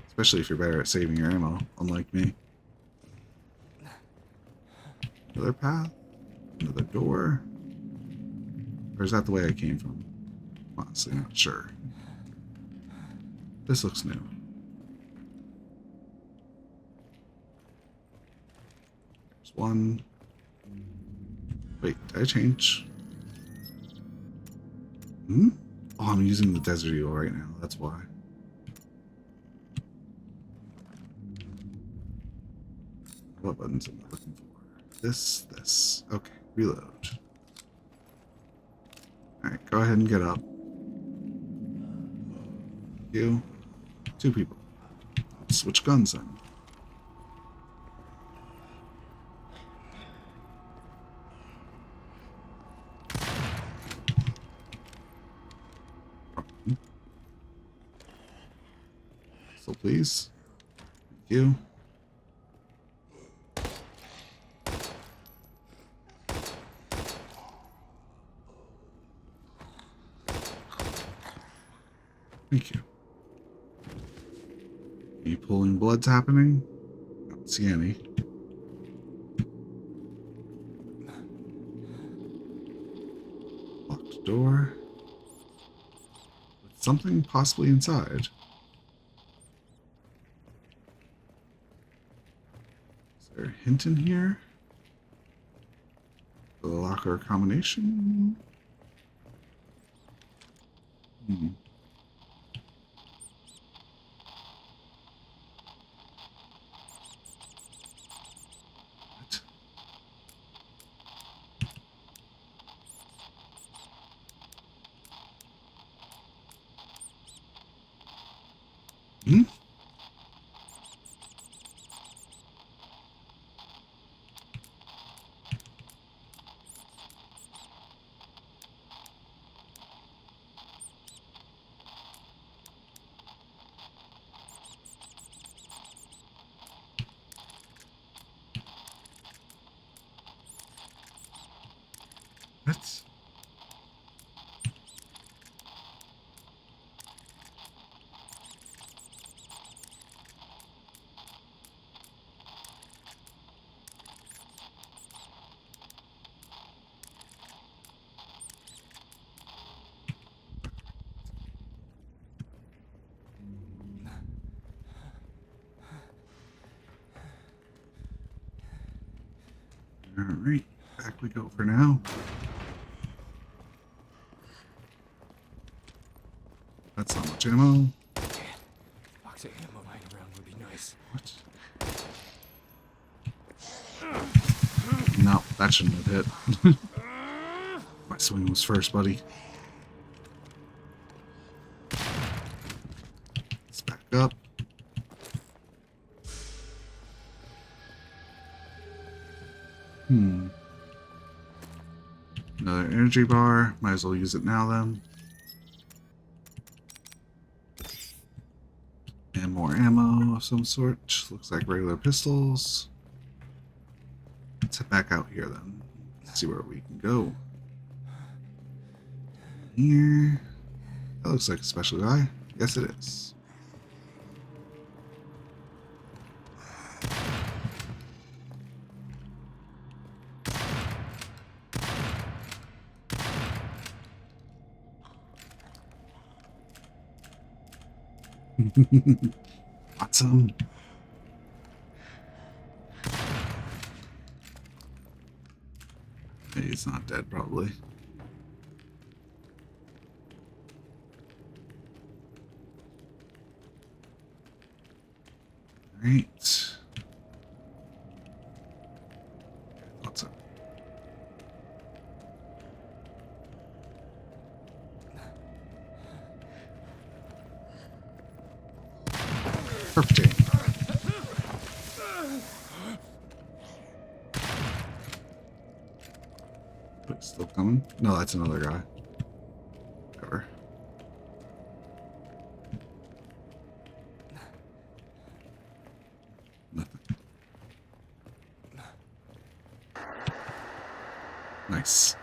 Especially if you're better at saving your ammo, unlike me. Another path? Another door? Or is that the way I came from? Honestly, not sure. This looks new. There's one. Wait, did I change? Hmm? Oh, I'm using the desert eagle right now, that's why. What buttons am I looking for? This. Okay, reload. Alright, go ahead and get up. You. 2 people. Let's switch guns then. So please. Thank you. Thank you. Any pulling blood's happening? I don't see any. Locked door. With something possibly inside. Is there a hint in here? The locker combination? Hmm. What? Hmm? What? Alright, back we go for now. That's not much ammo. Box of ammo lying around would be nice. What? No, that shouldn't have hit. My swing was first, buddy. Let's back up. Another energy bar. Might as well use it now then. And more ammo of some sort. Looks like regular pistols. Let's head back out here then. See where we can go. Here. That looks like a special guy. Yes, it is. Awesome. Hey, he's not dead, probably. Alright. Thought so. Perfect aim. But it's still coming? No, that's another guy. Cover. Nothing. Nice.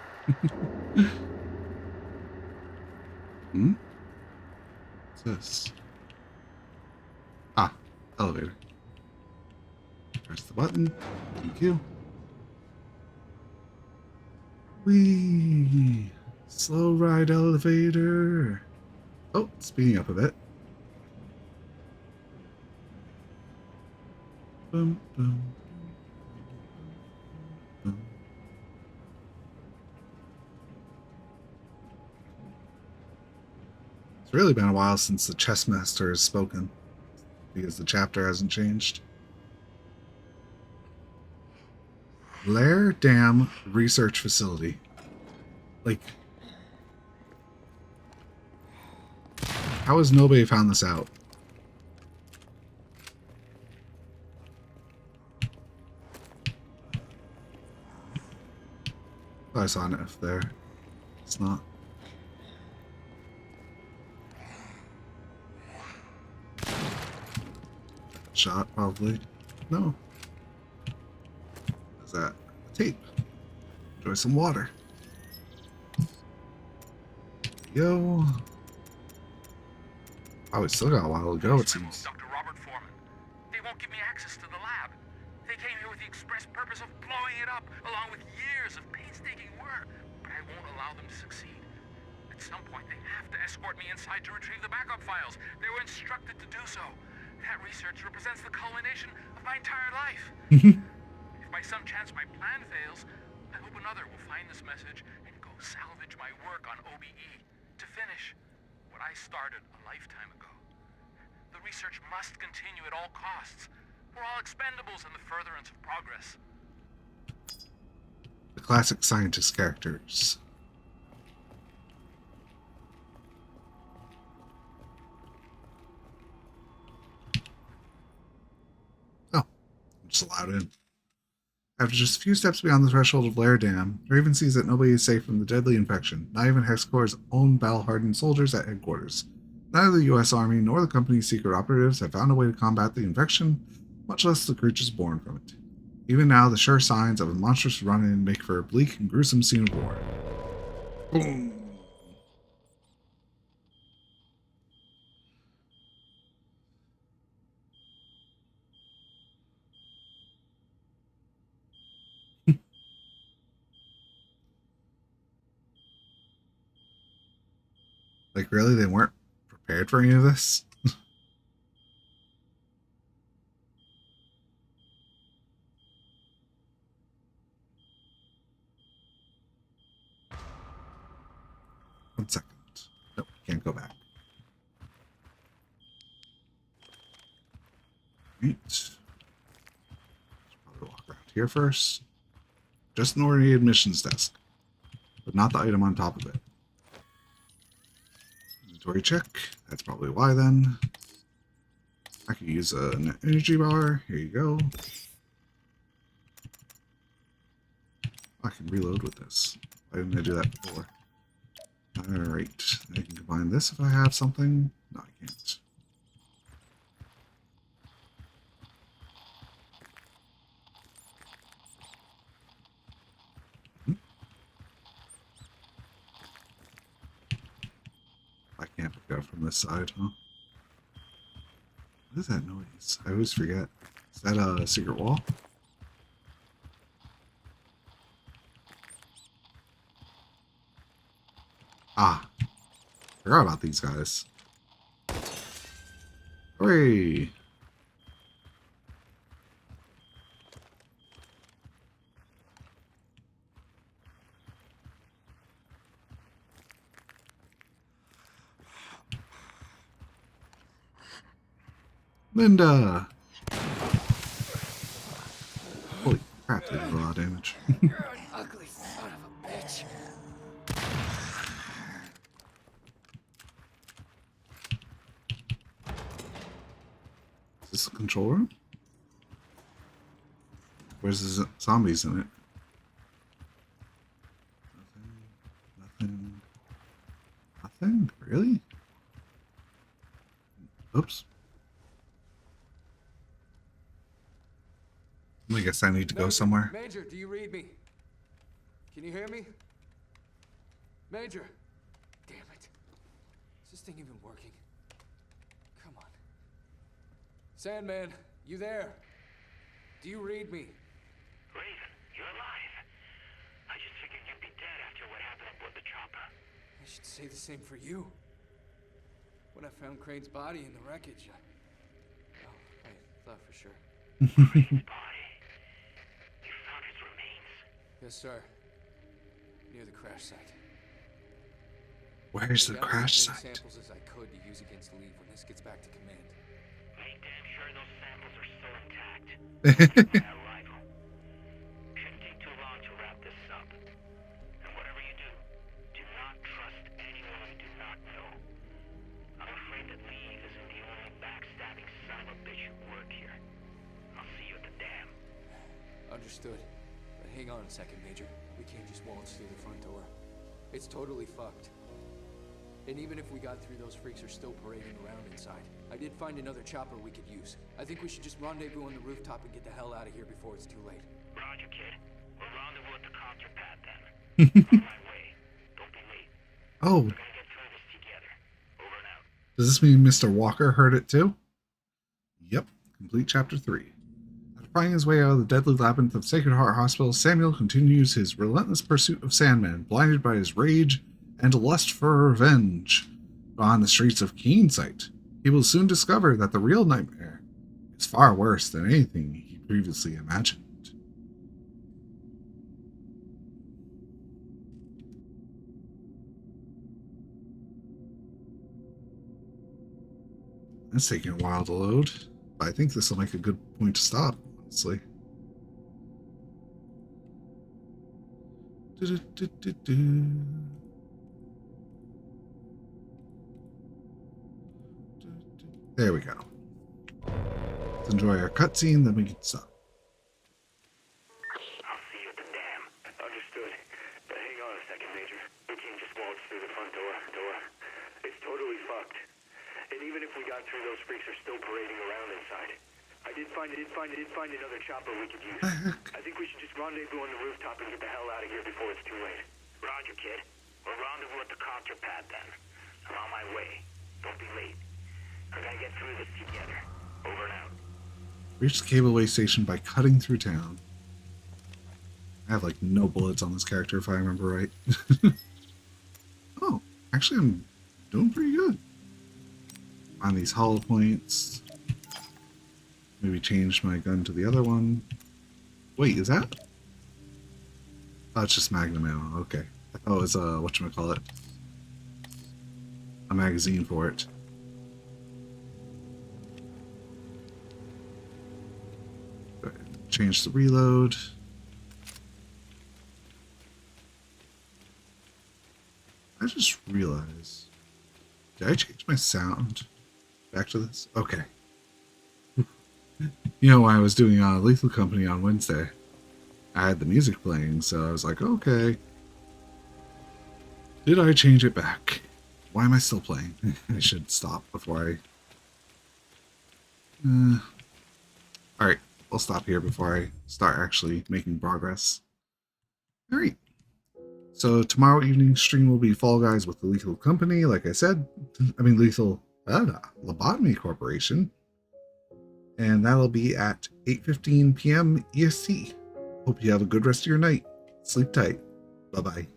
Hmm? What's this? Ah, elevator. Press the button. Thank you. Whee! Slow ride elevator. Oh, speeding up a bit. Boom, boom, boom. It's really been a while since the chess master has spoken, because the chapter hasn't changed. Lair Dam Research Facility. Like, how has nobody found this out? Oh, I saw an F there. It's not. Shot, probably. No. Is that a tape? Enjoy some water. Yo. Oh, we still got a while to go, it seems. Dr. Robert Foreman. They won't give me access to the lab. They came here with the express purpose of blowing it up, along with years of painstaking work. But I won't allow them to succeed. At some point, they have to escort me inside to retrieve the backup files. They were instructed to do so. That research represents the culmination of my entire life. If by some chance my plan fails, I hope another will find this message and go salvage my work on OBE to finish what I started a lifetime ago. The research must continue at all costs. We're all expendables in the furtherance of progress. The classic scientist characters. Oh, I'm just allowed in. After just a few steps beyond the threshold of Blair Dam, Raven sees that nobody is safe from the deadly infection, not even Hexcor's own battle-hardened soldiers at headquarters. Neither the U.S. Army nor the company's secret operatives have found a way to combat the infection, much less the creatures born from it. Even now, the sure signs of a monstrous run-in make for a bleak and gruesome scene of war. Boom! Like, really? They weren't prepared for any of this? One second. Nope, can't go back. Right. Probably walk around here first. Just an ordinary admissions desk, but not the item on top of it. Inventory check. That's probably why then. I could use an energy bar. Here you go. I can reload with this. Why didn't I do that before? Alright. I can combine this if I have something. No, I can't. I can't pick it up from this side, huh? What is that noise? I always forget. Is that a secret wall? Ah. Forgot about these guys. Hooray! Linda! Holy crap, they did a lot of damage. You're an ugly son of a bitch. Is this a control room? Where's the zombies in it? Nothing. Nothing? Really? Oops. I guess I need to go somewhere. Major, do you read me? Can you hear me? Major! Damn it. Is this thing even working? Come on. Sandman, you there? Do you read me? Raven, you're alive. I just figured you'd be dead after what happened aboard the chopper. I should say the same for you. When I found Crane's body in the wreckage, I thought for sure. Crane's body. You found his remains? Yes, sir. Near the crash site. Where's the I gathered crash as many site? samples as I could to use against Lee when this gets back to command. Make damn sure those samples are still intact. My arrival. Shouldn't take too long to wrap this up. And whatever you do not trust anyone you do not know. I'm afraid that Lee isn't the only backstabbing son of a bitch who work here. I'll see you at the dam. Understood. But hang on a second, Major. We can't just waltz through the front door. It's totally fucked. And even if we got through, those freaks are still parading around inside. I did find another chopper we could use. I think we should just rendezvous on the rooftop and get the hell out of here before it's too late. Roger, kid. We'll rendezvous at the copter pad then. On my way. Don't be late. Oh, We're gonna get through this together. Over and out. does this mean Mr. Walker heard it too? Yep, complete chapter 3. After finding his way out of the deadly labyrinth of Sacred Heart Hospital, Samuel continues his relentless pursuit of Sandman, blinded by his rage and lust for revenge. On the streets of Keensight, he will soon discover that the real nightmare is far worse than anything he previously imagined. That's taking a while to load, but I think this will make a good point to stop, honestly. There we go. Let's enjoy our cutscene, then we can stop. I'll see you at the dam. Understood. But hang on a second, Major. We can't just waltz through the front door. It's totally fucked. And even if we got through, those freaks are still parading around inside. I did find another chopper we could use. I think we should just rendezvous on the rooftop and get the hell out of here before it's too late. Roger, kid. We'll rendezvous at the copter pad then. I'm on my way. Don't be late. We're gonna get through this together. Over and out. Reach the cableway station by cutting through town. I have like no bullets on this character if I remember right. Oh, actually I'm doing pretty good. On these hollow points. Maybe change my gun to the other one. Wait, is that? Oh, it's just Magnum ammo. Okay. I thought it was whatchamacallit. A magazine for it. Change the reload. I just realized. Did I change my sound? Back to this? Okay. You know, when I was doing Lethal Company on Wednesday, I had the music playing, so I was like, okay. Did I change it back? Why am I still playing? I should stop before I... Alright, I'll stop here before I start actually making progress. Alright. So tomorrow evening's stream will be Fall Guys with the Lethal Company, like I said. I mean, Lethal Lobotomy Corporation. And that'll be at 8:15 p.m. EST. Hope you have a good rest of your night. Sleep tight. Bye-bye.